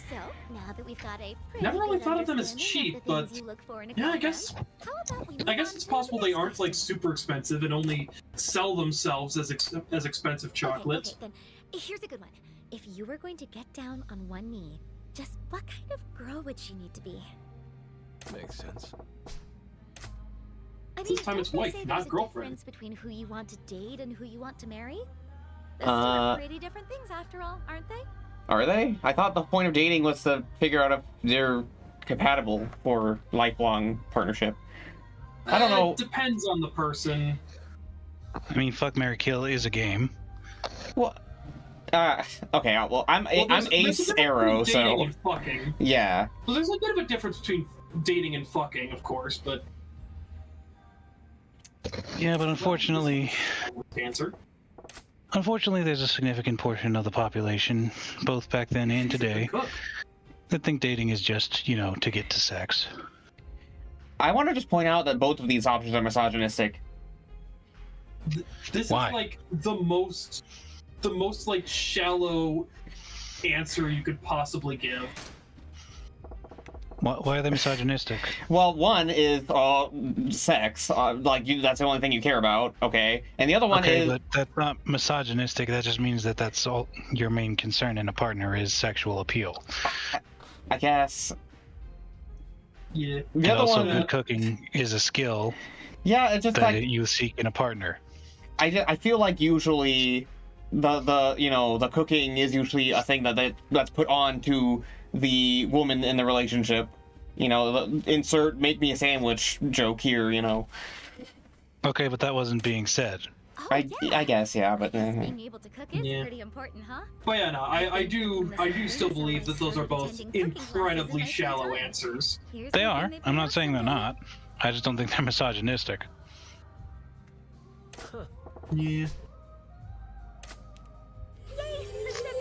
So now that we've got a pretty Never really good thought of them as understanding cheap, of the things but you look for in a yeah, I girlfriend, guess how about we move on it's to possible the they next aren't like question? super expensive and only sell themselves as expensive chocolates. Okay, then here's a good one. If you were going to get down on one knee, just what kind of girl would she need to be? Makes sense. I This time don't it's they wife, say not there's a girlfriend. difference between who you want to date and who you want to marry? Those two are pretty different things after all, aren't they? Are they? I thought the point of dating was to figure out if they're compatible for lifelong partnership. I don't know. It depends on the person. I mean, Fuck, Marry, Kill is a game. Well, okay. Well, I'm There's a Ace difference Arrow, between dating so and fucking. yeah. Well, there's a bit of a difference between dating and fucking, of course, but Yeah, but unfortunately, answer. there's a significant portion of the population, both back then and today, Cook. that think dating is just, you know, to get to sex. I want to just point out that both of these options are misogynistic. This Why? is like the most like shallow answer you could possibly give. Why are they misogynistic? Well, one is sex, that's the only thing you care about, okay? And the other one Okay, is but that's not misogynistic. That just means that that's all your main concern in a partner is sexual appeal. I guess. Yeah. The And other also, one, good cooking is a skill yeah, it's just that like you seek in a partner. I feel like usually the cooking is usually a thing that's put on to the woman in the relationship. You know, the insert "make me a sandwich" joke here. You know. Okay, but that wasn't being said. Oh, I guess, yeah, but I guess being able to cook is Yeah. pretty important, huh? But yeah, no, I do still believe that those are both Attending cooking classes incredibly in my spare shallow time. answers. Here's They hoping are. they I'm pay not off saying they're someday. not. I just don't think they're misogynistic. Yeah.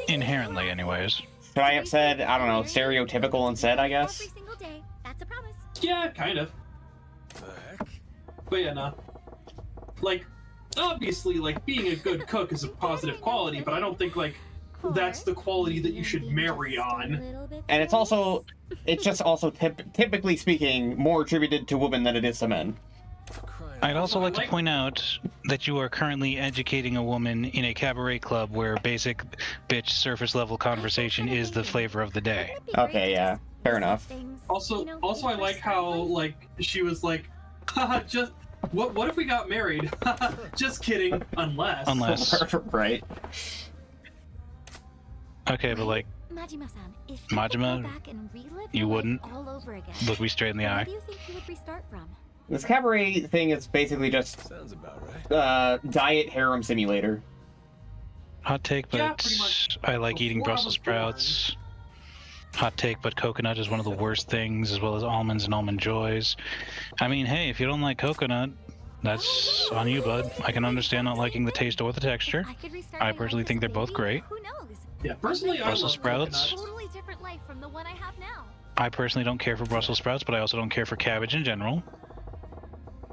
Inherently, anyways. Should I have said, I don't know, stereotypical instead? I guess. Every single day. That's a promise. Yeah, kind of. The heck? But yeah, no. Like, obviously, like, being a good cook is a positive quality, but I don't think, like, that's the quality that you should marry on. And it's just also typically speaking more attributed to women than it is to men. I'd also like to like- point out that you are currently educating a woman in a cabaret club where basic bitch surface level conversation is the flavor of the day. Okay, yeah, fair enough. Also, I like how, like, she was like, haha, just, what if we got married? Just kidding, unless. Right. Okay, but like, Majima-san, if you Majima, could go back and relive you your life wouldn't all over again, look me straight in the where eye. do you think you would restart from? This cabaret thing is basically just Sounds about right. diet harem simulator. Hot take, but Yeah, pretty much. I like eating Before I Brussels was born. sprouts. Hot take, but coconut is one of the worst things, as well as almonds and almond joys. I mean, hey, if you don't like coconut, that's on you, bud. I can understand not liking the taste or the texture. I could restart I my personally life think as they're a both baby. great. Who knows? Yeah, personally, I Brussels love sprouts? coconut. Totally different life from the one I have now. I personally don't care for Brussels sprouts, but I also don't care for cabbage in general.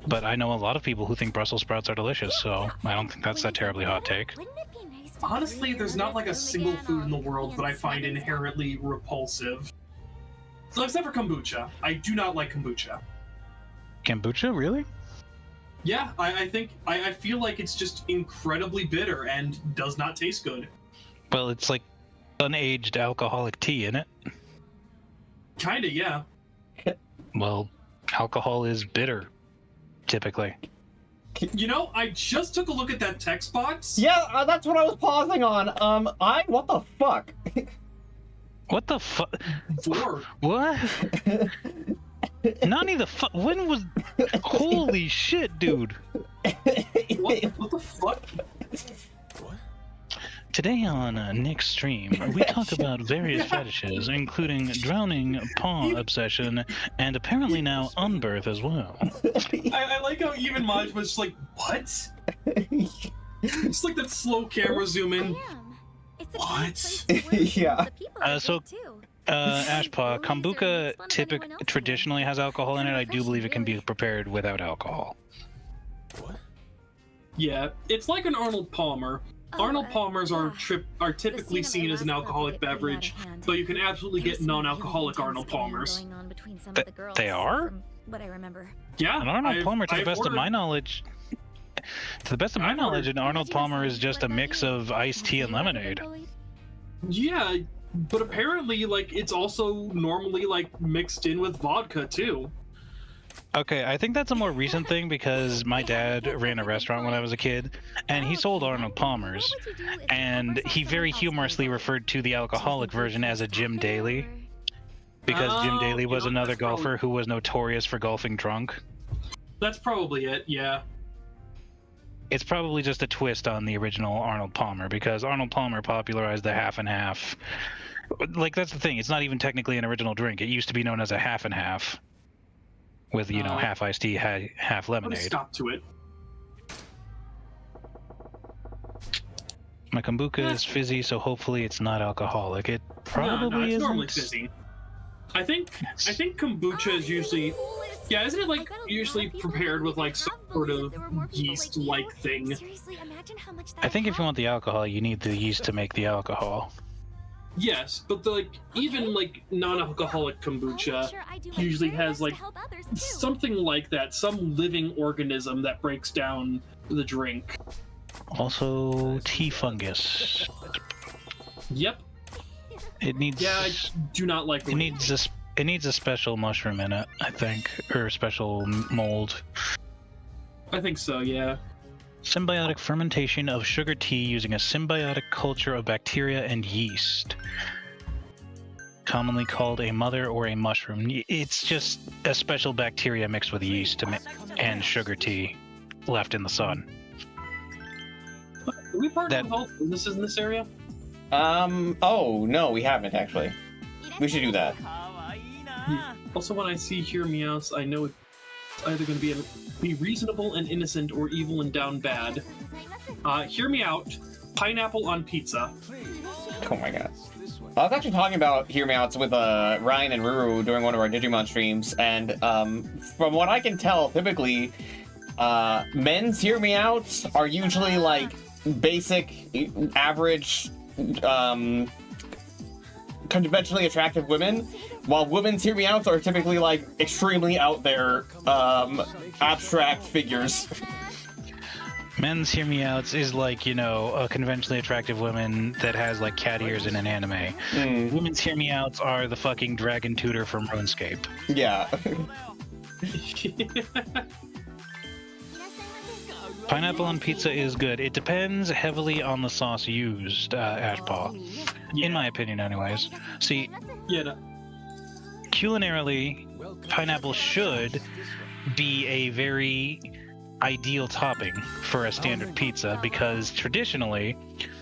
But I know a lot of people who think Brussels sprouts are delicious, so I don't think that's that terribly hot take. Wouldn't it be nice to Honestly, breathe there's another not like a room single again, food in the all world that I and find sweaty and stuff? inherently repulsive. So except for kombucha. I do not like kombucha. Kombucha, really? Yeah, I think I feel like it's just incredibly bitter and does not taste good. Well, it's like unaged alcoholic tea, isn't it? Kinda, yeah. Well, alcohol is bitter, typically. You know, I just took a look at that text box. Yeah, that's what I was pausing on. What the fuck? What the fuck? Vor. What? Nani the fuck? When was? Holy shit, dude! What the fuck? What? Today on Nick's stream, we talk about various fetishes, including drowning, paw obsession, and apparently now unbirth as well. I like how even Maj was just like, what? It's like that slow camera zoom in. What? Yeah. Ashpaw, kombucha traditionally has alcohol in it. I do believe it can be prepared without alcohol. What? Yeah, it's like an Arnold Palmer. Arnold Palmers are typically seen as an alcoholic beverage, but you can absolutely get non-alcoholic Arnold Palmers. They are? What I remember. Yeah, An Arnold Palmer, to the I've best of ordered- my knowledge, an Arnold Palmer is just a mix of iced tea and lemonade. Yeah, but apparently, like, it's also normally like mixed in with vodka too. Okay, I think that's a more recent thing because my dad ran a restaurant when I was a kid, and he sold Arnold Palmers, and he very humorously referred to the alcoholic version as a Jim Daly, because Jim Daly was another golfer who was notorious for golfing drunk. That's probably it. Yeah. It's probably just a twist on the original Arnold Palmer, because Arnold Palmer popularized the half and half. Like, that's the thing, it's not even technically an original drink. It used to be known as a half and half, with, you know, half iced tea, half Put a lemonade. stop to it. My kombucha is fizzy, so hopefully it's not alcoholic. It probably no, it's isn't. normally fizzy. I think kombucha is usually, yeah, isn't it like usually prepared with like some sort of yeast-like thing? I think if you want the alcohol, you need the yeast to make the alcohol. Yes, but even like non-alcoholic kombucha usually has like something like that, some living organism that breaks down the drink. Also, tea fungus. Yep. It needs. Yeah, I do not like. It needs a special mushroom in it, I think, or a special mold. I think so. Yeah. Symbiotic fermentation of sugar tea using a symbiotic culture of bacteria and yeast. Commonly called a mother or a mushroom. It's just a special bacteria mixed with yeast and sugar tea left in the sun. Have we partnered with all businesses in this area? Oh, no, we haven't actually. We should do that. Also, when I see Hear Meows, I know it's either going to be reasonable and innocent or evil and down bad. Hear Me Out, pineapple on pizza. Oh my god. I was actually talking about Hear Me Outs with Ryan and Ruru during one of our Digimon streams, and from what I can tell, typically, men's Hear Me Outs are usually like basic, average, conventionally attractive women, while women's Hear Me Outs are typically like extremely out there, abstract figures. Men's Hear Me Outs is like, you know, a conventionally attractive woman that has like cat ears in an anime. Women's Hear Me Outs are the fucking dragon tutor from RuneScape. Yeah. Pineapple on pizza is good. It depends heavily on the sauce used, Ashpaw. Yeah. In my opinion, anyways. See, Yeah. No. culinarily, pineapple should be a very ideal topping for a standard pizza because traditionally,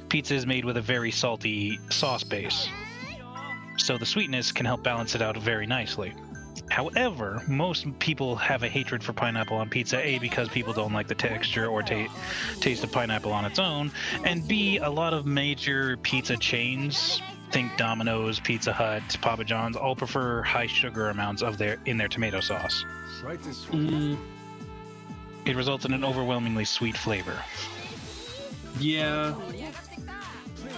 pizza is made with a very salty sauce base. So the sweetness can help balance it out very nicely. However, most people have a hatred for pineapple on pizza, A, because people don't like the texture or taste of pineapple on its own, and B, a lot of major pizza chains, think Domino's, Pizza Hut, Papa John's, all prefer high sugar amounts in their tomato sauce. It results in an overwhelmingly sweet flavor. Yeah.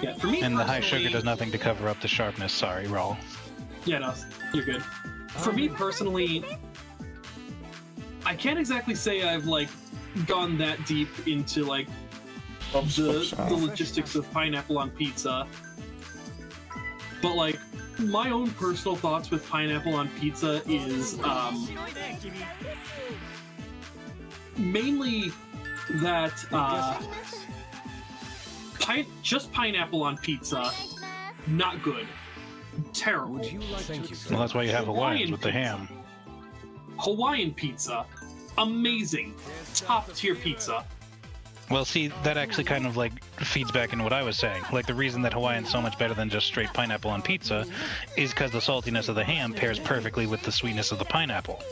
Yeah. For me, And the high personally- sugar does nothing to cover up the sharpness. Sorry, Rall. Yeah, no, you're good. For me personally, I can't exactly say I've like gone that deep into like the logistics of pineapple on pizza. But like, my own personal thoughts with pineapple on pizza is mainly that just pineapple on pizza, not good. Terrible. Well, that's why you have Hawaiians with the ham. Hawaiian pizza, amazing, top tier pizza. Well, see, that actually kind of like feeds back into what I was saying. Like, the reason that Hawaiian's so much better than just straight pineapple on pizza is because the saltiness of the ham pairs perfectly with the sweetness of the pineapple.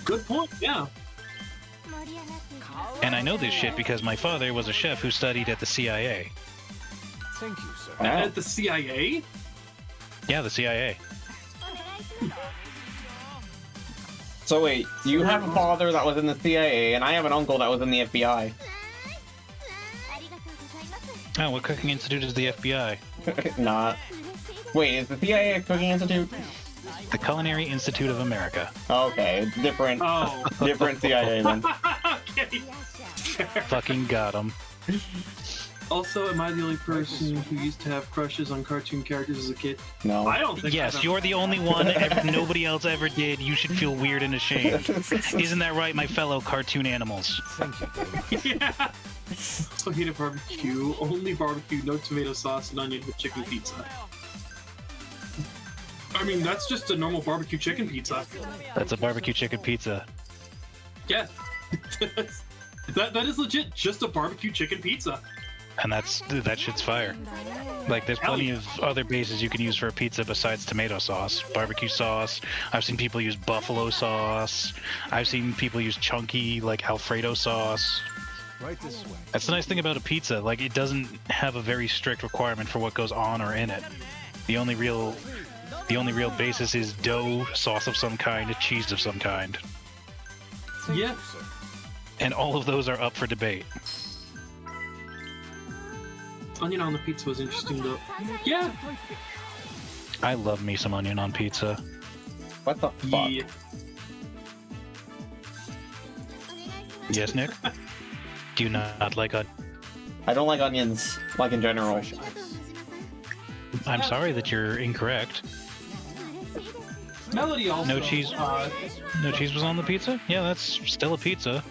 Good point, yeah. And I know this shit because my father was a chef who studied at the CIA. Thank you, sir. Oh. At the CIA? Yeah, the CIA. So wait, you have a father that was in the CIA, and I have an uncle that was in the FBI. Oh, what cooking institute is the FBI? Not. Wait, is the CIA a cooking institute? The Culinary Institute of America. Okay, different. Oh. Different CIA then. Okay. Fucking got him. Also, am I the only person who used to have crushes on cartoon characters as a kid? No. I don't think Yes, I've you're the only one. Nobody else ever did. You should feel weird and ashamed. Isn't that right, my fellow cartoon animals? Thank you very much. Yeah. So hated barbecue, only barbecue, no tomato sauce and onion with chicken pizza. I mean, that's just a normal barbecue chicken pizza. That's a barbecue chicken pizza. Yeah. that is legit just a barbecue chicken pizza. And that shit's fire. Like, there's plenty of other bases you can use for a pizza besides tomato sauce. Barbecue sauce. I've seen people use buffalo sauce. I've seen people use chunky, like, Alfredo sauce. Right this way. That's the nice thing about a pizza. Like, it doesn't have a very strict requirement for what goes on or in it. The only real basis is dough, sauce of some kind, cheese of some kind. Yeah. And all of those are up for debate. Onion on the pizza was interesting though. Yeah. I love me some onion on pizza. What the fuck? Yeah. Yes, Nick? Do you not like onion? I don't like onions, like in general. I'm sorry that you're incorrect. Melody also. No cheese. No cheese was on the pizza? Yeah, that's still a pizza.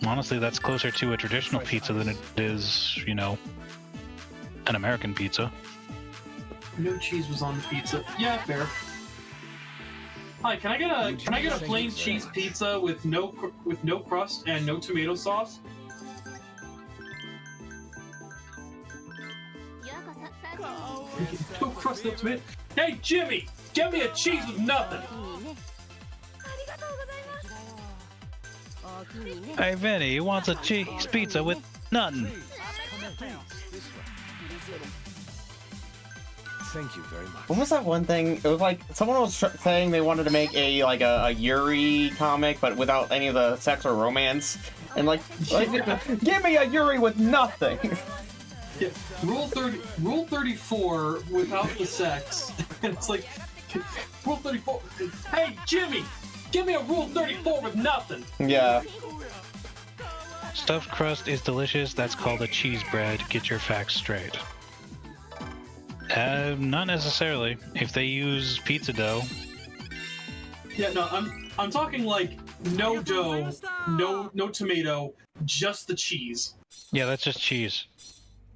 Honestly, that's closer to a traditional pizza than it is, you know, an American pizza. No cheese was on the pizza. Yeah, fair. Hi, can I get a plain cheese pizza with no crust and no tomato sauce? No crust, no tomato. Hey, Jimmy, get me a cheese with nothing. Hey, Vinny wants a cheese pizza with nothing. Thank you very much. What was that one thing? It was like someone was saying they wanted to make a Yuri comic, but without any of the sex or romance. And like give me a Yuri with nothing. Yeah, Rule 34 without the sex. And it's like, Rule 34. Hey, Jimmy, give me a Rule 34 with nothing. Yeah. Stuffed crust is delicious. That's called a cheese bread. Get your facts straight. Not necessarily. If they use pizza dough. Yeah, no, I'm talking like no dough, no tomato, just the cheese. Yeah, that's just cheese.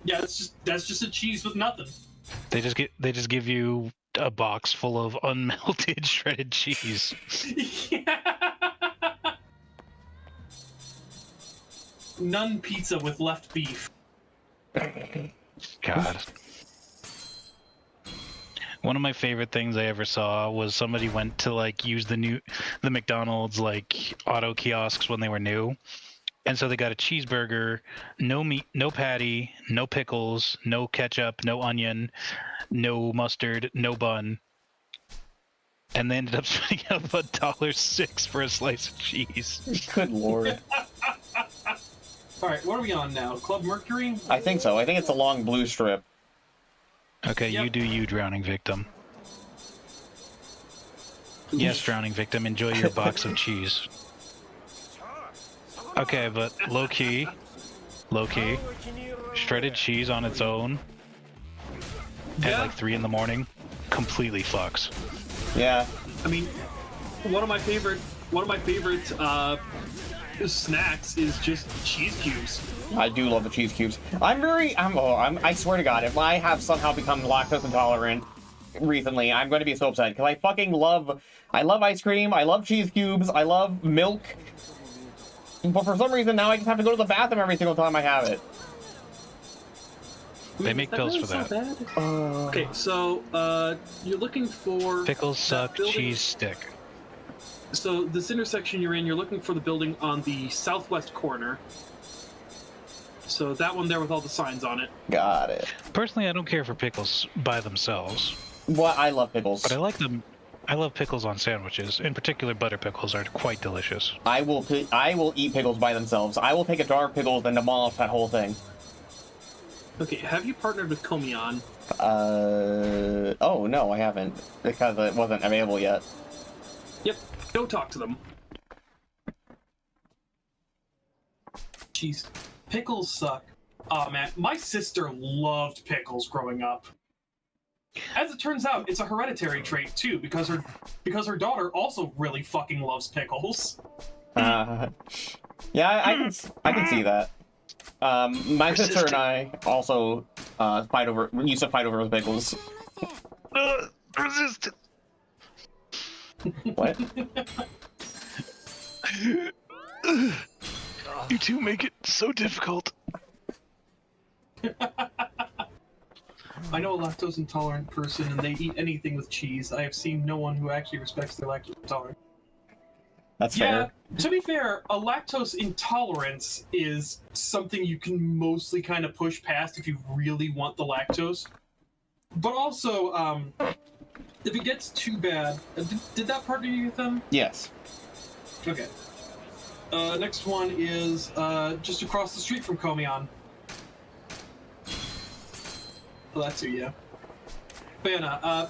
Yeah, that's just a cheese with nothing. They just give you a box full of unmelted shredded cheese. Yeah. None pizza with left beef. God. One of my favorite things I ever saw was somebody went to like use the McDonald's like auto kiosks when they were new. And so they got a cheeseburger, no meat, no patty, no pickles, no ketchup, no onion, no mustard, no bun. And they ended up spending out $1.06 for a slice of cheese. Good lord. Alright, what are we on now? Club Mercury? I think so. I think it's a long blue strip. Okay, Yep. you do you, drowning victim. Yes, drowning victim, enjoy your box of cheese. Okay, but low key, shredded cheese on its own at like 3 in the morning completely fucks. Yeah. I mean, one of my favorite snacks is just cheese cubes. I do love the cheese cubes. I swear to God, if I have somehow become lactose intolerant recently, I'm going to be so upset because I fucking love ice cream, I love cheese cubes, I love milk. But for some reason now I just have to go to the bathroom every single time I have it. They make pills for that. Okay, so you're looking for Pickles suck, building. cheese stick. So this intersection you're in, you're looking for the building on the southwest corner. So that one there with all the signs on it. Got it. Personally, I don't care for pickles by themselves. Well, I love pickles. But I like them. I love pickles on sandwiches. In particular, butter pickles are quite delicious. I will eat pickles by themselves. I will take a jar of pickles and demolish that whole thing. Okay, have you partnered with Komion? Oh no, I haven't. Because it wasn't available yet. Yep, go talk to them. Jeez, pickles suck. Oh man, my sister loved pickles growing up. As it turns out, it's a hereditary trait too, because her daughter also really fucking loves pickles. Yeah, I can see that. My sister and I also used to fight over pickles. Resistant. What? You two make it so difficult. I know a lactose intolerant person and they eat anything with cheese. I have seen no one who actually respects their lactose intolerance. That's Yeah, fair. to be fair, a lactose intolerance is something you can mostly kind of push past if you really want the lactose. But also, if it gets too bad... Did that partner you with them? Yes. Okay. Next one is just across the street from Komion. Well, that's who, yeah. But yeah,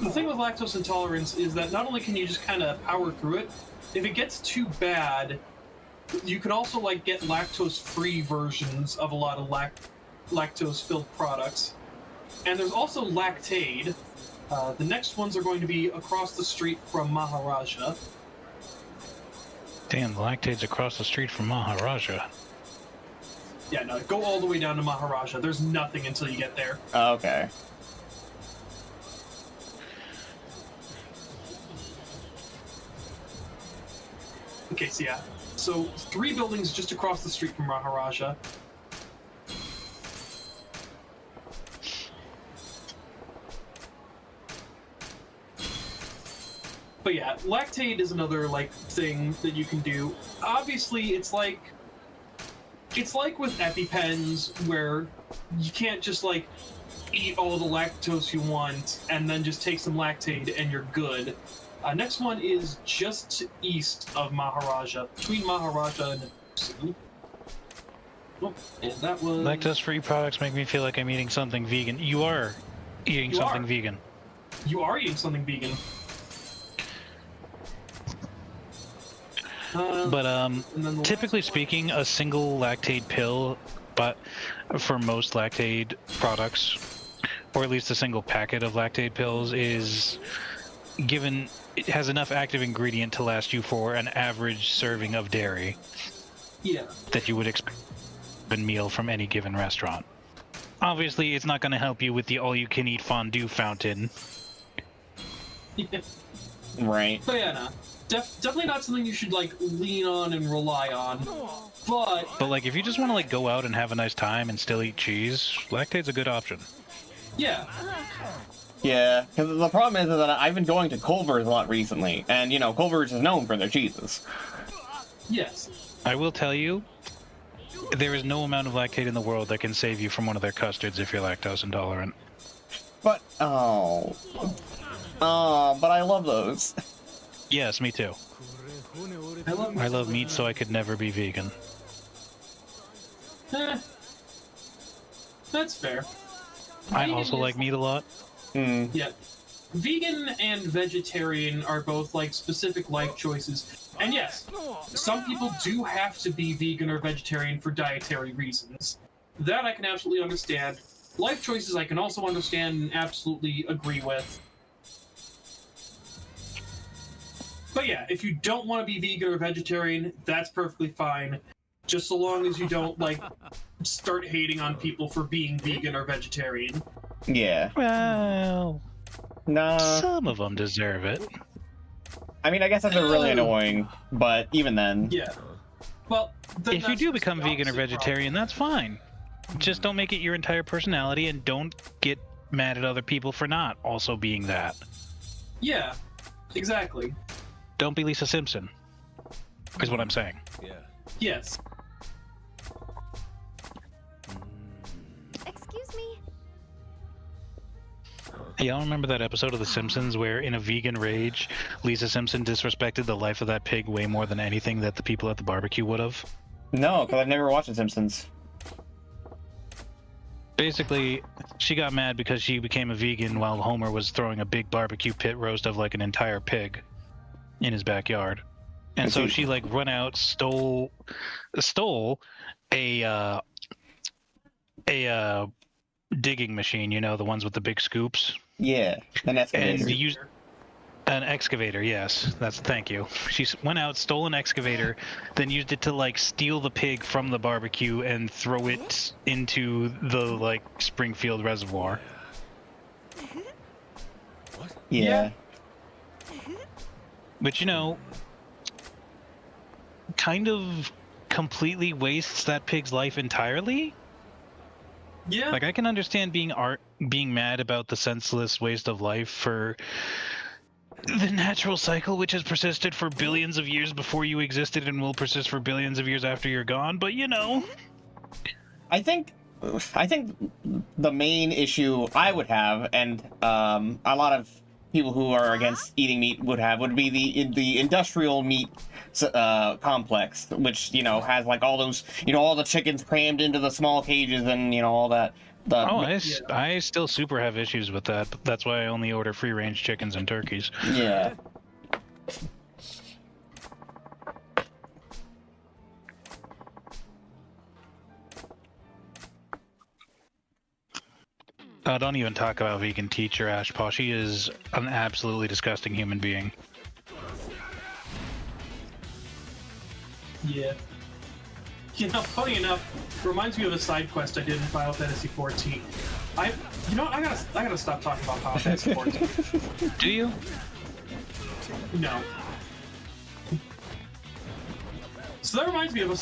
the thing with lactose intolerance is that not only can you just kind of power through it, if it gets too bad, you can also like get lactose-free versions of a lot of lactose-filled products. And there's also Lactaid. The next ones are going to be across the street from Maharaja. Damn, the Lactaid's across the street from Maharaja. Yeah, no, go all the way down to Maharaja. There's nothing until you get there. Okay. Okay, so yeah. So, 3 buildings just across the street from Maharaja. But yeah, Lactaid is another, like, thing that you can do. Obviously, it's like with EpiPens, where you can't just, like, eat all the lactose you want, and then just take some Lactaid and you're good. Next one is just east of Maharaja, between Maharaja and... Oh, and that was... Lactose-free products make me feel like I'm eating something vegan. You are eating something vegan. You are eating something vegan. But typically speaking, a single Lactaid pill, but for most Lactaid products, or at least a single packet of Lactaid pills, is given... It has enough active ingredient to last you for an average serving of dairy. Yeah. That you would expect a meal from any given restaurant. Obviously, it's not going to help you with the all-you-can-eat fondue fountain. Right. But yeah, no. Definitely not something you should, like, lean on and rely on. But like, if you just want to, like, go out and have a nice time and still eat cheese, Lactaid's a good option. yeah. Yeah, because the problem is that I've been going to Culver's a lot recently, and, you know, Culver's is known for their cheeses. Yes. I will tell you, there is no amount of Lactaid in the world that can save you from one of their custards if you're lactose intolerant. But, but I love those. Yes, me too. I love meat, so I could never be vegan. That's fair. I also like meat a lot. Yeah. vegan and vegetarian are both like specific life choices. And yes, some people do have to be vegan or vegetarian for dietary reasons. That I can absolutely understand. Life choices I can also understand and absolutely agree with. But yeah, if you don't want to be vegan or vegetarian, that's perfectly fine. Just so long as you don't, like, start hating on people for being vegan or vegetarian. Yeah. Well, Nah. some of them deserve it. I mean, I guess that's really annoying, but even then. Yeah. Well, then If you that's do just become the vegan or opposite vegetarian, that's fine. Just don't make it your entire personality, and don't get mad at other people for not also being that. Yeah, exactly. Don't be Lisa Simpson, is what I'm saying. Yeah. Yes. Excuse me. Y'all remember that episode of The Simpsons where, in a vegan rage, Lisa Simpson disrespected the life of that pig way more than anything that the people at the barbecue would have? No, because I've never watched The Simpsons. Basically, she got mad because she became a vegan while Homer was throwing a big barbecue pit roast of like an entire pig in his backyard. And so she like went out, stole a digging machine, you know, the ones with the big scoops. Yeah, an excavator. And used an excavator, yes. Thank you. She went out, stole an excavator, then used it to like steal the pig from the barbecue and throw it into the like Springfield Reservoir. Yeah. But you know, kind of completely wastes that pig's life entirely. Yeah. Like, I can understand being mad about the senseless waste of life for the natural cycle, which has persisted for billions of years before you existed and will persist for billions of years after you're gone, but you know. I think the main issue I would have, and a lot of people who are against eating meat would be the industrial meat complex, which, you know, has like all those, you know, all the chickens crammed into the small cages and, you know, all that. I still super have issues with that. That's why I only order free-range chickens and turkeys. Yeah. Don't even talk about vegan teacher Ash Paw. She is an absolutely disgusting human being. Yeah. You know, funny enough, reminds me of a side quest I did in Final Fantasy XIV. I gotta stop talking about Final Fantasy XIV. Do you? No. So that reminds me of a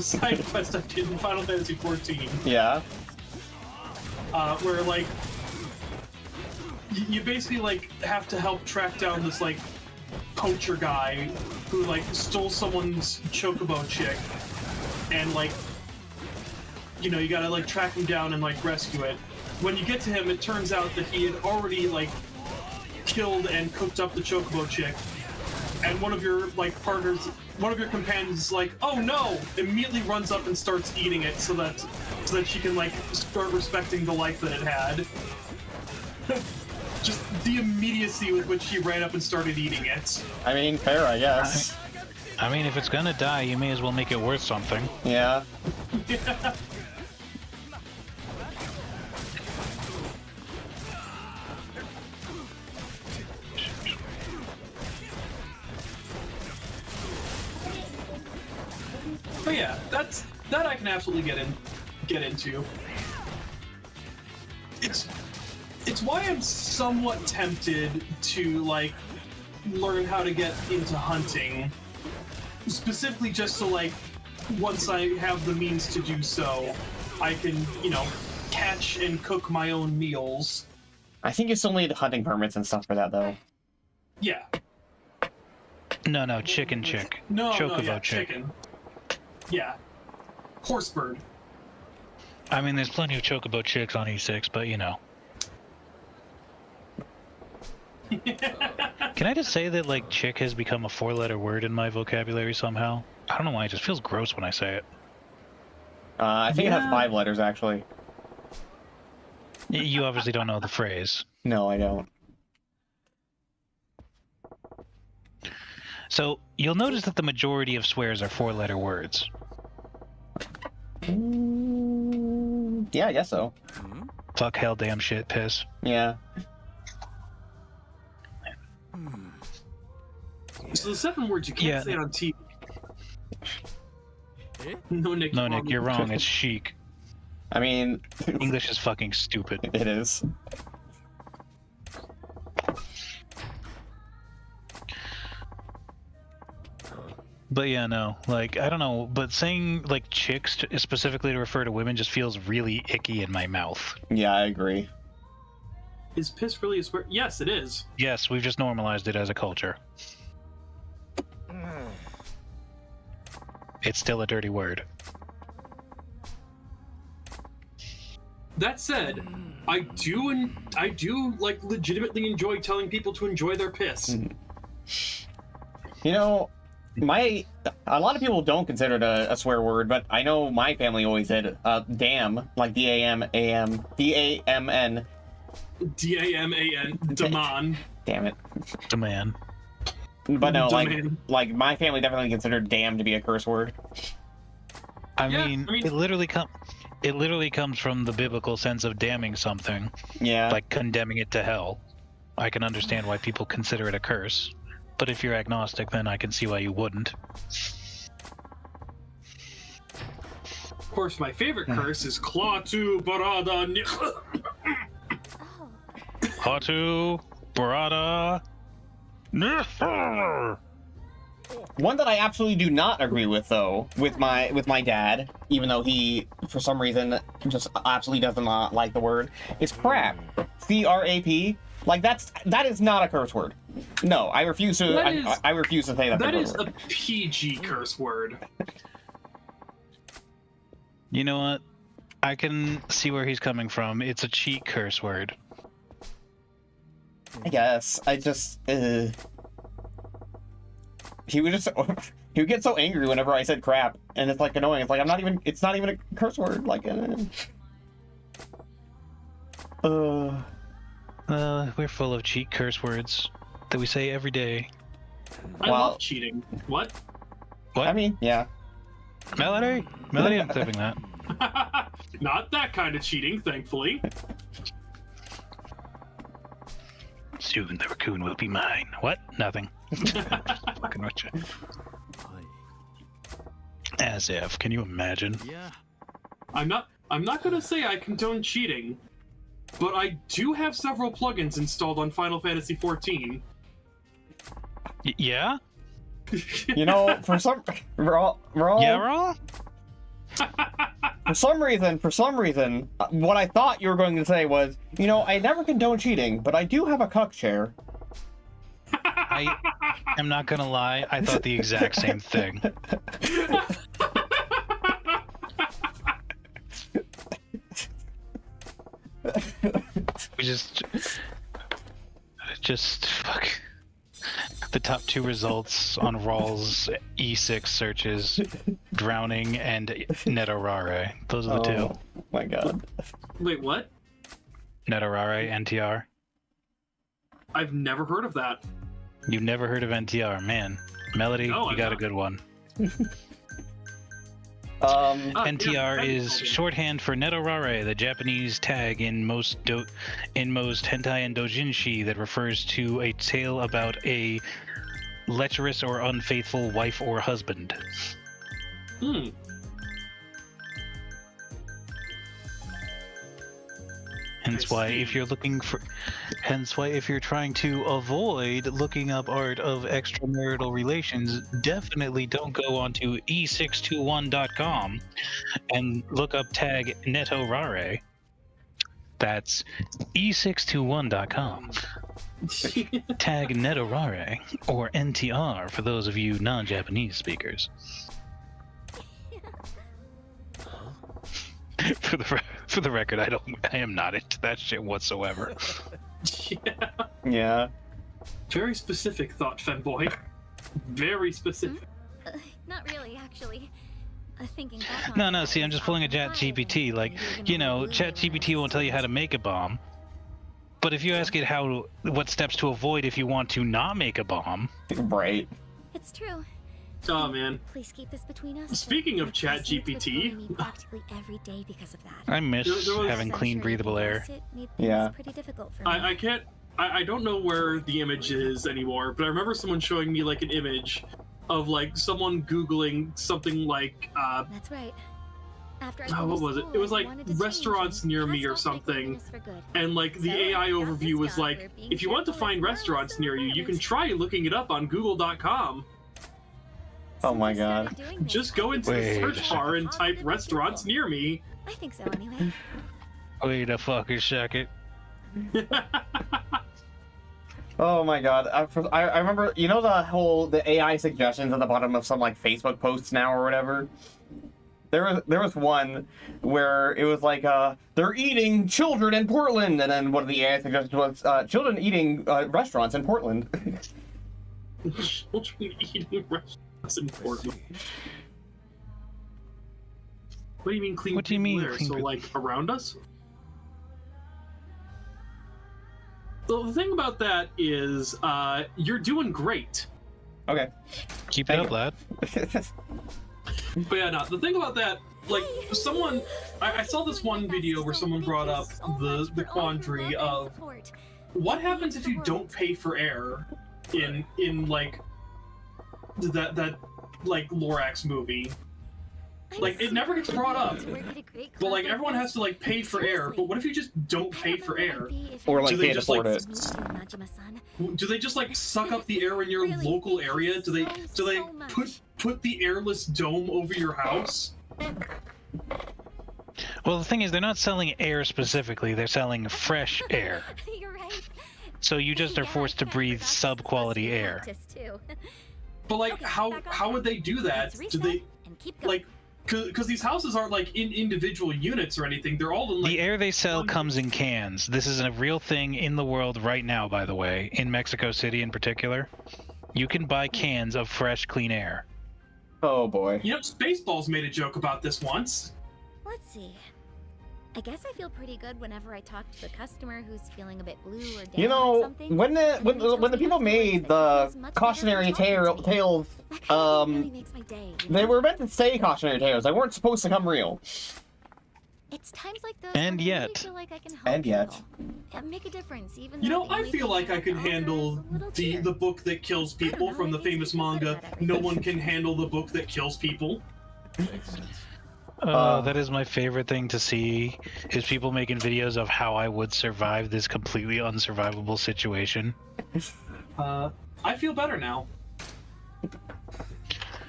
side quest I did in Final Fantasy XIV. Yeah. Where like you basically like have to help track down this like poacher guy who like stole someone's chocobo chick, and like, you know, you gotta like track him down and like rescue it. When you get to him, it turns out that he had already like killed and cooked up the chocobo chick, and one of your companions is like, oh no, immediately runs up and starts eating it so that she can like start respecting the life that it had. Just the immediacy with which she ran up and started eating it. I mean, fair, I guess. I mean, if it's gonna die, you may as well make it worth something. Yeah. Yeah. But yeah, that I can absolutely get into. It's why I'm somewhat tempted to like learn how to get into hunting, specifically just so like once I have the means to do so, I can, you know, catch and cook my own meals. I think you still need hunting permits and stuff for that, though. Yeah. No, chicken chick. Chocobo yeah, chick. chicken. Yeah. Horse bird. I mean, there's plenty of chocobo chicks on E6, but you know. Can I just say that, like, chick has become a 4-letter word in my vocabulary somehow? I don't know why, it just feels gross when I say it. I think it has 5 letters, actually. You obviously don't know the phrase. No, I don't. So you'll notice that the majority of swears are 4-letter words. Yeah, I guess so. Hmm? Fuck, hell, damn, shit, piss. Yeah. So the 7 words you can't Yeah. say on TV. Eh? No, Nick. No, Nick, you're wrong. It's chic. I mean, English is fucking stupid. it is. But yeah, no, like, I don't know, but saying, like, chicks specifically to refer to women just feels really icky in my mouth. Yeah, I agree. Is piss really a swear? Yes, it is. Yes, we've just normalized it as a culture. It's still a dirty word. That said, I do like legitimately enjoy telling people to enjoy their piss. You know, a lot of people don't consider it a swear word, but I know my family always did. Damn, like D-A-M-A-M, D-A-M-N. D-A-M-A-N, Daman. Damn it. The man. But no, Domain. like my family definitely considered damn to be a curse word. I Yeah, mean, I mean- it literally comes from the biblical sense of damning something, Yeah. like condemning it to hell. I can understand why people consider it a curse, but if you're agnostic, then I can see why you wouldn't. Of course, my favorite curse is Klaatu Barada. Hatu, Barada, One that I absolutely do not agree with, though, with my dad, even though he, for some reason, just absolutely does not like the word, is crap. C-R-A-P. Like that is not a curse word. No, I refuse to. I refuse to say that. That is a PG curse word. You know what? I can see where he's coming from. It's a cheat curse word. I guess. I just. He would get so angry whenever I said crap, and it's like annoying. It's like it's not even a curse word. Like. We're full of cheat curse words that we say every day. I Well- love cheating. What? What? I mean, yeah. Melody, I'm clipping that. Not that kind of cheating, thankfully. Soon the raccoon will be mine. What? Nothing. Just fucking with you. As if. Can you imagine? Yeah. I'm not gonna say I condone cheating, but I do have several plugins installed on Final Fantasy XIV. Yeah? You know, for some, Rall, Yeah, Rall? for some reason, what I thought you were going to say was, you know, I never condone cheating, but I do have a cuck chair. I am not gonna lie, I thought the exact same thing. We just fuck. The top 2 results on Rall's E6 searches, drowning and Netorare. Those are the two. Oh my god. Wait, what? Netorare, NTR. I've never heard of that. You've never heard of NTR, man. Melody, No, you I've got a not. good one. Yeah, NTR is shorthand for Netorare, the Japanese tag in most hentai and doujinshi that refers to a tale about a lecherous or unfaithful wife or husband. Hmm. Hence why if you're trying to avoid looking up art of extramarital relations, definitely don't go onto e621.com and look up tag Netorare. That's e621.com. Tag Netorare or NTR for those of you non-Japanese speakers. For the record, I am not into that shit whatsoever. Yeah. Yeah. Very specific thought, femboy. Very specific. Not really, actually. Thinking back on No, it, see, I'm just pulling a ChatGPT. Like, you know, ChatGPT won't tell you how to make a bomb. But if you ask it what steps to avoid if you want to not make a bomb, Right. It's true. Oh man. Please keep this between us. Speaking of My classmates would ChatGPT, bully me practically every day because of that. I miss There was- having I'm clean, sure you breathable can air. guess it made things Yeah. pretty difficult for me. I can't. I don't know where the image is anymore, but I remember someone showing me like an image of like someone Googling something like That's right. After I oh, what finished was it? school, It was I like wanted to restaurants change, near and me or passed off my something. cleanliness for good. And like the So, AI I got overview this was job like, where being if you want to careful is find not restaurants so near you, you can relevant. try looking it up on Google.com. Oh Since my I started God. doing this, Just go I've into the Wait a search second. bar and type Positive and restaurants cheerful. near me. I think so anyway. Wait a fucking second. Oh my God. I remember, you know, the AI suggestions at the bottom of some like Facebook posts now or whatever. There was one where it was like they're eating children in Portland, and then one of the AI suggestions was children eating restaurants in Portland. Children eating restaurants in Portland. What do you mean clean? What do you mean where? clean So breathable? like around us? So the thing about that is, you're doing great. Okay. Keep it Thank up, you. lad. But yeah, no, the thing about that, like, someone, I saw this one video where someone brought up the quandary of what happens if you don't pay for air in like that like Lorax movie. Like, it never gets brought up, but like everyone has to like pay for air. But what if you just don't pay for air? Or like Do they can't just, afford like, it. Do they just like suck up the air in your local area? Do they put the airless dome over your house? Well, the thing is, they're not selling air specifically, they're selling fresh air. You're right. So you just are forced to breathe sub-quality air. But like, how would they do that? Do they like? Because these houses aren't like in individual units or anything. They're all in like. The air they sell comes in cans. This is a real thing in the world right now, by the way, in Mexico City in particular. You can buy cans of fresh, clean air. Oh boy. You know, Spaceballs made a joke about this once. Let's see. I guess I feel pretty good whenever I talk to the customer who's feeling a bit blue or down You or know, something. when the people made the cautionary tales, Really makes my day, you they know? were meant to say cautionary tales. They weren't supposed to come real. It's times like those And when I really yet. feel like I can help And yet. people. And make a difference, even You though know, the I only feel thing like I have could to offer handle is a little cheer. the book that kills people know, from the it makes me famous feel good manga. about everything. No one can handle the book that kills people. That is my favorite thing to see, is people making videos of how I would survive this completely unsurvivable situation. I feel better now.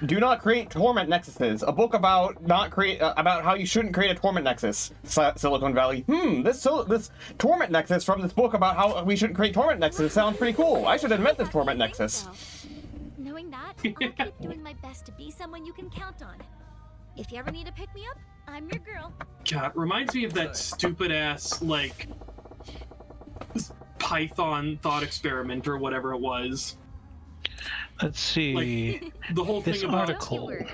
Do not create torment nexuses. A book about about how you shouldn't create a torment nexus. Silicon Valley. This torment nexus from this book about how we shouldn't create torment nexus sounds pretty cool. I should invent this torment I think nexus. so. Knowing that, I'll keep doing my best to be someone you can count on. If you ever need to pick me up, I'm your girl. God, reminds me of that stupid ass like Python thought experiment or whatever it was. Let's see. The whole This thing about article. Don't you worry.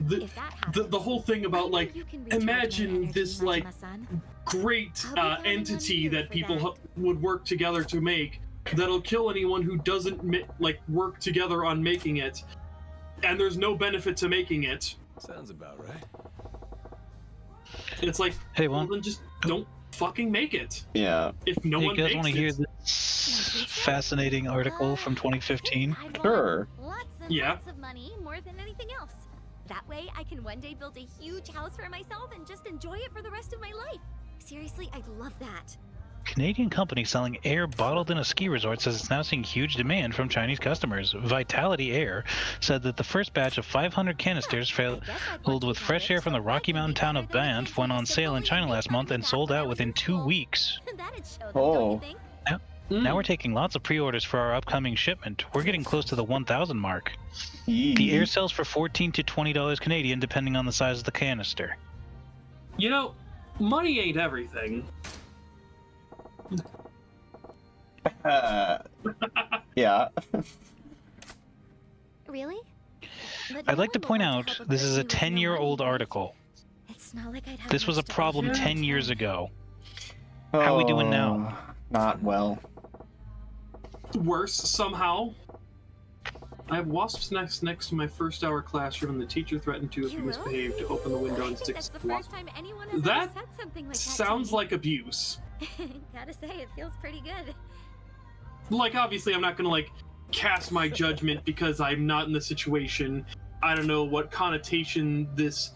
the, If that happens, the whole thing about I know like you can recharge my imagine energy, this like Majima-san. great I'll be counting on entity you that for people that. would work together to make that'll kill anyone who doesn't like work together on making it, and there's no benefit to making it. Sounds about right. It's like, Hey, well, Juan. then just don't fucking make it. Yeah. If no Hey, one you guys makes want to it, hear this fascinating article from 2015? I'd want Sure. Lots and Yeah. lots of money, more than anything else. That way, I can one day build a huge house for myself and just enjoy it for the rest of my life. Seriously, I'd love that. Canadian company selling air bottled in a ski resort says it's now seeing huge demand from Chinese customers. Vitality Air said that the first batch of 500 canisters filled with fresh air from the Rocky Mountain town of Banff went on sale in China last month and sold out within 2 weeks. That'd show them, Oh. don't you think? Now we're taking lots of pre-orders for our upcoming shipment. We're getting close to the 1,000 mark. The Yee. air sells for $14 to $20 Canadian, depending on the size of the canister. you know, money ain't everything. Yeah. Really? But I'd like to no one point will out help a this is a person who has no 10-year-old money, right? article. It's not like I'd have This was a much to problem offer. 10 years ago. How we doing now? Not well. Worse somehow. I have wasps next to my first hour classroom, and the teacher threatened to, if you misbehave, to open the window and stick That's the the wasp. first time anyone has That ever said something like that. Sounds like abuse. Gotta say, it feels pretty good. Like, obviously, I'm not gonna, like, cast my judgment because I'm not in the situation. I don't know what connotation this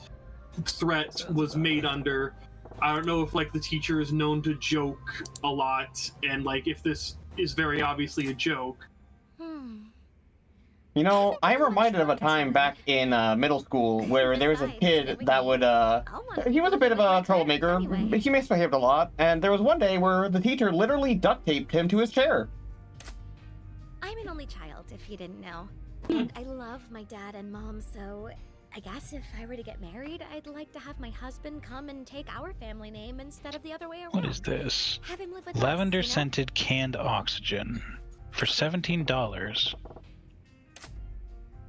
threat was made under. I don't know if, like, the teacher is known to joke a lot, and, like, if this is very obviously a joke. You know, I'm reminded of a time back in middle school where there was a kid that would, he was a bit of a troublemaker. He misbehaved a lot, and there was one day where the teacher literally duct taped him to his chair. I'm an only child, if you didn't know. And I love my dad and mom, so I guess if I were to get married, I'd like to have my husband come and take our family name instead of the other way around. What is this? Have him live with us, Lavender you know? scented canned oxygen for $17.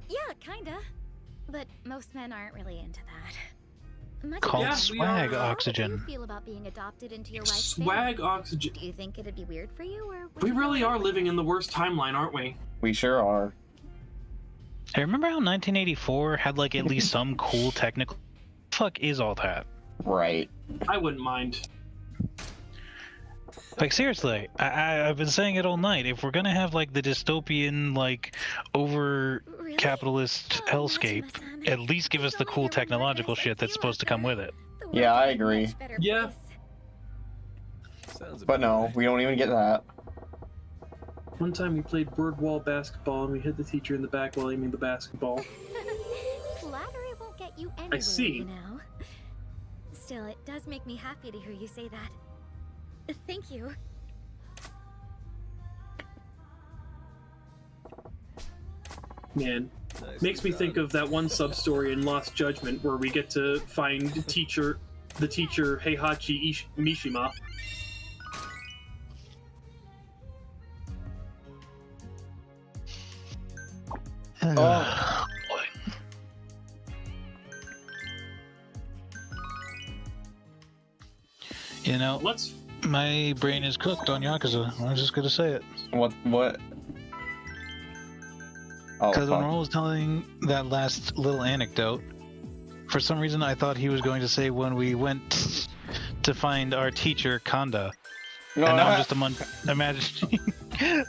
Yeah, kinda. But most men aren't really into that. Much Called Yeah, swag we are. How do you oxygen. feel about being adopted into your wife's Swag family? oxygen. Do you think it'd be weird for you, or would We you really feel are like- living in the worst timeline, aren't we? We sure are. Hey, remember how 1984 had like at least some cool technical? Fuck is all that? Right. I wouldn't mind. Like seriously, I've been saying it all night. If we're gonna have like the dystopian, like over Really? capitalist Oh, hellscape, Majima-san. at least give us the If cool only there were technological murders shit like that's you supposed to out come there. with it. The world Yeah, I would be a agree. much better Yeah. place. Sounds But about no, right. we don't even get that. One time we played bird wall basketball and we hit the teacher in the back while aiming the basketball. Flattery won't get you anywhere, see. you know. Still, it does make me happy to hear you say that. Thank you. Man, Nicely makes me done. think of that one sub-story in Lost Judgment where we get to find the teacher Heihachi Mishima. Oh. You know, Let's. my brain is cooked on Yakuza. I'm just gonna say it. What? Oh, Because when fuck. Rall was telling that last little anecdote, for some reason I thought he was going to say when we went to find our teacher, Kanda. No, And now no, I'm just imagining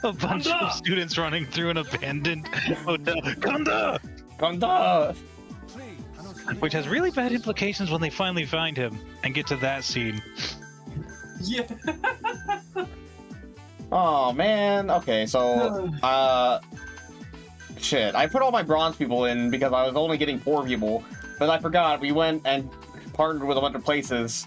a bunch Kanda! of students running through an abandoned hotel. Kanda! Kanda! Which has really bad implications when they finally find him and get to that scene. Yeah. Oh man. Okay, so shit. I put all my bronze people in because I was only getting 4 people, but I forgot we went and partnered with a bunch of places.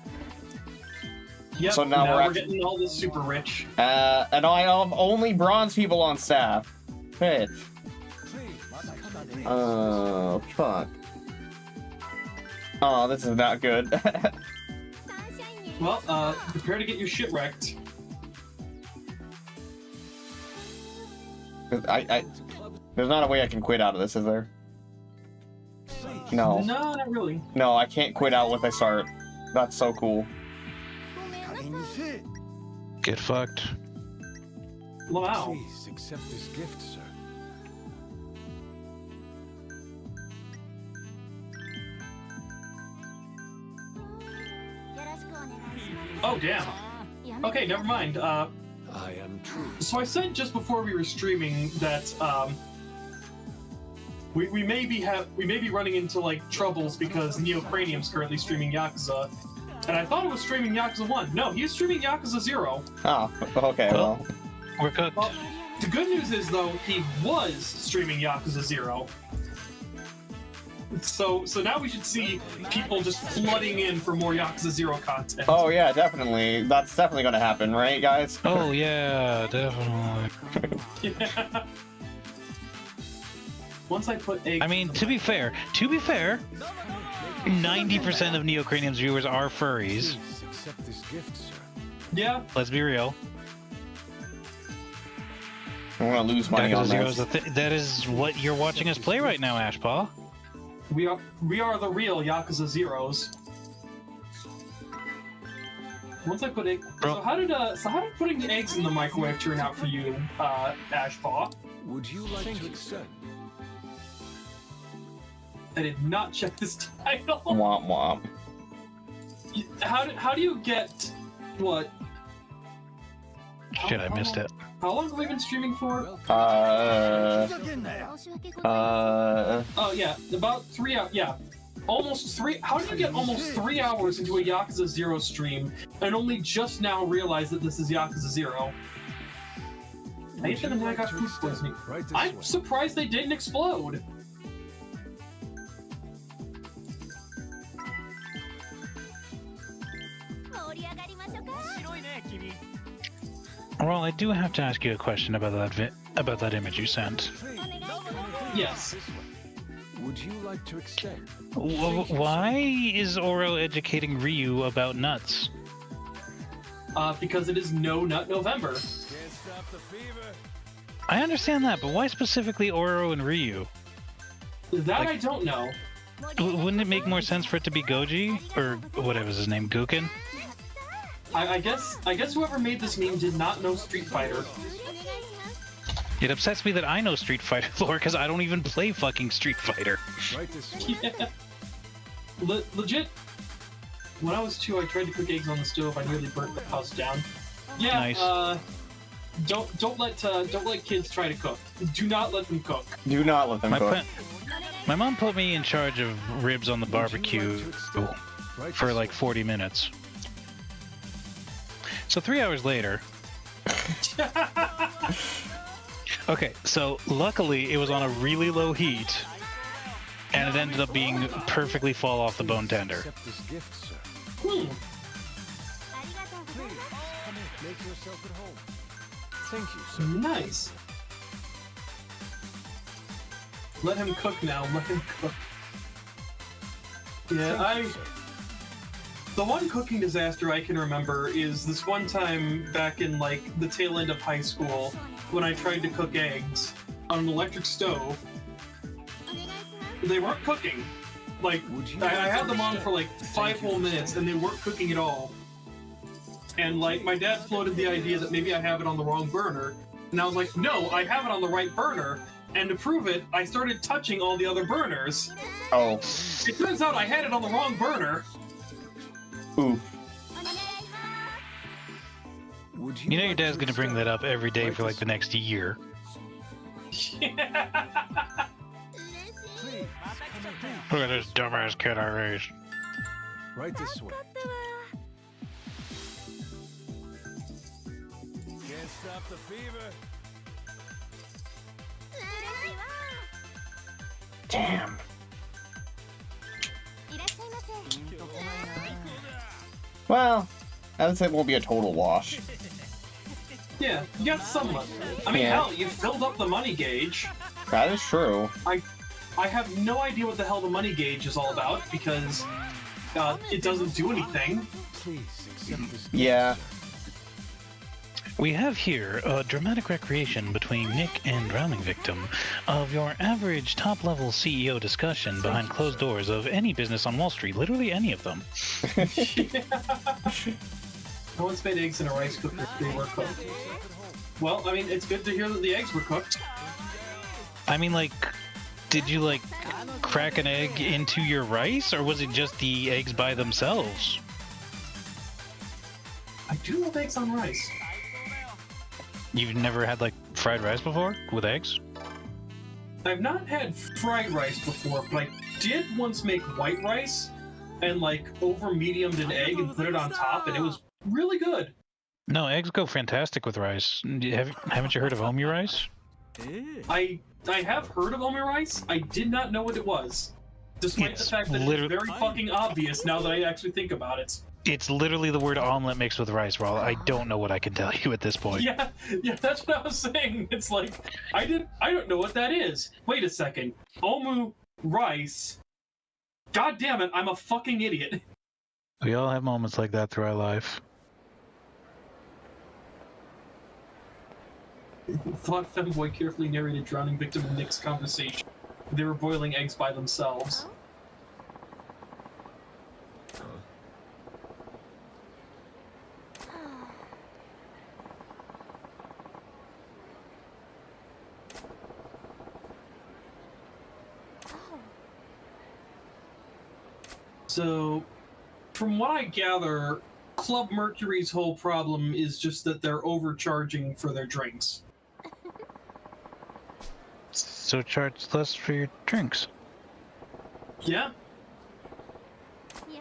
Yep. So now we're actually- getting all this super rich. And I have only bronze people on staff. Bitch. Oh, fuck. Oh, this is not good. Well, prepare to get your shit wrecked. There's not a way I can quit out of this, is there? No. No, not really. No, I can't quit out once I start. That's so cool. Get fucked. Wow. Please accept this gift, sir. Oh, damn. Okay, never mind. I am true. So I said just before we were streaming that we may be running into like troubles because Neocranium's currently streaming Yakuza, and I thought it was streaming Yakuza 1. No, he's streaming Yakuza 0. Oh, okay, well. We're cooked. Well, the good news is though he was streaming Yakuza 0. So now we should see people just flooding in for more Yakuza 0 content. Oh yeah, definitely. That's definitely gonna happen, right, guys? Oh yeah, definitely. Yeah. Once I put eggs. I mean, to be fair, 90% of Neocranium's viewers are furries. Please accept this gift, sir. Yeah. Let's be real. I'm gonna lose money Yakuza on 0 is this. that is what you're watching us play right now, Ashpaw. We are the real Yakuza Zeros. Once I put egg, Bro. so how did putting the eggs in the microwave turn out for you, Ashpaw? Would you like to accept? I did not check this title. Womp womp. How do you get what? Shit, I missed it. How long have we been streaming for? Oh Yeah, about 3 hours. Yeah, almost 3. How do you get almost 3 hours into a Yakuza 0 stream and only just now realize that this is Yakuza 0? I ate them and then I got food poisoning. I'm surprised they didn't explode. Well, I do have to ask you a question about that image you sent. Yes. Would you like to extend? Why is Oro educating Ryu about nuts? Because it is No Nut November. I understand that, but why specifically Oro and Ryu? That I don't know. Wouldn't it make more sense for it to be Goji? Or whatever's his name, Guken? I guess whoever made this meme did not know Street Fighter. It upsets me that I know Street Fighter lore because I don't even play fucking Street Fighter. Right this way. Yeah. Legit. When I was 2, I tried to cook eggs on the stove. I nearly burnt the house down. Yeah. Nice. Don't let kids try to cook. Do not let them cook. Do not let them cook. My mom put me in charge of ribs on the barbecue for like 40 minutes. So 3 hours later. Okay, so luckily it was on a really low heat, and it ended up being perfectly fall off the bone tender. Accept this gift, sir. Hmm. Please, come in. Make yourself at home. Thank you, sir. Nice. Let him cook now. Let him cook. Yeah, Thank you, sir. The one cooking disaster I can remember is this one time back in like the tail end of high school when I tried to cook eggs on an electric stove. They weren't cooking. Like, I had them on for like 5 whole minutes and they weren't cooking at all. And like, my dad floated the idea that maybe I have it on the wrong burner. And I was like, no, I have it on the right burner. And to prove it, I started touching all the other burners. Oh. It turns out I had it on the wrong burner. Ooh. You know your dad's gonna bring that up every day for like the next year. Yeah. Look at this dumbass kid I raised. Right this way. Can't stop the fever. Damn. Well, I would say it won't be a total wash. Yeah, you got some money. I mean, Yeah. hell, you filled up the money gauge. That is true. I have no idea what the hell the money gauge is all about because it doesn't do anything. Please accept this gift, Yeah. sir. We have here a dramatic recreation between Nick and drowning victim of your average top-level CEO discussion behind closed doors of any business on Wall Street, literally any of them. No one's made eggs in a rice cooker if they were cooked. Well, I mean, it's good to hear that the eggs were cooked. I mean, like, did you, like, crack an egg into your rice, or was it just the eggs by themselves? I do love eggs on rice. You've never had, like, fried rice before with eggs? I've not had fried rice before, but I did once make white rice and, like, over-mediumed an egg and put it on top, and it was really good. No, eggs go fantastic with rice. Haven't you heard of omi rice? I have heard of omi rice. I did not know what it was. Despite It's the fact that it's literally- very fucking obvious now that I actually think about it. It's literally the word omelet mixed with rice, Rall. I don't know what I can tell you at this point. Yeah, that's what I was saying. It's like, I don't know what that is. Wait a second. Omu rice. God damn it, I'm a fucking idiot. We all have moments like that through our life. Thought femboy carefully narrated drowning victim and Nick's conversation. They were boiling eggs by themselves. So, from what I gather, Club Mercury's whole problem is just that they're overcharging for their drinks. So charge less for your drinks. Yeah? Yeah.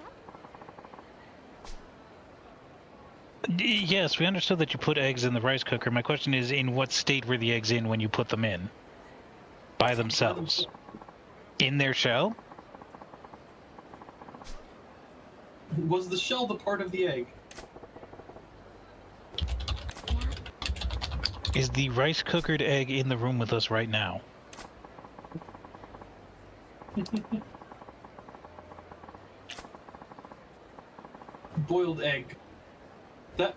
Yes, we understood that you put eggs in the rice cooker. My question is, in what state were the eggs in when you put them in? By themselves? In their shell? Was the shell the part of the egg? Is the rice cookered egg in the room with us right now? Boiled egg. That...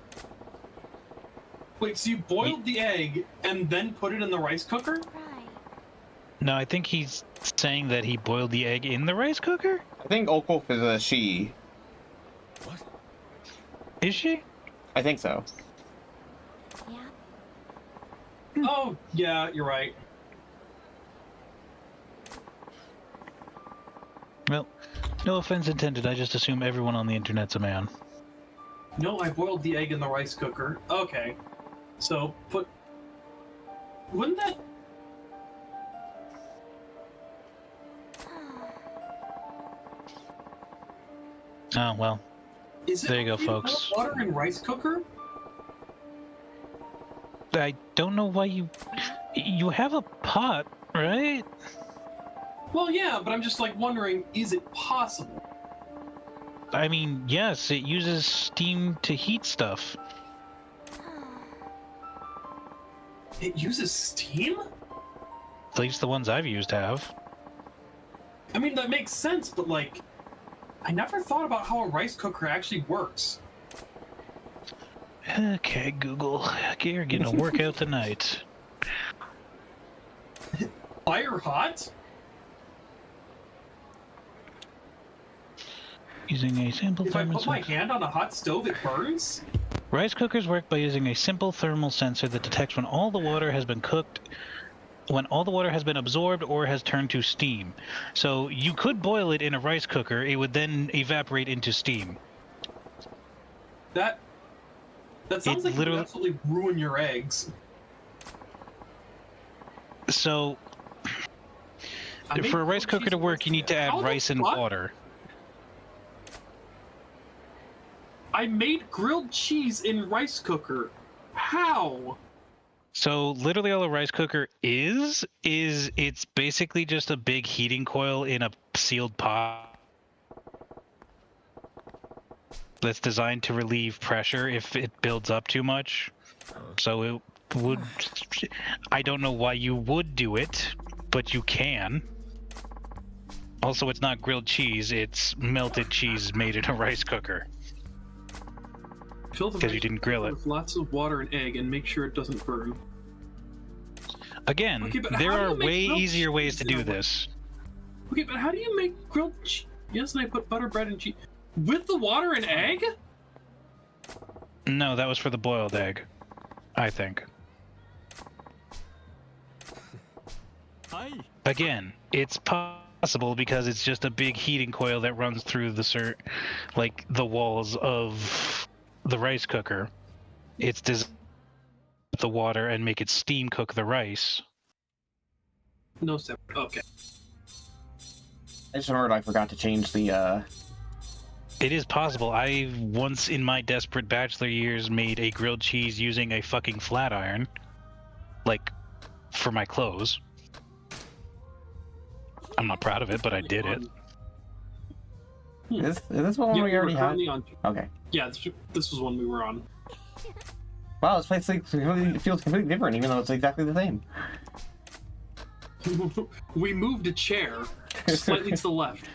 Wait, so you boiled the egg and then put it in the rice cooker? Right. No, I think he's saying that he boiled the egg in the rice cooker? I think Okolf is a she. What? Is she? I think so. Yeah. Oh, yeah, you're right. Well, no offense intended, I just assume everyone on the internet's a man. No, I boiled the egg in the rice cooker. Okay. So, put... Wouldn't that... Oh, well. Is it There you go, okay to put folks. water in rice cooker? I don't know why you... You have a pot, right? Well, yeah, but I'm just, like, wondering, is it possible? I mean, yes, it uses steam to heat stuff. It uses steam? At least the ones I've used have. I mean, that makes sense, but, like... I never thought about how a rice cooker actually works. Okay, Google. You're getting a workout tonight. Fire hot? Using a simple If I thermal put my sensor. hand on a hot stove, it burns? Rice cookers work by using a simple thermal sensor that detects when all the water has been cooked, when all the water has been absorbed or has turned to steam. So you could boil it in a rice cooker, it would then evaporate into steam. That sounds like it would literally- absolutely ruin your eggs. So I made for a rice grilled cooker to cheese work, you need to add How the rice and fuck? water. I made grilled cheese in rice cooker. How? So literally all a rice cooker is it's basically just a big heating coil in a sealed pot that's designed to relieve pressure if it builds up too much. So it would... I don't know why you would do it, but you can. Also, it's not grilled cheese, it's melted cheese made in a rice cooker. Fill the 'Cause you rice didn't grill cooker it. with lots of water and egg and make sure it doesn't burn. Again, Okay, but there how do are you make way grilled easier ways cheese to in a do way? this. Okay, but how do you make grilled cheese? Yes, and I put butter, bread, and cheese with the water and egg? No, that was for the boiled egg, I think. Hi. Again, it's possible because it's just a big heating coil that runs through the walls of the rice cooker. It's designed with the water and make it steam cook the rice. No step. Okay. I just remembered I forgot to change the, It is possible. I once in my desperate bachelor years made a grilled cheese using a fucking flat iron. Like, for my clothes. I'm not proud of it, but I did it. is this one Yeah, we already were had? currently on. Okay. Yeah, this was one we were on. Wow, this place it feels completely different, even though it's exactly the same. We moved a chair slightly to the left.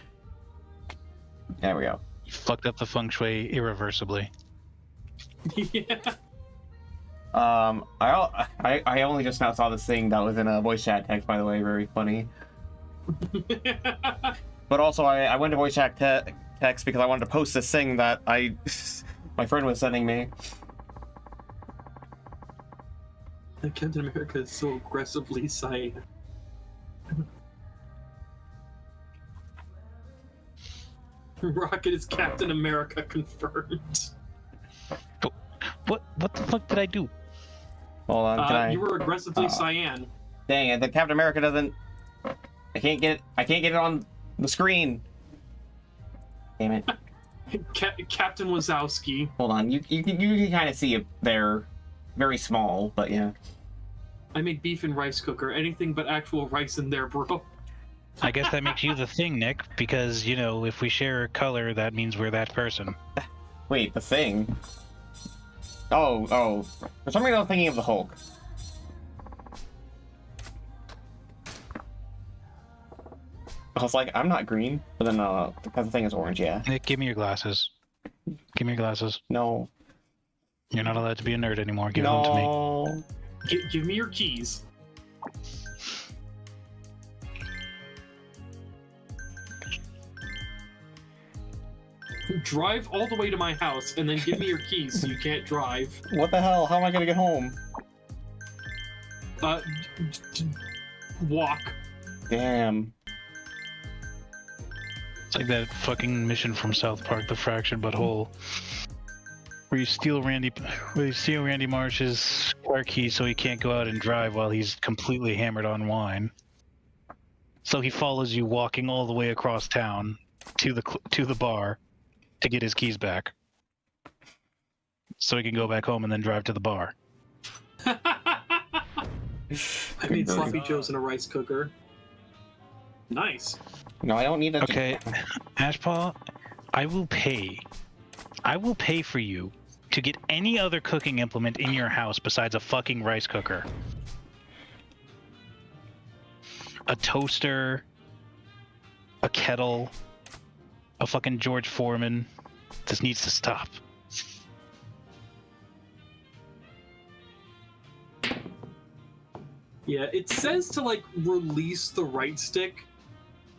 There we go. You fucked up the feng shui irreversibly. Yeah. I only just now saw this thing that was in a voice chat text, by the way, very funny. But also, I went to voice chat text because I wanted to post this thing that my friend was sending me. Captain America is so aggressively sighing. Rokkit is Captain America confirmed. What the fuck did I do? Hold on, can I? You were aggressively cyan. Dang it! The Captain America doesn't. I can't get it on the screen. Damn it! Captain Wazowski. Hold on, you can kind of see it there, very small, but yeah. I made beef and rice cooker. Anything but actual rice in there, bro. I guess that makes you the thing, Nick, because, you know, if we share a color, that means we're that person. Wait, the thing? Oh. For some reason I was thinking of the Hulk. I was like, I'm not green. But then, because the thing is orange, yeah. Nick, give me your glasses. Give me your glasses. No. You're not allowed to be a nerd anymore. Give them to me. No. Give me your keys. Drive all the way to my house and then give me your keys so you can't drive. What the hell? How am I gonna get home? Walk. Damn. It's like that fucking mission from South Park, The Fraction But Whole, where you steal Randy Marsh's car key so he can't go out and drive while he's completely hammered on wine. So he follows you walking all the way across town to the bar to get his keys back, so he can go back home and then drive to the bar. I made sloppy joes in a rice cooker. Nice. No, I don't need that. Okay, Ashpaw, I will pay for you to get any other cooking implement in your house besides a fucking rice cooker. A toaster, a kettle, a fucking George Foreman. This needs to stop. Yeah, it says to, like, release the right stick.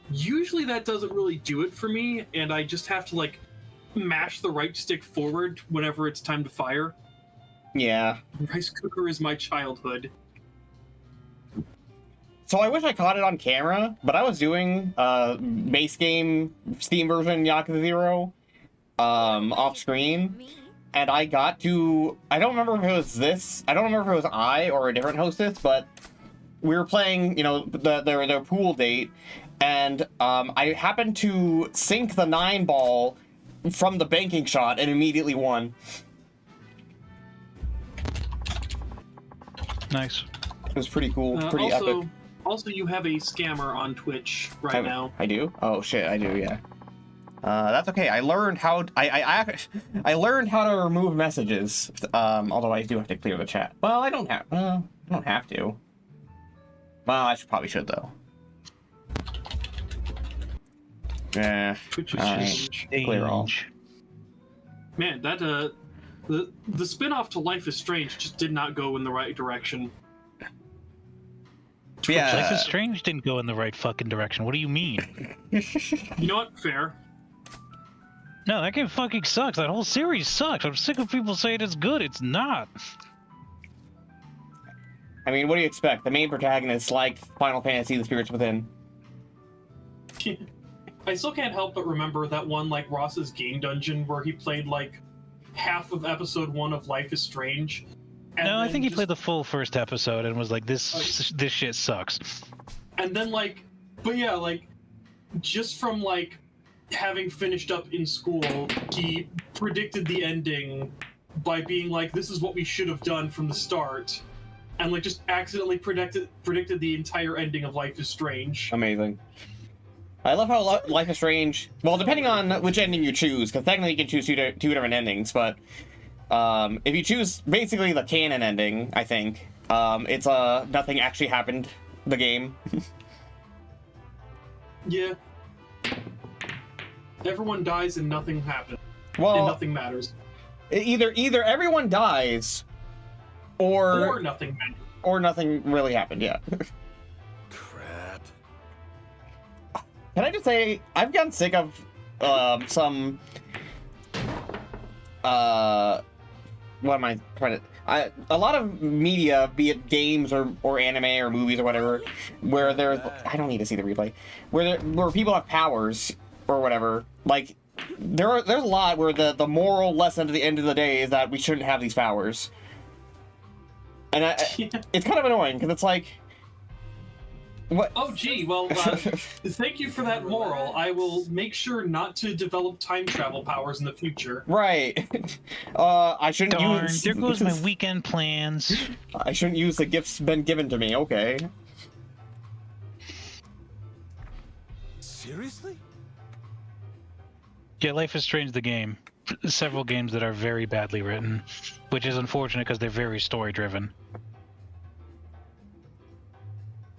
Usually that doesn't really do it for me, and I just have to, like, mash the right stick forward whenever it's time to fire. Yeah. Rice cooker is my childhood. So I wish I caught it on camera, but I was doing base game Steam version Yakuza 0 off screen, and I got to, I don't remember if it was this, I don't remember if it was I or a different hostess, but we were playing, you know, their pool date, and I happened to sink the 9-ball from the banking shot and immediately won. Nice. It was pretty cool, pretty epic. Also, you have a scammer on Twitch right now. I do? Oh shit, I do, yeah. That's okay. I learned how I learned how to remove messages. Although I do have to clear the chat. Well, I don't have to. Well, I probably should though. Yeah. Twitch is Alright. Clear all. Man, that the spin-off to Life is Strange just did not go in the right direction. Yeah. Life is Strange didn't go in the right fucking direction. What do you mean? You know what? Fair. No, that game fucking sucks. That whole series sucks. I'm sick of people saying it's good. It's not. I mean, what do you expect? The main protagonist liked Final Fantasy: The Spirits Within. I still can't help but remember that one, like, Ross's game dungeon where he played, like, half of episode 1 of Life is Strange. No, I think he played the full first episode and was like, this shit sucks. And then, like, but yeah, like, just from, like, having finished up in school, he predicted the ending by being like, this is what we should have done from the start. And, like, just accidentally predicted the entire ending of Life is Strange. Amazing. I love how Life is Strange, well, depending on which ending you choose, because technically you can choose two different endings, but if you choose basically the canon ending, I think, it's nothing actually happened, the game. Yeah. Everyone dies and nothing happens. Well, and nothing matters. Either everyone dies, or nothing matters. Or nothing really happened, yeah. Crap. Can I just say, I've gotten sick of some what am I trying to... a lot of media, be it games or anime or movies or whatever, where there's... I don't need to see the replay. Where people have powers or whatever. Like, there's a lot where the moral lesson at the end of the day is that we shouldn't have these powers. And it's kind of annoying, because it's like... What? Oh, gee, well, thank you for that moral. I will make sure not to develop time travel powers in the future. Right. I shouldn't Darn, use... there goes my weekend plans. I shouldn't use the gifts been given to me, okay. Seriously? Yeah, Life is Strange the game. Several games that are very badly written, which is unfortunate because they're very story-driven.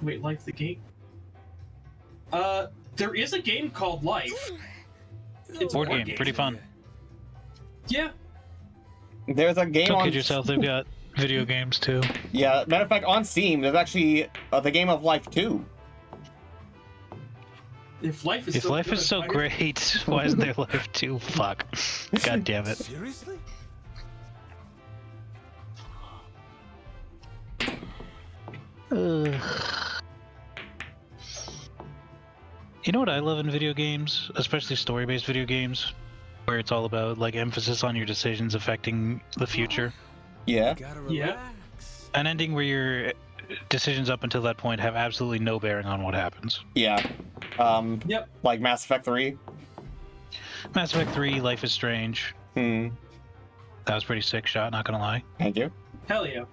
Wait, Life the game? There is a game called Life. It's a Board game, pretty fun. Yeah. There's a game Don't on... kid yourself, they've got video games too. Yeah, matter of fact, on Steam, there's actually the game of Life 2. If Life is If so life good, is so great, why isn't there Life 2? Fuck. God damn it. Seriously? Ugh. You know what I love in video games, especially story-based video games, where it's all about like emphasis on your decisions affecting the future. Yeah. Gotta Yeah. relax. An ending where your decisions up until that point have absolutely no bearing on what happens. Yeah. Yep. Like Mass Effect 3. Mass Effect 3, Life is Strange. Hmm. That was pretty sick shot, not gonna lie. Thank you. Hell yeah.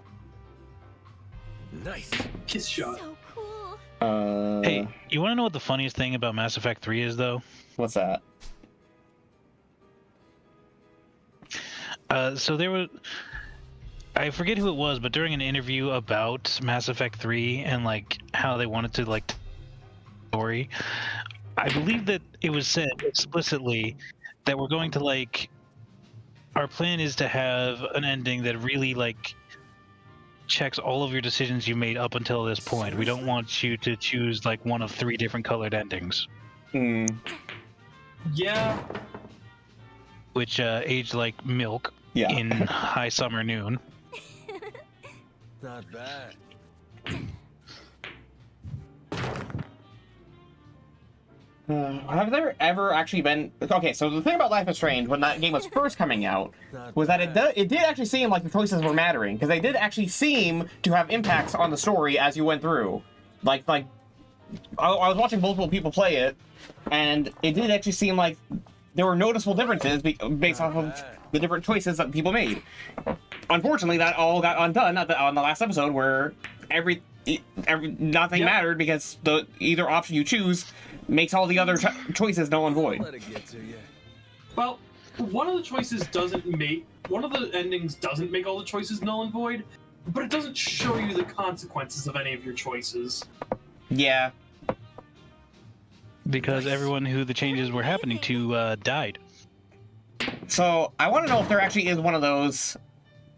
Nice. Kiss shot. So cool. Hey, you wanna know what the funniest thing about Mass Effect 3 is, though? What's that? So there was... I forget who it was, but during an interview about Mass Effect 3 and, like, how they wanted to, like, story, I believe that it was said explicitly that we're going to, like... Our plan is to have an ending that really, like, checks all of your decisions you made up until this point. We don't want you to choose, like, one of 3 different colored endings. Hmm. Yeah. Which aged like milk Yeah. in high summer noon. Not bad. Have there ever actually been... Okay, so the thing about Life is Strange, when that game was first coming out, was that it did actually seem like the choices were mattering, because they did actually seem to have impacts on the story as you went through. Like I was watching multiple people play it, and it did actually seem like there were noticeable differences based off of the different choices that people made. Unfortunately, that all got undone on the last episode, where nothing mattered, because either option you choose makes all the other choices null and void. Let it get to you. Well, one of the endings doesn't make all the choices null and void, but it doesn't show you the consequences of any of your choices. Yeah. Because everyone who the changes were happening to died. So, I want to know if there actually is one of those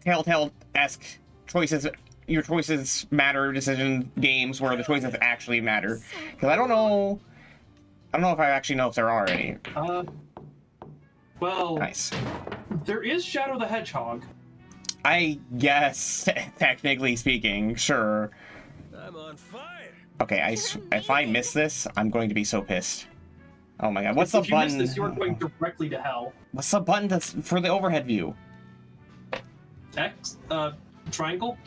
Telltale-esque choices, your choices matter decision games where the choices actually matter. Because I don't know if I actually know if there are any. Well, Nice. there is Shadow the Hedgehog. I guess, technically speaking, sure. I'm on fire. Okay, if I miss this, I'm going to be so pissed. Oh my god, what's the If you button? miss this, you're going directly to hell. What's the button for the overhead view? X, triangle.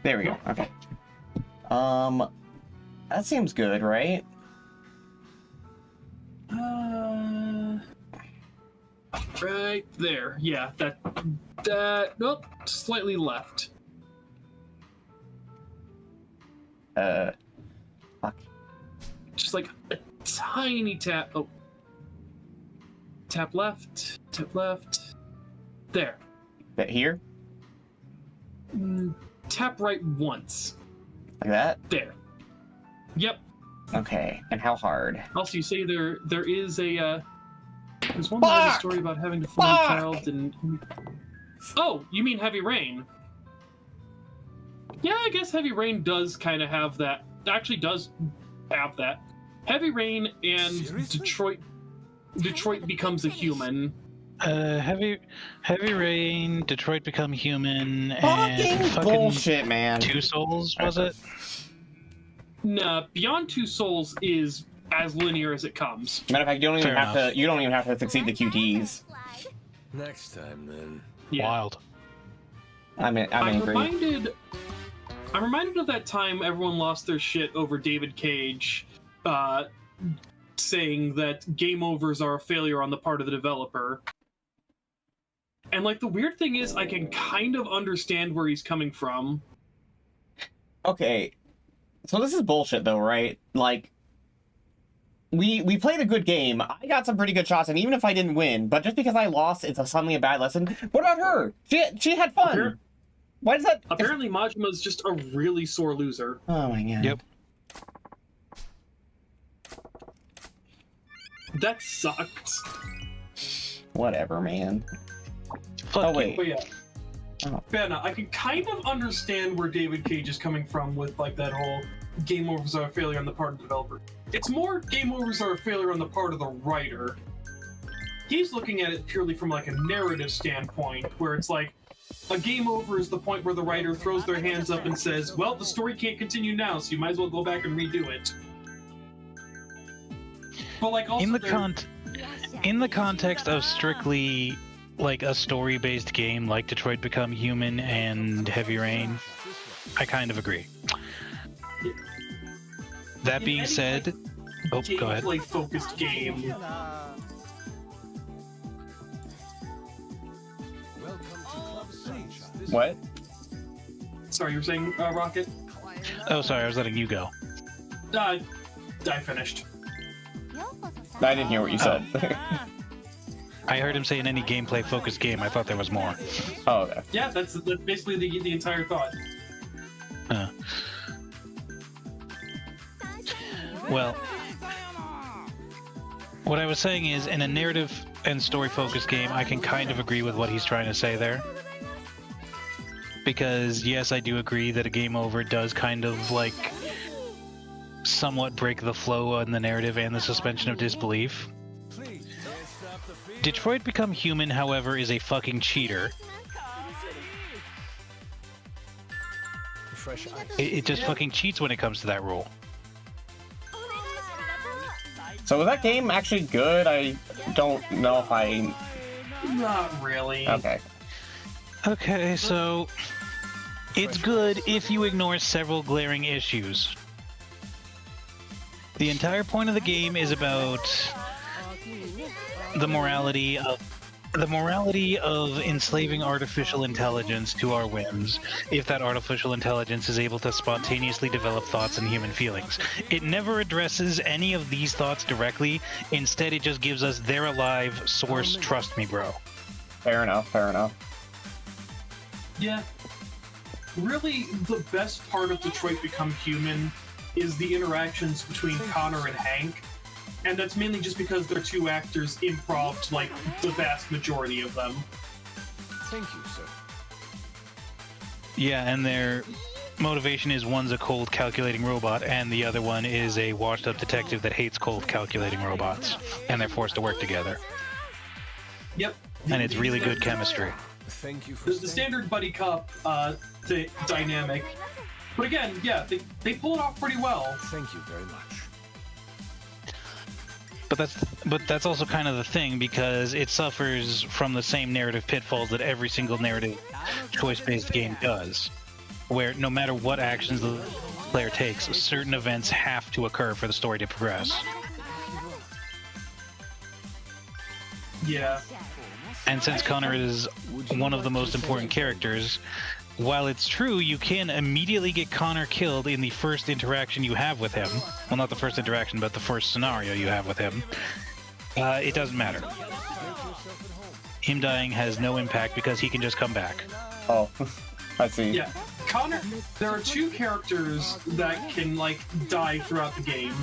There we go. Okay. That seems good, right? Right there. Yeah, that. Nope, slightly left. Fuck. Just like a tiny tap. Oh. Tap left. Tap left. There. That here? Tap right once. Like that? There. Yep. Okay. And how hard? Also, you say there is a. There's one that has a Fuck! story about having to find a child and. Oh, you mean Heavy Rain? Yeah, I guess Heavy Rain does kind of have that. Actually, does have that. Heavy Rain and Seriously? Detroit becomes a human. Heavy Rain, Detroit Become Human, Fucking and fucking bullshit, man. Two Souls, was it? Nah, Beyond Two Souls is as linear as it comes. Matter of fact, you don't even Fair have enough. to. You don't even have to succeed the QTs. Next time, then. Yeah. Wild. I'm angry. I'm reminded of that time everyone lost their shit over David Cage saying that game overs are a failure on the part of the developer. And like the weird thing is I can kind of understand where he's coming from. Okay, so this is bullshit though, right? Like, we played a good game. I got some pretty good shots, and even if I didn't win, but just because I lost, it's suddenly a bad lesson. What about her? She had fun. Why does that? Apparently, Majima's just a really sore loser. Oh my god. Yep. That sucks. Whatever, man. Fuck Oh you. wait. But yeah. Oh. Benna, I can kind of understand where David Cage is coming from with like that whole game overs are a failure on the part of the developer. It's more game overs are a failure on the part of the writer. He's looking at it purely from like a narrative standpoint, where it's like a game over is the point where the writer throws their hands up and says, well, the story can't continue now, so you might as well go back and redo it. But like also In the context of strictly like a story-based game like Detroit Become Human and Heavy Rain, I kind of agree. That In being any, said, oh, go ahead. gameplay-focused game, Welcome to Club C. What? sorry, you were saying, Rokkit? Oh, sorry, I was letting you go. I finished. I didn't hear what you said. I heard him say in any gameplay-focused game. I thought there was more. Oh, okay. Yeah, that's basically the entire thought. Well, what I was saying is, in a narrative and story-focused game, I can kind of agree with what he's trying to say there. Because, yes, I do agree that a game over does kind of, like, somewhat break the flow on the narrative and the suspension of disbelief. Detroit Become Human, however, is a fucking cheater. Fresh ice. It just fucking cheats when it comes to that rule. So was that game actually good? I don't know if I... Not really. Okay. Okay, so it's good if you ignore several glaring issues. The entire point of the game is about the morality of enslaving artificial intelligence to our whims, if that artificial intelligence is able to spontaneously develop thoughts and human feelings. It never addresses any of these thoughts directly. Instead, it just gives us their alive source, trust me, bro. Fair enough, fair enough. Yeah. Really, the best part of Detroit Become Human is the interactions between Connor and Hank. And that's mainly just because their two actors improv'd, like, the vast majority of them. Thank you, sir. Yeah, and their motivation is one's a cold, calculating robot, and the other one is a washed-up detective that hates cold, calculating robots. And they're forced to work together. Yep. And it's really good chemistry. Thank you for The standard buddy cop dynamic. But again, yeah, they pull it off pretty well. Thank you very much. But that's also kind of the thing, because it suffers from the same narrative pitfalls that every single narrative choice-based game does, where no matter what actions the player takes, certain events have to occur for the story to progress. Yeah. And since Connor is one of the most important characters, while it's true you can immediately get Connor killed in the first interaction you have with him, well, not the first interaction, but the first scenario you have with him, it doesn't matter. Him dying has no impact because he can just come back. Oh, I see. Yeah. Connor, there are two characters that can, like, die throughout the game.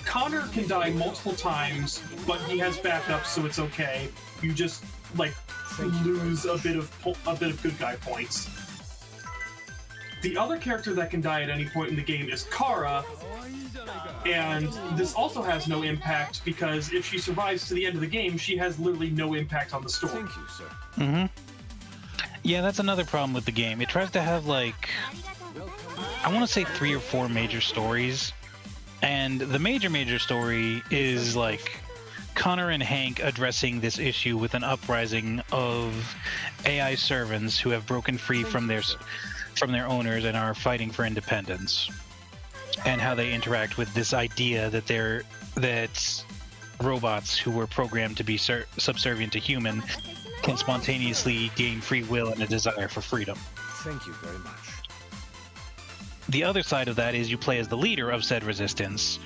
Connor can die multiple times, but he has backup, so it's okay. You just, like, lose a bit of good guy points. The other character that can die at any point in the game is Kara, and this also has no impact because if she survives to the end of the game, she has literally no impact on the story. Thank you, sir. Mm-hmm. Yeah, that's another problem with the game. It tries to have, like, I want to say 3 or 4 major stories, And the major story is like Connor and Hank addressing this issue with an uprising of AI servants who have broken free from their owners and are fighting for independence, and how they interact with this idea that robots who were programmed to be subservient to human can spontaneously gain free will and a desire for freedom. Thank you very much. The other side of that is you play as the leader of said resistance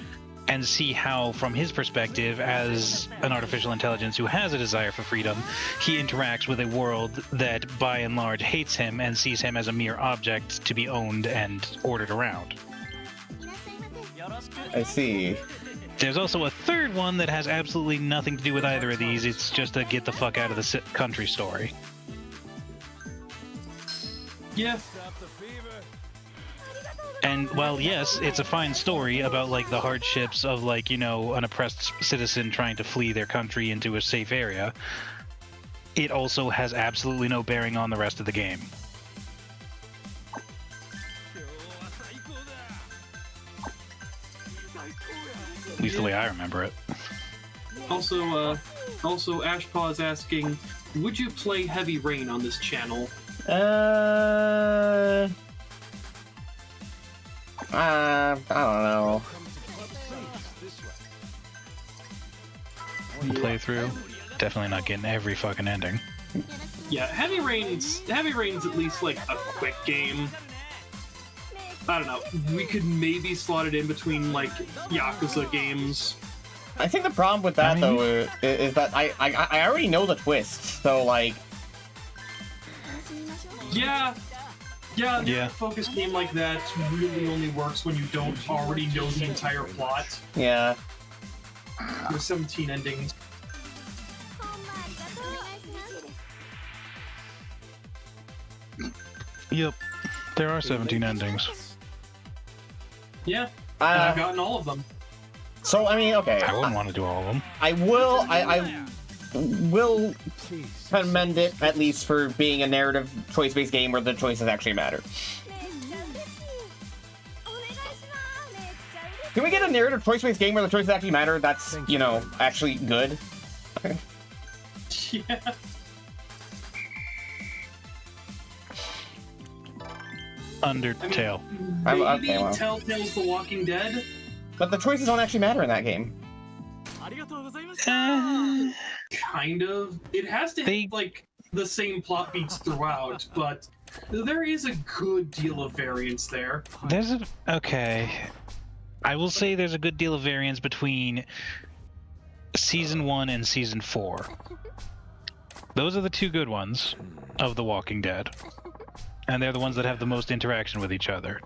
and see how, from his perspective, as an artificial intelligence who has a desire for freedom, he interacts with a world that, by and large, hates him and sees him as a mere object to be owned and ordered around. I see. There's also a third one that has absolutely nothing to do with either of these. It's just a get the fuck out of the country story. Yeah. And while yes, it's a fine story about like the hardships of like, you know, an oppressed citizen trying to flee their country into a safe area, it also has absolutely no bearing on the rest of the game. At least the way I remember it. Also, Ashpaw is asking, would you play Heavy Rain on this channel? I don't know. Playthrough, definitely not getting every fucking ending. Yeah, Heavy Rain's at least like a quick game. I don't know. We could maybe slot it in between like Yakuza games. I think the problem with that though is that I already know the twist, so like. Yeah, a focused game like that really only works when you don't already know the entire plot. Yeah. There's 17 endings. Yep, there are 17 endings. Yeah, and I've gotten all of them. So I mean, okay. I wouldn't want to do all of them. I will commend it at least for being a narrative choice-based game where the choices actually matter. Can we get a narrative choice-based game where the choices actually matter? That's, you know, actually good. Yeah. Undertale. Maybe okay, well. Telltale's The Walking Dead? But the choices don't actually matter in that game. Kind of. It has to have, like, the same plot beats throughout, but there is a good deal of variance there. Okay. I will say there's a good deal of variance between Season 1 and Season 4. Those are the two good ones of The Walking Dead. And they're the ones that have the most interaction with each other.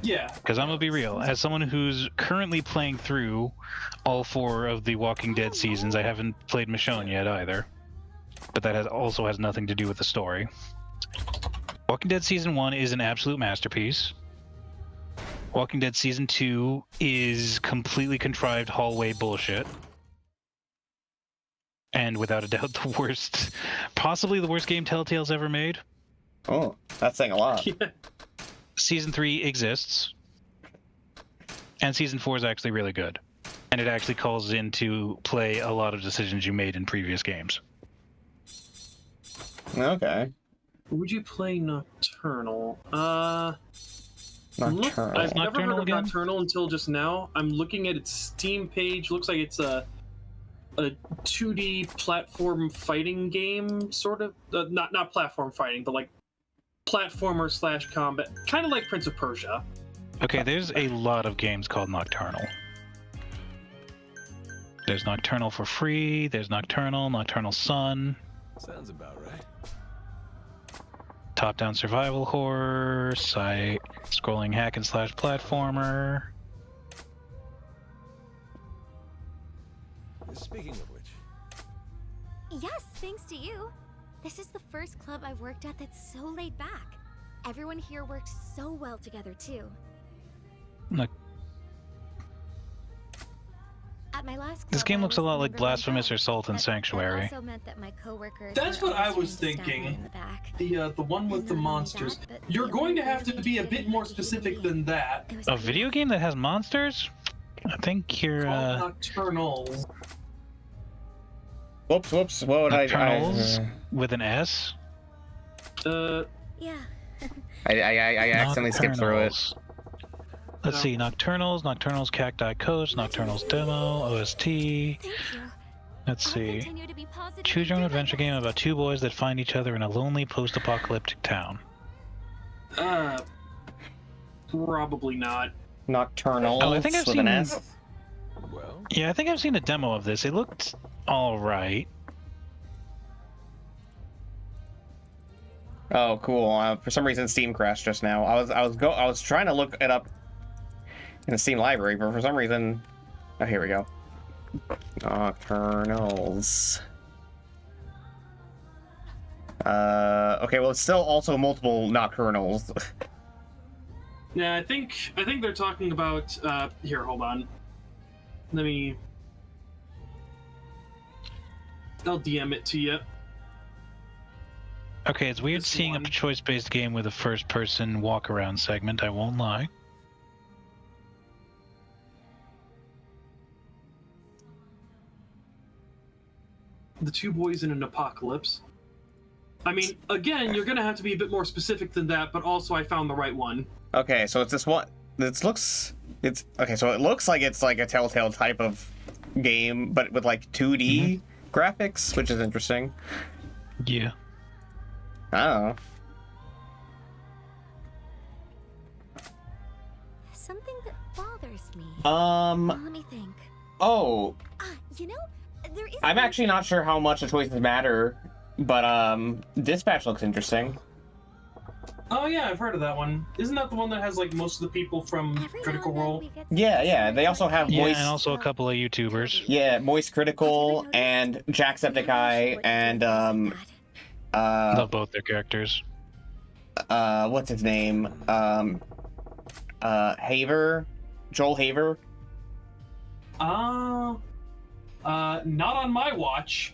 Yeah. Because I'm gonna be real, as someone who's currently playing through all 4 of the Walking Dead seasons, I haven't played Michonne yet either. But that also has nothing to do with the story. Walking Dead Season 1 is an absolute masterpiece. Walking Dead Season 2 is completely contrived hallway bullshit. And without a doubt the worst, possibly the worst game Telltale's ever made. Oh, that's saying a lot. Yeah. Season 3 exists. And Season 4 is actually really good. And it actually calls into play a lot of decisions you made in previous games. Okay. Would you play Nocturnal? Nocturnal. I've never heard of again? Nocturnal until just now. I'm looking at its Steam page. Looks like it's a 2D platform fighting game, sort of. Not platform fighting, but like platformer / combat, kind of like Prince of Persia. Okay, there's a lot of games called Nocturnal. There's Nocturnal for free, there's Nocturnal Sun, Sounds about right. top-down survival horror, scrolling hack and slash platformer. Speaking of which, Yes, thanks to you. This is the first club I've worked at that's so laid back. Everyone here works so well together, too. Look, At my last this club, game I looks a was lot the like number one Blasphemous girl, Assault and but Sanctuary. That also meant that my coworkers That's were what I always was standing thinking. in the back. The one with the And not only monsters. that, but You're the going to other have to be a bit more really specific than that. It was A pretty video game that has monsters? I think you're Nocturnals. Whoops. What would Nocturnals with an S. Uh, Yeah. I accidentally skipped through it. Nocturnals. Let's see, Nocturnals, Cacti Coast, Nocturnals Demo, OST. Thank you. Let's I'll see. continue to be positive Choose your and own do my adventure game best. about two boys that find each other in a lonely post-apocalyptic town. Probably not. Nocturnal. Oh, I think I've with an seen- S. Well, Yeah, I think I've seen a demo of this. It looked alright. Oh, cool. For some reason, Steam crashed just now. I was trying to look it up in the Steam library, but for some reason, oh, here we go. Nocturnals. Okay, well, it's still also multiple Nocturnals. Yeah, I think they're talking about. Here, hold on. Let me. I'll DM it to you. Okay, it's weird This seeing one. a choice-based game with a first-person walk-around segment, I won't lie. The two boys in an apocalypse. I mean, again, you're gonna have to be a bit more specific than that, but also I found the right one. Okay, so it's this one. Okay, so it looks like it's like a Telltale type of game, but with like 2D graphics, which is interesting. Yeah. I don't know. Something that bothers me. Let me think. Oh, You know, there is. I'm actually not sure how much the choices matter, but Dispatch looks interesting. Oh yeah, I've heard of that one. Isn't that the one that has like most of the people from Every Critical now and then Role? we get some Yeah, stories they also like have that. Yeah, voice- and also a couple of YouTubers. Yeah, Moist Critical and Jacksepticeye and Love both their characters. what's his name? Haver, Joel Haver. Not on my watch.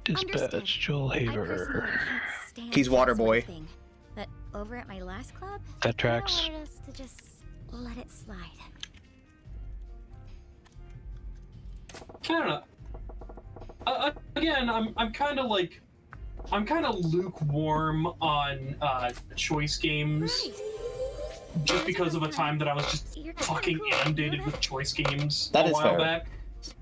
Dispatch, Joel I Haver. personally can't stand He's that sort of Waterboy. thing. But over at my last club, That tracks. they wanted us to just let it slide. I don't know. Again, I'm kind of lukewarm on choice games, Right. just because of a time that I was just You're kinda fucking cool, you know inundated that? with choice games That a is while fair. back.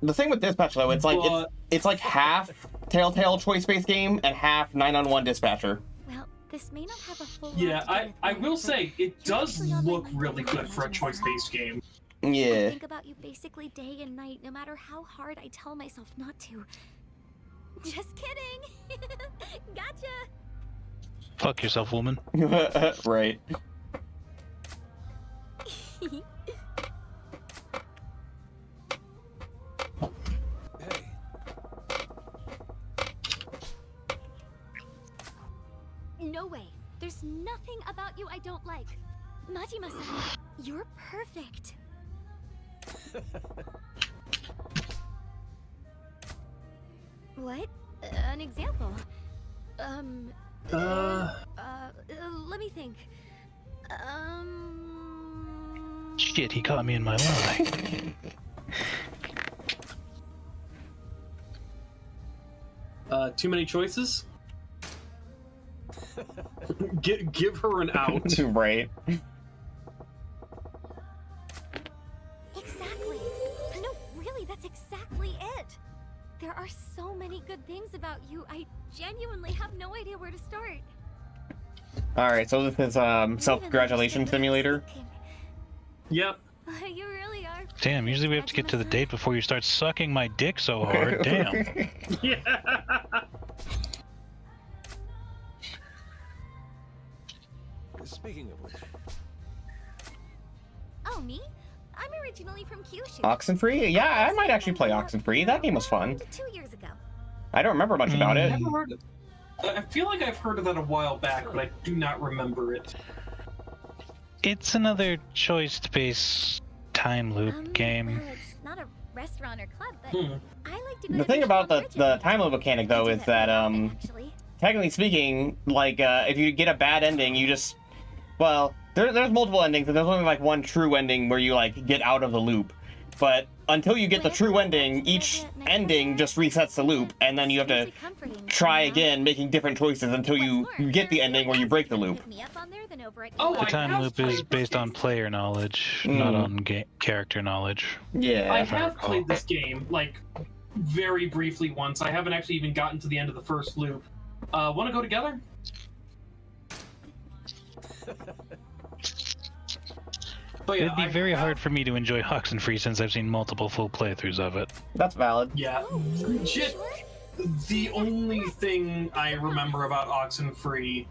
The thing with Dispatch though, it's like But- it's like half Telltale choice-based game and half 9-on-1 Dispatcher. Well, this may not have a whole lot Yeah, to do with I me, will but say it you're does actually on my look mind really more good than for a I choice-based game. I Yeah. think about you basically day and night, no matter how hard I tell myself not to. Just kidding. Gotcha. Fuck yourself, woman. Right. hey, No way. There's nothing about you I don't like. Majima-san, you're perfect. What? An example? Let me think. Shit, he caught me in my lie. Too many choices? Give her an out. Right. Exactly. No, really, that's exactly it. There are so many good things about you. I genuinely have no idea where to start. All right, so this is self-congratulation simulator. Yep. You really are. Damn, usually we have to get to the date before you start sucking my dick so hard. Damn. Yeah. speaking of which, Oh, me? I'm originally from Kyushu. Oxenfree? Yeah, I might actually play Oxenfree. That game was fun. Around 2 years ago. I don't remember much about it. Never heard of I feel like I've heard of that a while back, but I do not remember it. It's another choice-based time loop game. Well, it's not a restaurant or club, but Hmm. I like to go The to thing beach about on the Bridget. time loop mechanic I though do is that that often, actually. technically speaking, like if you get a bad ending, you just, well, There's multiple endings, and there's only like one true ending where you like get out of the loop. But until you get the true ending, each ending just resets the loop, and then you have to try again, making different choices until you get the ending where you break the loop. Oh, The time loop is based on player knowledge, not on character knowledge. Yeah. I have played this game, like, very briefly once. I haven't actually even gotten to the end of the first loop. Want to go together? But yeah, It'd be very hard for me to enjoy Oxenfree since I've seen multiple full playthroughs of it. That's valid. Yeah, legit. The only thing I remember about Oxenfree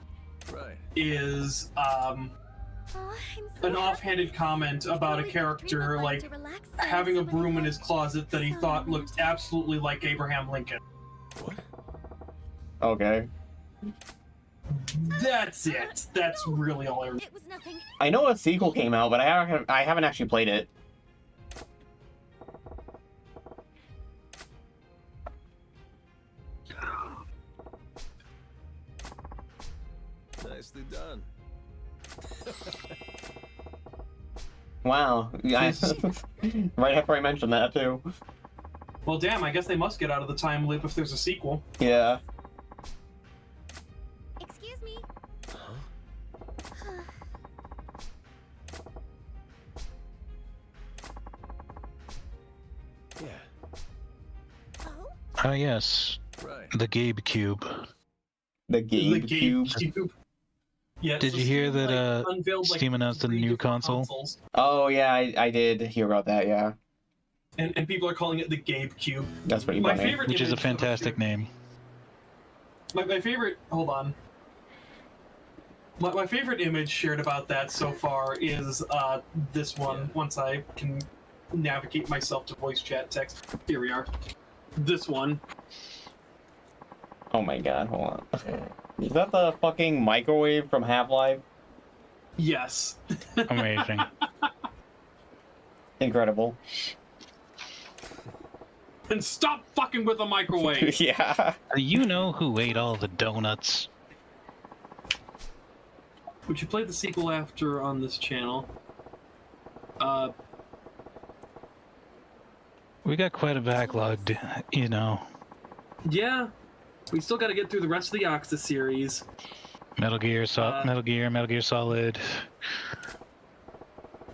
Right. is an offhanded comment about a character like having a broom in his closet that he thought looked absolutely like Abraham Lincoln. What? Okay. That's it. That's really all I remember. It was nothing. I know a sequel came out, but I haven't actually played it. Nicely done. Wow. Yeah, right after I mentioned that too. Well, damn, I guess they must get out of the time loop if there's a sequel. Yeah. Excuse me. Yeah. Oh? Oh yes, Right. the Gabe Cube. The Gabe The Cube. GameCube. Yeah, Did so you hear Steam, that, unveiled, Steam announced a 3 new different console? consoles, Oh yeah, I did hear about that. Yeah, and people are calling it the Gabe Cube. that's pretty My funny. favorite Which is a image of it, fantastic too. name. My favorite. Hold on. My favorite image shared about that so far is this one. Once I can navigate myself to voice chat text. Here we are. This one. Oh my god, hold on. Is that the fucking microwave from Half-Life? Yes. Amazing. Incredible. And stop fucking with the microwave. Yeah. Do you know who ate all the donuts? Would you play the sequel after on this channel? We got quite a backlog, you know. Yeah. We still got to get through the rest of the Yakuza series. Metal Gear Solid.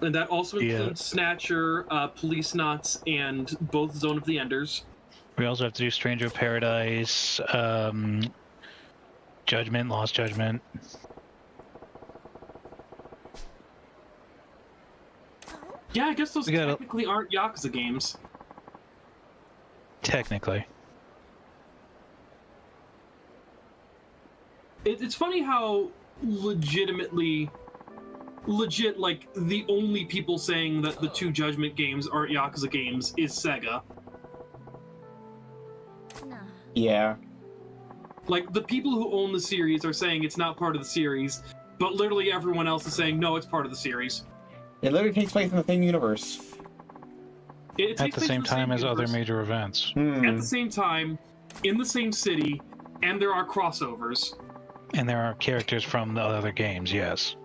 And that also Yeah. includes Snatcher, Police Knots, and both Zone of the Enders. We also have to do Stranger of Paradise, Judgment, Lost Judgment. Yeah, I guess those We gotta- technically aren't Yakuza games. Technically. It's funny how legit, like, the only people saying that the two Judgment games aren't Yakuza games is Sega. No. Yeah. Like, the people who own the series are saying it's not part of the series, but literally everyone else is saying, no, it's part of the series. It literally takes place in the same universe. It At takes the place in same time as other universe, major events. at the same time, in the same city, and there are crossovers. And there are characters from the other games, yes.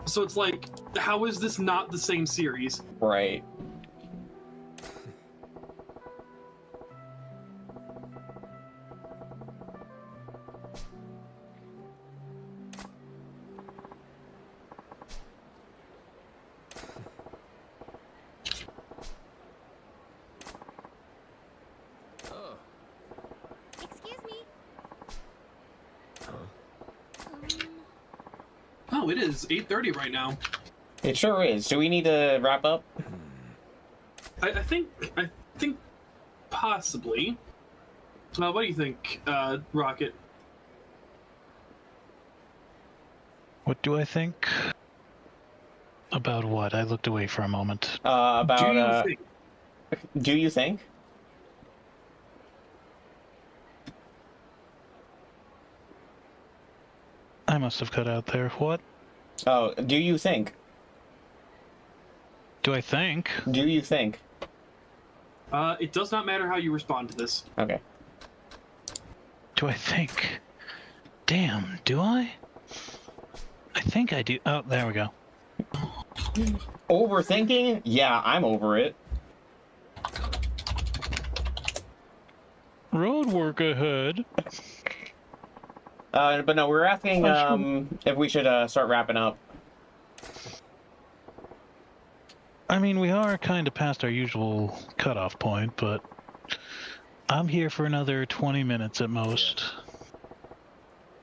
So it's like, how is this not the same series? Right. Oh. Excuse me. Oh, it is 8:30 right now. It sure is. Do we need to wrap up? I think possibly. What do you think, Rokkit? What do I think? About what? I looked away for a moment. About, Do you think? do you think? I must have cut out there. What? Oh, do you think? Do I think? Do you think? It does not matter how you respond to this. Okay. Do I think? Damn, do I? I think I do. Oh, there we go. Overthinking? Yeah, I'm over it. Road work ahead. But no, we were asking if we should start wrapping up. I mean, we are kind of past our usual cutoff point, but I'm here for another 20 minutes at most.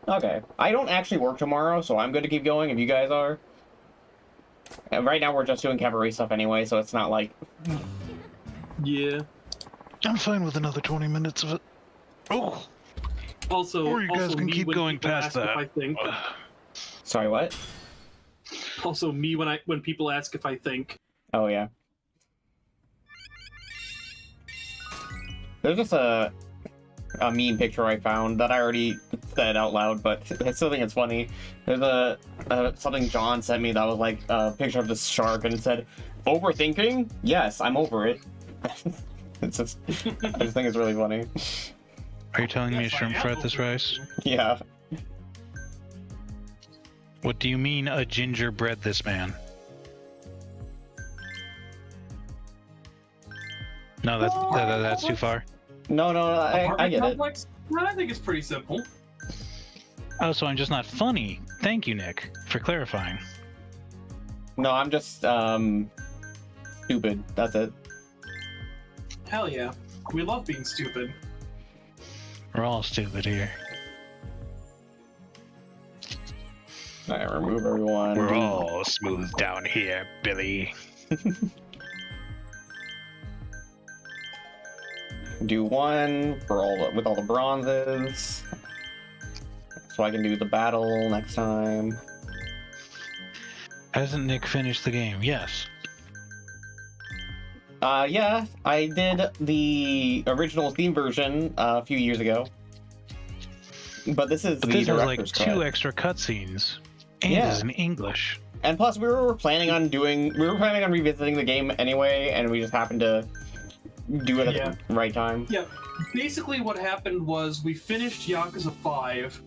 Okay. I don't actually work tomorrow, so I'm good to keep going if you guys are. And right now we're just doing cabaret stuff anyway, so it's not like... Yeah. I'm fine with another 20 minutes of it. Oh! Also, Or you guys also can me keep when going people past ask that. If I think. Sorry, what? Also, me when people ask if I think. Oh, yeah. There's just a meme picture I found that I already said out loud, but I still think it's funny. There's something John sent me that was like a picture of this shark, and it said, "Overthinking? Yes, I'm over it." It's just, I just think it's really funny. Are you telling me a shrimp fried this rice? Yeah. What do you mean a gingerbread this man? No, that's too far. No, I get it. Complex? No, I think it's pretty simple. Oh, so I'm just not funny. Thank you, Nick, for clarifying. No, I'm just, stupid. That's it. Hell yeah. We love being stupid. We're all stupid here. Alright, remove everyone. We're all smooth down here, Billy. Do one for with all the bronzes, so I can do the battle next time. Hasn't Nick finished the game? Yes. Yeah, I did the original theme version a few years ago, but this is But the this has like director's 2 cut. extra cutscenes, and Yeah. is in English. And plus, we were planning on revisiting the game anyway, and we just happened to do it at the right time. Yeah. Basically, what happened was we finished Yakuza 5,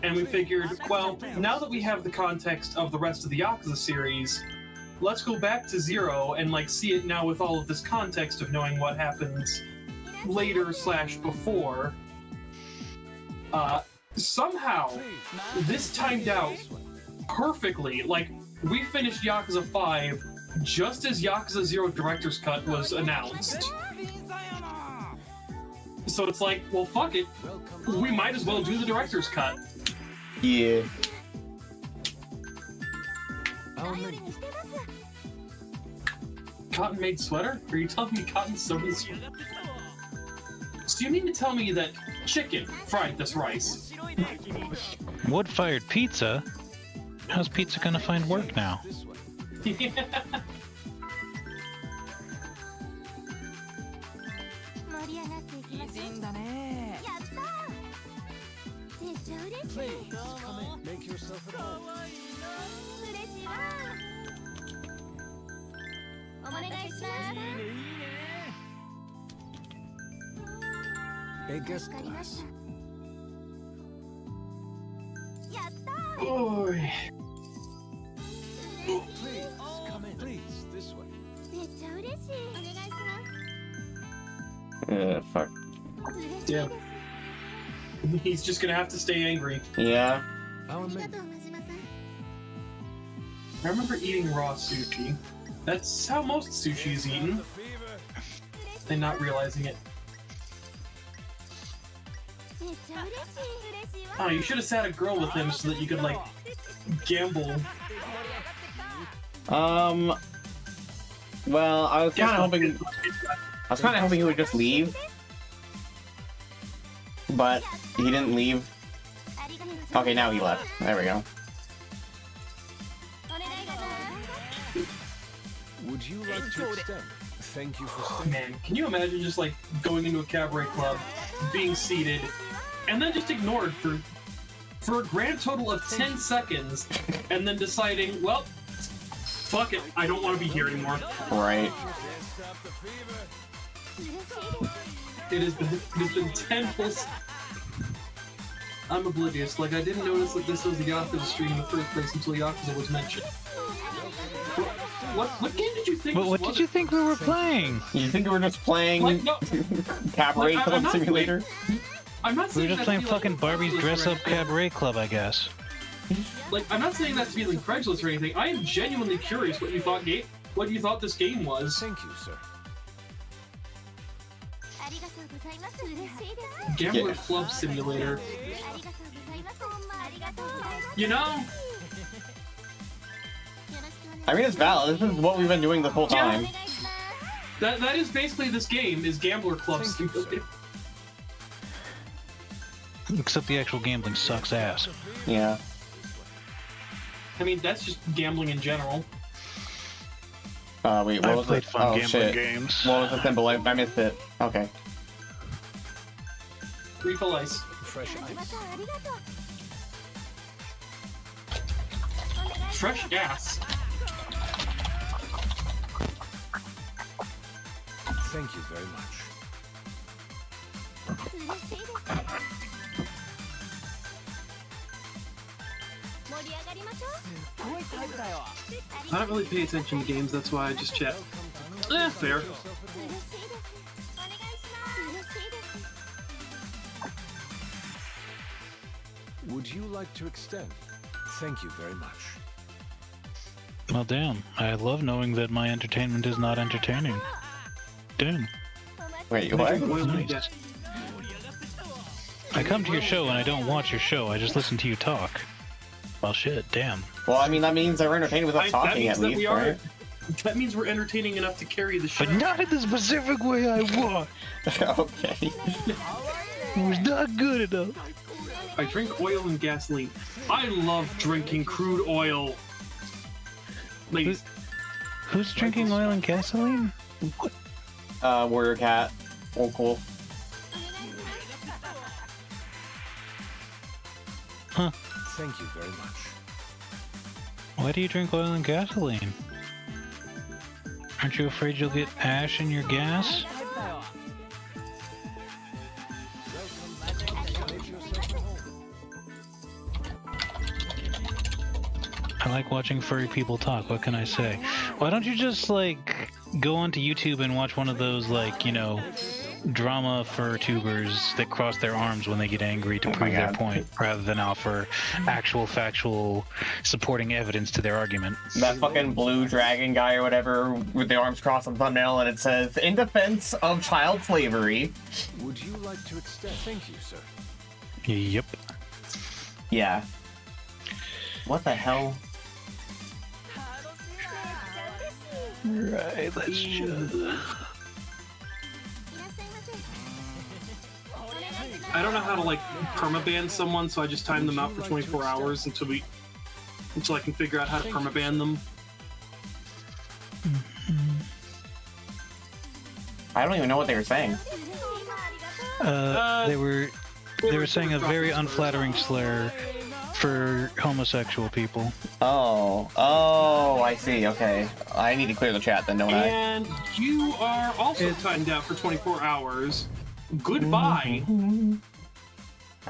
and we figured, well, now that we have the context of the rest of the Yakuza series, let's go back to 0 and like see it now with all of this context of knowing what happens later / before. Somehow, this timed out perfectly. Like, we finished Yakuza 5 just as Yakuza 0 Director's Cut was announced. So it's like, well, fuck it. We might as well do the Director's Cut. Yeah. Cotton-made sweater? Are you telling me cotton sewn sweater? So you mean to tell me that chicken fried this rice? Wood-fired pizza? How's pizza gonna find work now? Please, come in. Make yourself at home. A guest class. Boy. Please, come in. Please, this way. Fuck. Yeah. He's just gonna have to stay angry. Yeah. Our menu. I remember eating raw sushi. That's how most sushi is eaten. And not realizing it. Oh, you should have sat a girl with him so that you could, like, gamble. Well, I was kind of hoping he would just leave, but he didn't leave. Okay, now he left. There we go. Would you like to extend? Thank you for staying. Man, can you imagine just, like, going into a cabaret club, being seated, and then just ignored for a grand total of 10 seconds, and then deciding, well, fuck it, I don't want to be here anymore. Right. It has been 10 full I'm oblivious. Like, I didn't notice that this was the Yakuza stream in the first place until Yakuza was mentioned. What game did you think? But what did you think we were playing? You think we were just playing Like, no, Cabaret like, Club I'm not Simulator? I'm not We saying were just that playing to be, like, fucking Barbie's incredulous Dress or Up anything. Cabaret Club, I guess. Like, I'm not saying that to be incredulous or anything. I am genuinely curious what you thought this game was. Thank you, sir. Gambler Yeah. Club Simulator. You know, I mean, it's valid. This is what we've been doing this whole time. that is basically this game is Gambler Club Thank you, Simulator. Except the actual gambling sucks ass. Yeah. I mean, that's just gambling in general. Wait, what I've was played it? fun Oh, gambling shit. games. What was the symbol? I missed it. Okay. Refill ice. Fresh ice. Fresh gas. Thank you very much. I don't really pay attention to games, that's why I just chat. Fair. Would you like to extend? Thank you very much. Well, damn. I love knowing that my entertainment is not entertaining. Damn. Wait, what? Oil Nice. gas. I come to your show and I don't watch your show. I just listen to you talk. Well, shit. Damn. Well, I mean, that means they're entertained with us That talking means at that least, we are. right? That means we're entertaining enough to carry the show. But not in the specific way I want. Okay. It was not good enough. I drink oil and gasoline. I love drinking crude oil. Ladies, Who's drinking oil and gasoline? Warrior Cat. Oh, cool. Thank you very much. Why do you drink oil and gasoline? Aren't you afraid you'll get ash in your gas? I like watching furry people talk. What can I say? Why don't you just, like, go onto YouTube and watch one of those, like, you know, drama fur tubers that cross their arms when they get angry to prove their God. point, rather than offer actual factual supporting evidence to their argument? That fucking blue dragon guy or whatever with the arms crossed on the thumbnail, and it says, "In defense of child slavery." Would you like to extend? Thank you, sir. Yep. Yeah. What the hell? Right, let's just... I don't know how to like permaban someone, so I just time them out for 24 hours until I can figure out how to permaban them. I don't even know what they were saying. They were saying a very unflattering slur for homosexual people. Oh, I see. Okay, I need to clear the chat then, don't I? And you are also timed out for 24 hours. Goodbye.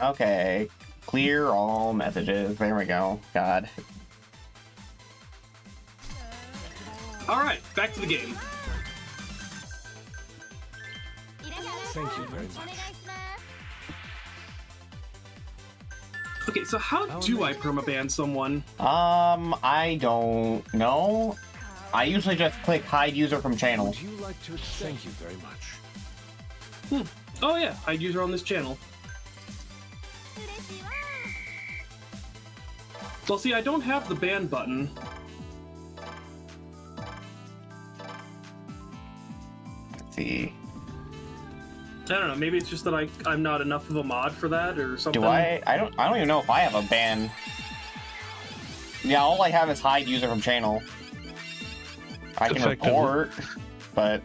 Okay, clear all messages. There we go. God. All right, back to the game. Thank you very much. Okay, so how do I permaban someone? I don't know. I usually just click hide user from channel. Would you like to? Thank you very much. Oh yeah, hide user on this channel. Well, see, I don't have the ban button. Let's see. I don't know. Maybe it's just that I'm not enough of a mod for that, or something. Do I? I don't even know if I have a ban. Yeah, all I have is hide user from channel. I can Effectively. report, but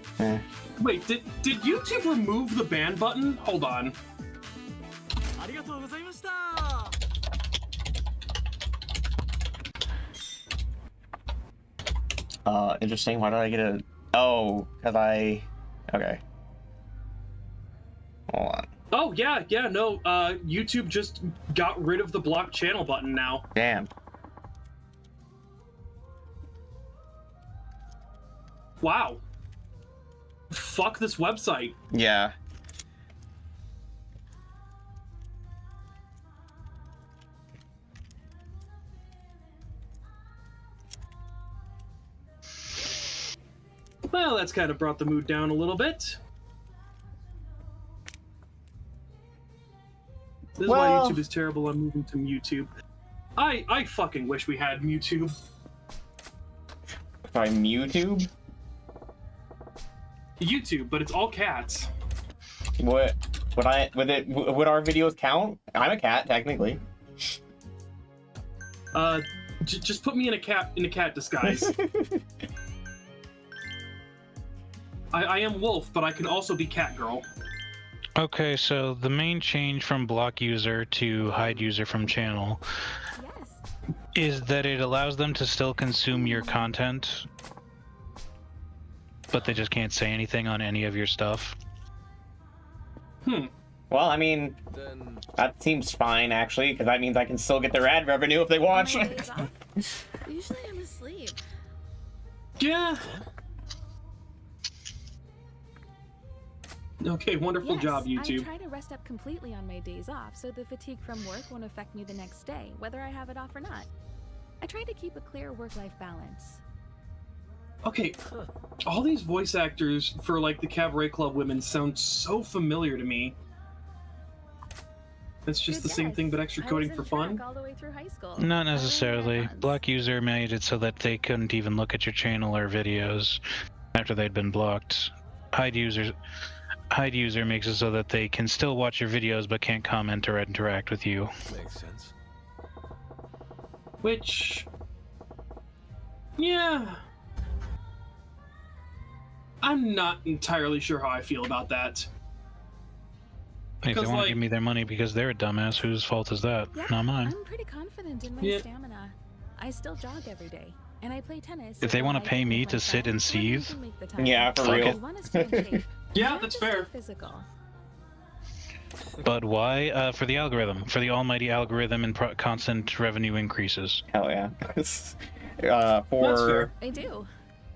Wait, did YouTube remove the ban button? Hold on. interesting. Why did I get a? Oh, because I. Okay. Hold on. Oh yeah, no. YouTube just got rid of the block channel button now. Damn. Wow. Fuck this website. Yeah. Well, that's kind of brought the mood down a little bit. This is why Well- YouTube is terrible. I'm moving to YouTube. I fucking wish we had YouTube. Sorry, YouTube? YouTube, but it's all cats. Would our videos count? I'm a cat, technically. Just put me in a cat disguise. I am wolf, but I can also be cat girl. Okay, so the main change from block user to hide user from channel Yes. is that it allows them to still consume your content, but they just can't say anything on any of your stuff. Well, I mean, Then that seems fine, actually, because that means I can still get their ad revenue if they watch. My days off? Usually I'm asleep. Yeah. Okay, wonderful Yes, job, I YouTube. try to rest up completely on my days off, so the fatigue from work won't affect me the next day, whether I have it off or not. I try to keep a clear work-life balance. Okay, all these voice actors for like the Cabaret Club women sound so familiar to me. It's just the same Yes, thing, but extra I was coding in for track fun. all the way through high school. Not I ran necessarily. marathons. Block user made it so that they couldn't even look at your channel or videos after they'd been blocked. Hide user makes it so that they can still watch your videos but can't comment or interact with you. makes sense. Which, yeah, I'm not entirely sure how I feel about that. If they Because, want to like- give me their money because they're a dumbass, whose fault is that? Yeah, Not mine. I'm pretty confident in my Yeah. stamina. I still jog every day, and I play tennis. If they so wanna I pay can me with to my sit and friends, and we seethe, can make the time. Yeah, for Fuck real. it. I want to stay in shape. You Yeah, have that's to stay fair. Physical. But why? For the algorithm. For the almighty algorithm and constant revenue increases. Hell yeah. That's For fair. I do,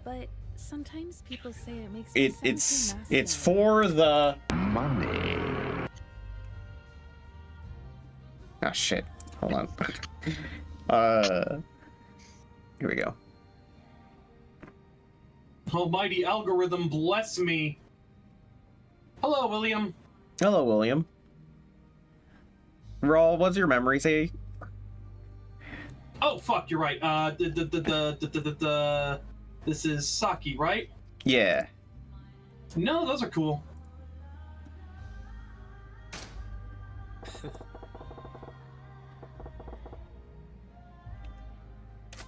but sometimes people say it makes me sound too it's masculine. for the money. Oh shit. Hold on. Here we go. Almighty algorithm bless me. Hello, William. Hello, William. Rall, what's your memory say? Oh fuck, you're right. This is Saki, right? Yeah. No, those are cool.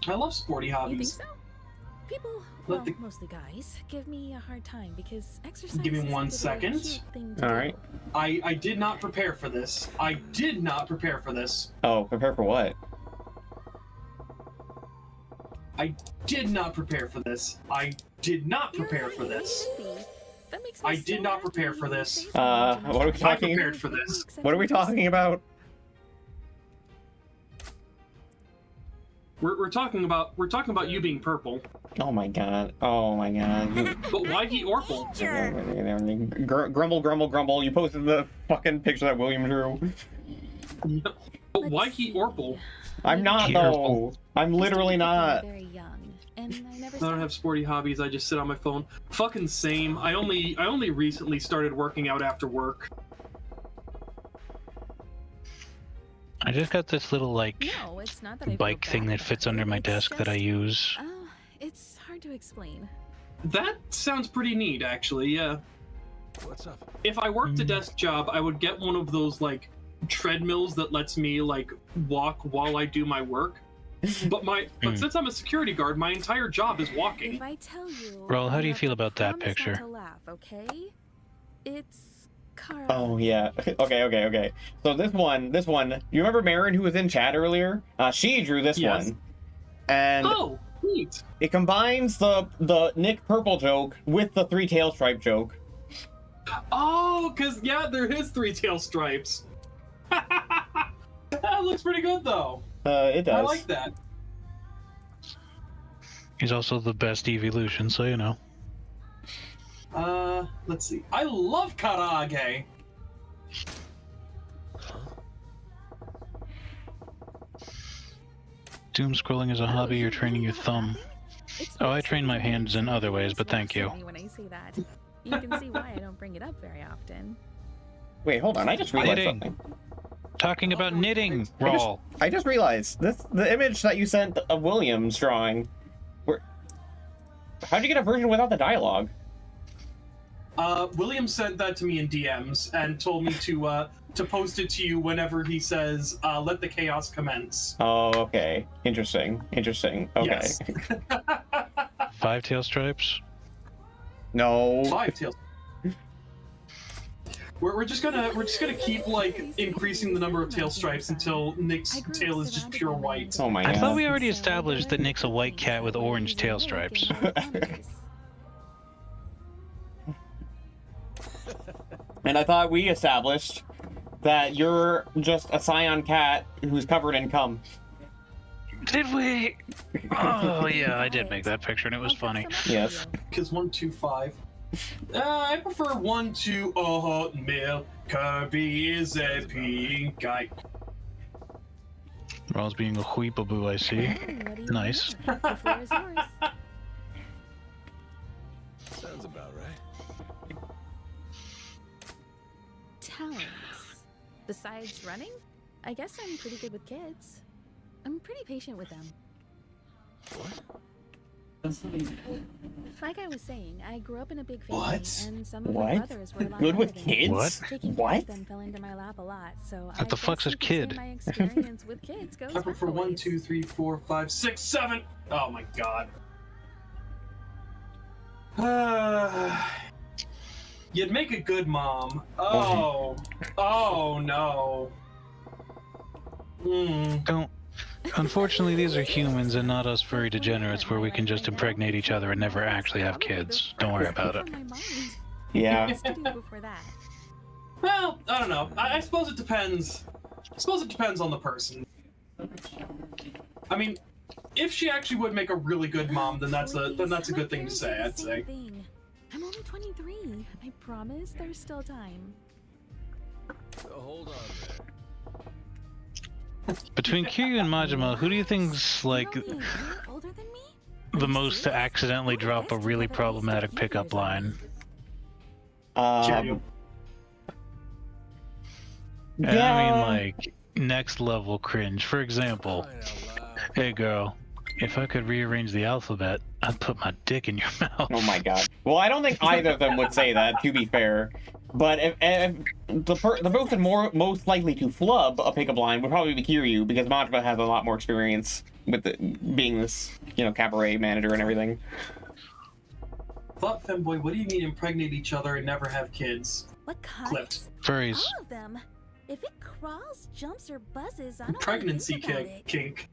I love sporty You think hobbies. so? People, Let well, the- mostly guys, give me a hard time because exercise Give me isn't 1 a very second. cute thing to All do. right. I did not prepare for this. I did not prepare for this. Oh, prepare for what? I did not prepare for this. I did not You're prepare for right, this. maybe. That makes me I did so not happy prepare for when you this. say something What are we to me. talking- I prepared for this. What are we talking about? We're talking about you being purple. Oh my god. Oh my god. But why he Orple? Grumble, grumble, grumble. You posted the fucking picture that William drew. But why he Orple? I'm not, Careful. though. I'm literally not. Very young, and I never I don't have sporty hobbies. I just sit on my phone. Fucking same. I only recently started working out after work. I just got this little, like, No, it's not that I feel bike thing bad that fits about under it, my it's desk that I just- use. It's hard to explain. That sounds pretty neat, actually. Yeah. What's up? If I worked a desk job, I would get one of those like treadmills that lets me like walk while I do my work. But since I'm a security guard, my entire job is walking. If I tell you, Rall, how do you have feel to about that promise not picture? to laugh, okay? It's Carl. Oh yeah. Okay. So this one. You remember Marin who was in chat earlier? She drew this Yes. one, and Oh, neat. it combines the Nick Purple joke with the 3 tail stripe joke. Oh, because, yeah, there is 3 tail stripes. That looks pretty good, though. It does. I like that. He's also the best evolution, so you know. Let's see. I love karage. Doom scrolling is a hobby. You're training your thumb. Oh, I train my hands in other ways, but thank you. When I say that, you can see why I don't bring it up very often. Wait, hold on. I just realized Knitting. something. Talking about knitting, Rall. I just realized the image that you sent of William's drawing. How'd you get a version without the dialogue? William sent that to me in DMs and told me to post it to you whenever he says, let the chaos commence. Oh, okay. Interesting. Okay. Yes. 5 tail stripes? No. 5 tails. We're just gonna keep like increasing the number of tail stripes until Nick's tail is just pure white. Oh my god. I thought we already established that Nick's a white cat with orange tail stripes. And I thought we established that you're just a scion cat who's covered in cum. Did we? Oh yeah, I did make that picture and it was funny. Yes. Because 1, 2, 5. I prefer 1, 2. Oh, milk. Kirby is a pink guy. Rall's being a weepaboo, I see. Nice. The floor is yours. Sounds about right. Talents. Besides running, I guess I'm pretty good with kids. I'm pretty patient with them. What? Like I was saying, I grew up in a big family, What? and some of What? my brothers were a lot Good with younger than me. kids? What? Taking care What? of them fell into my lap a lot, so What the fuck's a kid? My experience with kids goes I prefer back a 1, ways. 2, 3, 4, 5, 6, 7. Oh my god. You'd make a good mom. Oh. Oh no. Don't. Unfortunately, these are humans and not us furry degenerates where we can just impregnate each other and never actually have kids. Don't worry about it. Yeah. Before that. Well, I don't know. I suppose it depends. I suppose it depends on the person. I mean, if she actually would make a really good mom, then that's a good thing to say, I'd say. I'm only 23. I promise there's still time. Hold on there. Between Kiryu and Majima, who do you think's like You're only a year older than me? the most to accidentally drop a really problematic pickup line? Kiryu. And Yeah. I mean, like, next level cringe. For example, Crying out loud. hey girl, if I could rearrange the alphabet, I'd put my dick in your mouth. Oh my god. Well, I don't think either of them would say that, to be fair. But if the person most likely to flub a pickup line would probably be Kiryu, because Majima has a lot more experience with being this, cabaret manager and everything. Thought femboy, what do you mean impregnate each other and never have kids? What kind? Clipped. Furries. All of them. If it crawls, jumps, or buzzes, I don't Pregnancy think about it. kink.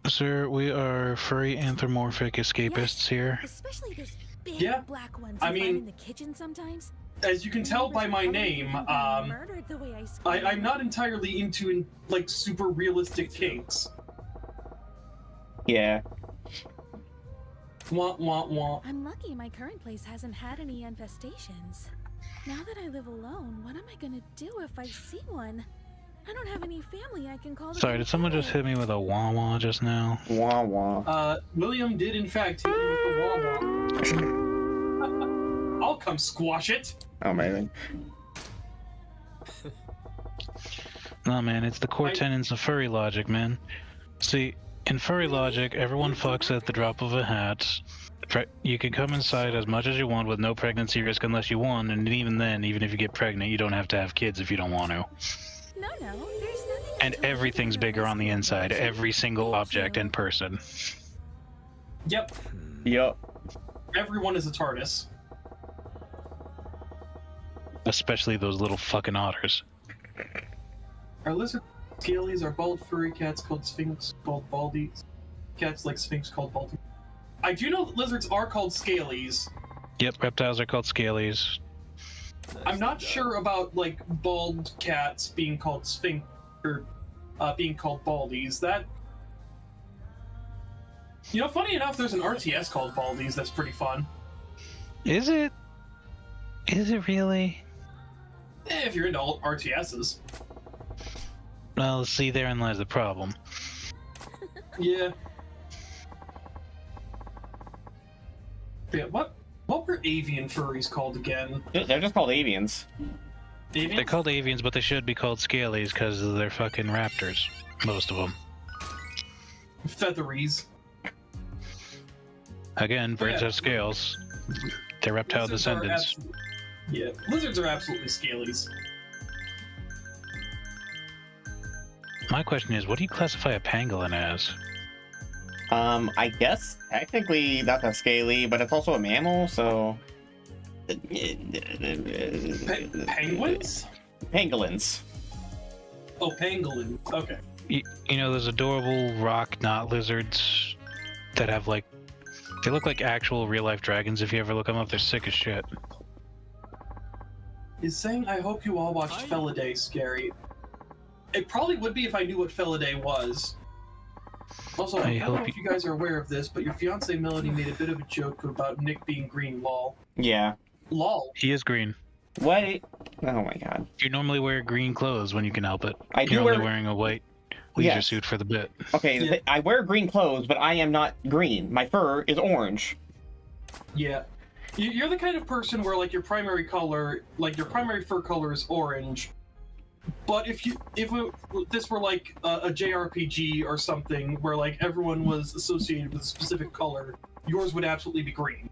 Sir, we are furry anthropomorphic escapists here. Especially those big Yeah, black ones I you mean- find in the kitchen sometimes. As you can tell by my name, Murdered the way I scream. I'm not entirely into like super realistic kinks. Yeah. Wah wah wah. I'm lucky my current place hasn't had any infestations. Now that I live alone, what am I gonna do if I see one? I don't have any family I can call. to Sorry, come did someone just visit. hit me with a wah wah just now? Wah wah. William did in fact hit me with the wah wah. I'll come squash it. Amazing. Nah, man, it's the core tenets of furry logic, man. See, in furry logic, everyone fucks at the drop of a hat. You can come inside as much as you want with no pregnancy risk unless you want, and even then, even if you get pregnant, you don't have to have kids if you don't want to. No, there's nothing. And everything's bigger on the inside, every single object and person. Yep, Yup. everyone is a TARDIS. Especially those little fucking otters. Our lizard scalies are bald furry cats called Sphinx called Baldy. Cats like Sphinx called Baldy. I do know that lizards are called scalies. Yep, reptiles are called scalies. I'm not sure about like bald cats being called sphinx or being called baldies. That, you know, funny enough, there's an RTS called Baldies that's pretty fun. Is it? Is it really? If you're into all RTSs. Well, see, therein lies the problem. Yeah. Yeah. What were avian furries called again? They're just called avians. Avians? They're called avians, but they should be called scalies because they're fucking raptors. Most of them. Featheries. Again, birds Yeah. have scales. They're reptile Lizards are descendants. Yeah, lizards are absolutely scalies. My question is, what do you classify a pangolin as? I guess technically that's a scaly, but it's also a mammal, so. Penguins? Pangolins. Oh, pangolin. Okay. You know, those adorable rock knot lizards that have like, they look like actual real life dragons. If you ever look them up, they're sick as shit. Is saying I hope you all watched Felidae scary? It probably would be if I knew what Felidae was. Also, I don't know if you guys are aware of this, but your fiance Melody made a bit of a joke about Nick being green, lol. Yeah. Lol. He is green. What? Oh my god. You normally wear green clothes when you can help it. I do You're only wear- wearing a white leisure Yes. suit for the bit. Okay, Yeah. I wear green clothes, but I am not green. My fur is orange. Yeah. You're the kind of person where, like, your primary color, like, your primary fur color is orange. But if this were, like, a JRPG or something where, like, everyone was associated with a specific color, yours would absolutely be green.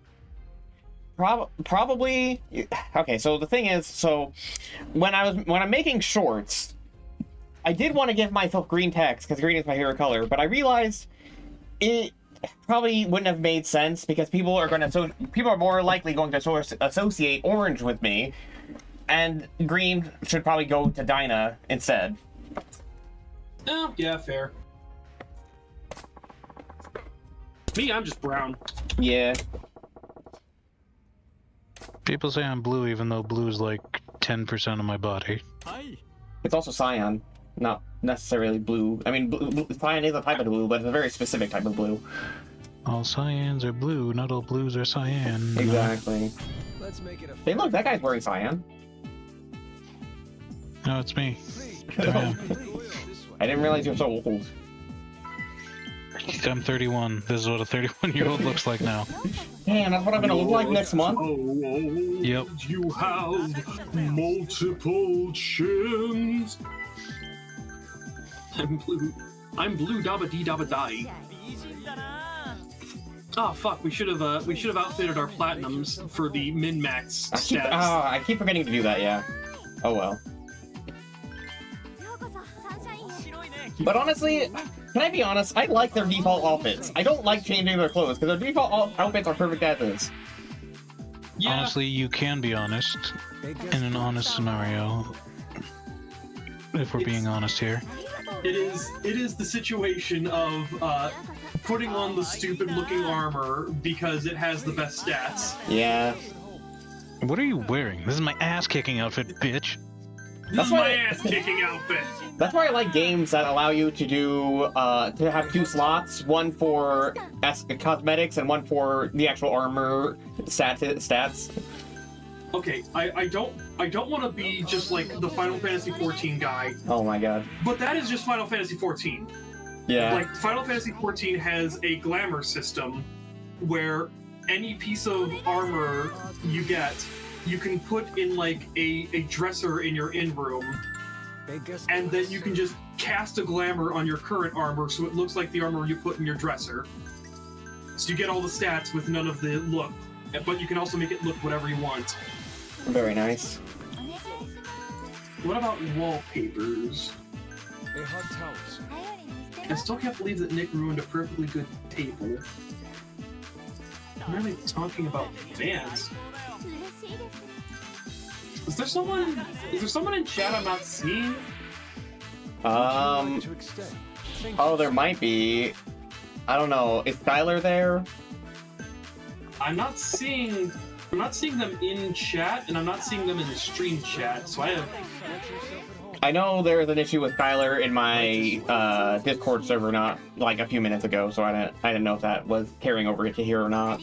Probably. Okay, so the thing is, so when I'm making shorts, I did want to give myself green text because green is my favorite color, but I realized it probably wouldn't have made sense because people are more likely going to associate orange with me, and green should probably go to Dinah instead. Oh, yeah, fair. Me, I'm just brown. Yeah. People say I'm blue, even though blue is like 10% of my body. It's also cyan, not necessarily blue. I mean, cyan is a type of blue, but it's a very specific type of blue. All cyans are blue, not all blues are cyan. Exactly. Let's make it a Hey, look, that guy's wearing cyan. No, it's me. I didn't realize you were so old. I'm 31. This is what a 31-year-old looks like now. Damn, that's what I'm gonna look like next month. Yep. You have multiple chins. I'm blue. I'm blue dabba dee dabba die. Oh fuck! We should have outfitted our platinums for the min max stats. I keep forgetting to do that. Yeah. Oh well. But honestly, can I be honest? I like their default outfits. I don't like changing their clothes because their default outfits are perfect as is. Yeah. Honestly, you can be honest in an honest scenario. If we're being honest here. It is the situation of putting on the stupid looking armor because it has the best stats. Yeah. What are you wearing? This is my ass-kicking outfit, bitch. This is my ass kicking outfit. That's why I like games that allow you to do to have two slots, one for cosmetics and one for the actual armor stats. Okay, I don't want to be just like the Final Fantasy XIV guy, Oh my god. but that is just Final Fantasy XIV. Yeah. Like Final Fantasy XIV has a glamour system where any piece of armor you get, you can put in like a dresser in your in-room, and then you can just cast a glamour on your current armor so it looks like the armor you put in your dresser. So you get all the stats with none of the look, but you can also make it look whatever you want. Very nice. What about wallpapers? Hey, hot towels. I still can't believe that Nick ruined a perfectly good table. I'm really talking about fans. Is there someone in chat I'm not seeing? Oh, there might be. I don't know. Is Skylar there? I'm not seeing them in chat, and I'm not seeing them in the stream chat. So I know there's an issue with Skylar in my Discord server not like a few minutes ago, so I didn't know if that was carrying over to here or not.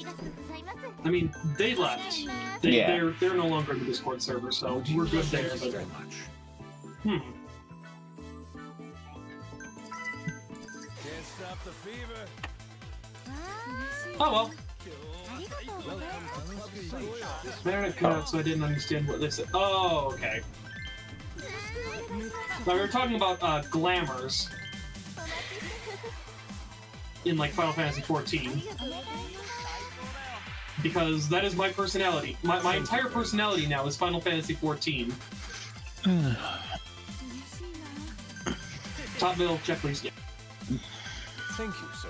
I mean, they left. They're no longer in the Discord server, so we're good there. But oh well. Internet cut out, so I didn't understand what they said. Oh, okay. Now, we were talking about glamours in like Final Fantasy XIV, because that is my personality. My entire personality now is Final Fantasy XIV. Top middle, check please. Yeah. Thank you, sir.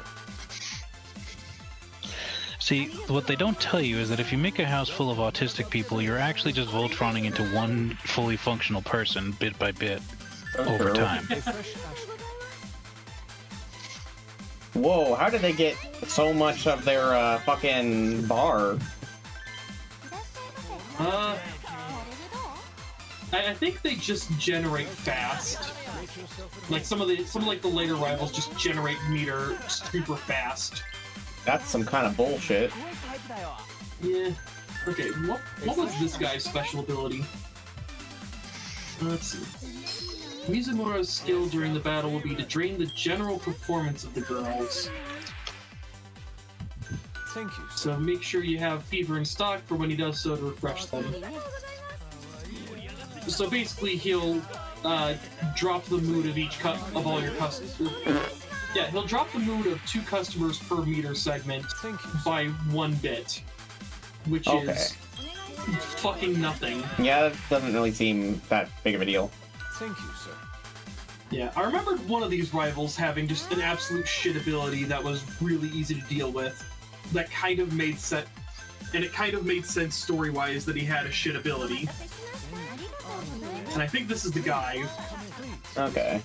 See, what they don't tell you is that if you make a house full of autistic people, you're actually just Voltroning into one fully functional person, bit by bit, over time. Whoa, how did they get so much of their fucking bar? I think they just generate fast. Like some of the later rivals just generate meter super fast. That's some kind of bullshit. Yeah. Okay, what was this guy's special ability? Let's see. Mizumura's skill during the battle will be to drain the general performance of the girls. Thank you, sir. So make sure you have Fever in stock for when he does so to refresh them. So basically he'll drop the mood of each of all your customers. Yeah, he'll drop the mood of 2 customers per meter segment by 1 bit, which is fucking nothing. Yeah, that doesn't really seem that big of a deal. Thank you, sir. Yeah, I remembered one of these rivals having just an absolute shit ability that was really easy to deal with. That kind of made sense, and it kind of made sense story-wise that he had a shit ability. And I think this is the guy. Okay.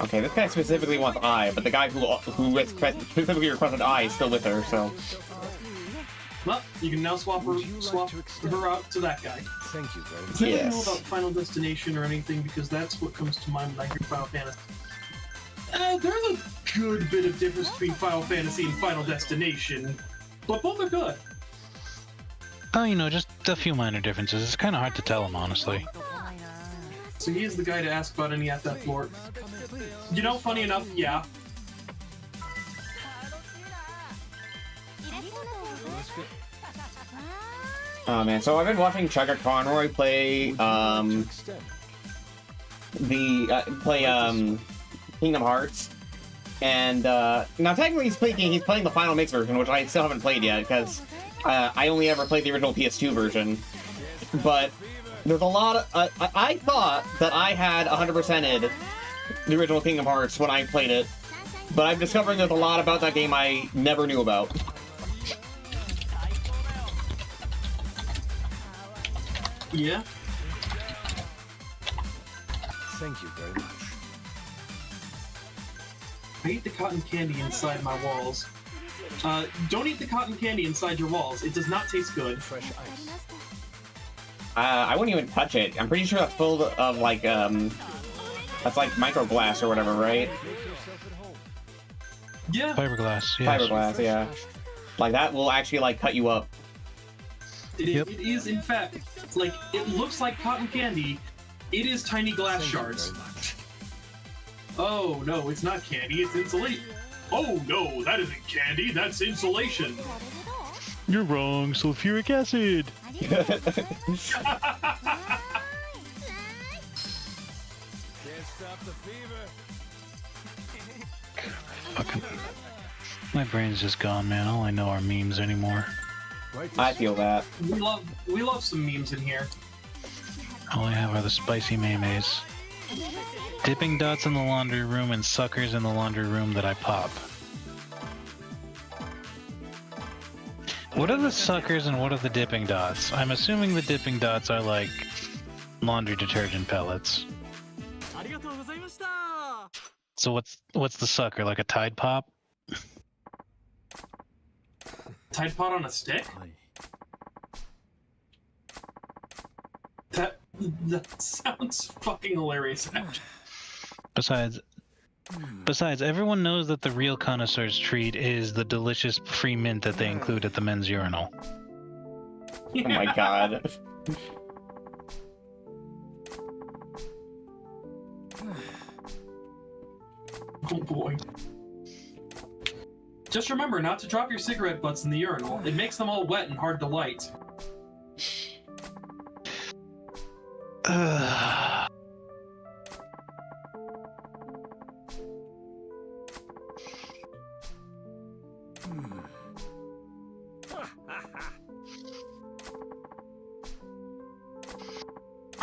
Okay, this guy specifically wants I, but the guy who specifically requested I is still with her, so... Well, you can now swap her out to that guy. Thank you very much. Does anyone know about Final Destination or anything? Because that's what comes to mind when I hear Final Fantasy. There's a good bit of difference between Final Fantasy and Final Destination, but both are good. Oh, you know, just a few minor differences. It's kind of hard to tell them, honestly. So he is the guy to ask about any FF lore. You know, funny enough, yeah. Oh man, so I've been watching Chugga Conroy play Kingdom Hearts, and now technically speaking, he's playing the Final Mix version, which I still haven't played yet because I only ever played the original PS2 version. But there's a lot of I thought that I had 100%ed the original Kingdom Hearts when I played it, but I'm discovering there's a lot about that game I never knew about. Yeah. Thank you very much. I eat the cotton candy inside my walls. Don't eat the cotton candy inside your walls. It does not taste good. Fresh ice. I wouldn't even touch it. I'm pretty sure that's full of like that's like microglass or whatever, right? Yeah. Fiberglass, yes. Fiberglass, yeah. Like that will actually like cut you up. It is in fact, like, it looks like cotton candy. It is tiny glass shards. Oh no, it's not candy, it's insulation. Oh no, that isn't candy, that's insulation. You're wrong, sulfuric acid! Can't stop the fever. Fucking... My brain's just gone, man. All I know are memes anymore. I feel that. We love some memes in here. All I have are the spicy memes. Dipping dots in the laundry room and suckers in the laundry room that I pop. What are the suckers and what are the dipping dots? I'm assuming the dipping dots are like laundry detergent pellets. So what's the sucker, like a Tide Pop? Tide Pod on a stick? That sounds fucking hilarious. Besides, everyone knows that the real connoisseur's treat is the delicious free mint that they include at the men's urinal. Oh my god. Oh boy. Just remember not to drop your cigarette butts in the urinal. It makes them all wet and hard to light.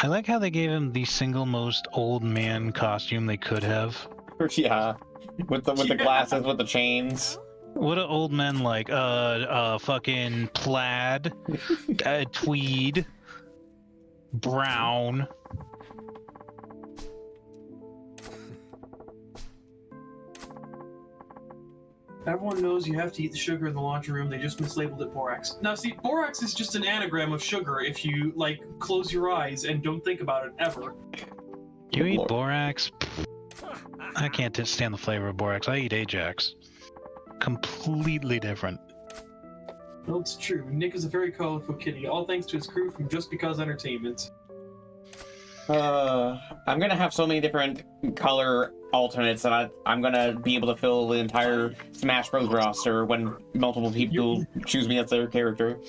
I like how they gave him the single most old man costume they could have. Yeah. With the glasses, with the chains. What do old men like? Fucking plaid, tweed, brown. Everyone knows you have to eat the sugar in the laundry room. They just mislabeled it borax. Now, see, borax is just an anagram of sugar if you, like, close your eyes and don't think about it ever. You eat borax? I can't stand the flavor of borax. I eat Ajax. Completely different. Well, it's true. Nick is a very colorful kitty, all thanks to his crew from Just Because Entertainment. I'm gonna have so many different color alternates that I'm gonna be able to fill the entire Smash Bros. Roster when multiple people choose me as their character.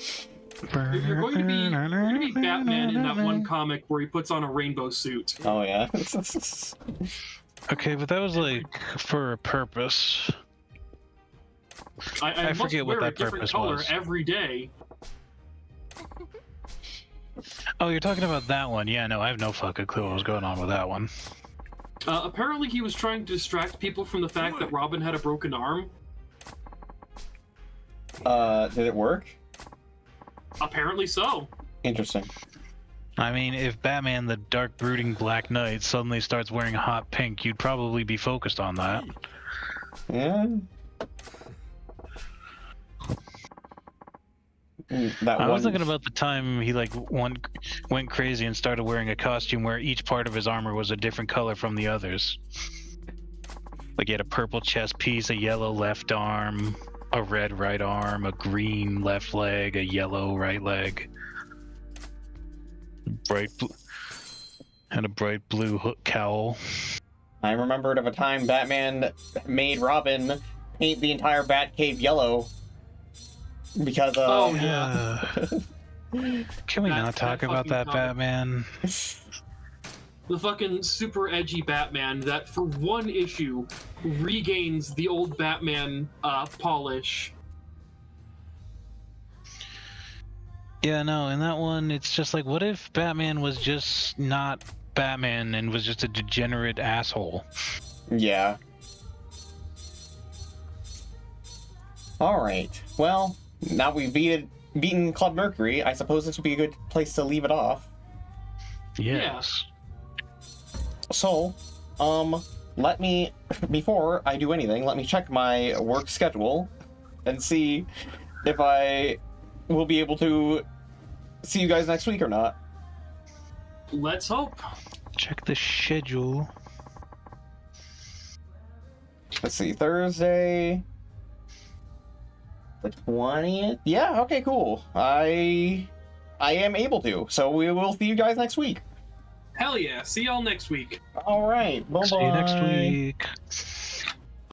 You're going to be Batman in that one comic where he puts on a rainbow suit. Oh yeah. Okay, but that was like for a purpose. I forget what that purpose was. Every day. Oh, you're talking about that one. Yeah, no, I have no fucking clue what was going on with that one. Apparently he was trying to distract people from the fact that Robin had a broken arm. Did it work? Apparently so. Interesting. I mean, if Batman the Dark Brooding Black Knight suddenly starts wearing hot pink, you'd probably be focused on that. Yeah. I was thinking about the time he like went crazy and started wearing a costume where each part of his armor was a different color from the others. Like he had a purple chest piece, a yellow left arm, a red right arm, a green left leg, a yellow right leg. Had a bright blue hook cowl. I remembered of a time Batman made Robin paint the entire Batcave yellow. Because, oh, yeah. Can we not talk about that Batman? The fucking super edgy Batman that, for one issue, regains the old Batman polish. Yeah, no, in that one, it's just like, what if Batman was just not Batman and was just a degenerate asshole? Yeah. Alright, well, now we've beaten Club Mercury, I suppose this would be a good place to leave it off. Yes. So, let me, before I do anything, let me check my work schedule and see if I will be able to see you guys next week or not. Let's hope. Check the schedule. Let's see, Thursday, the 20th? Yeah, okay, cool. I am able to, so we will see you guys next week. Hell yeah, see y'all next week. Alright, bye-bye. See you next week.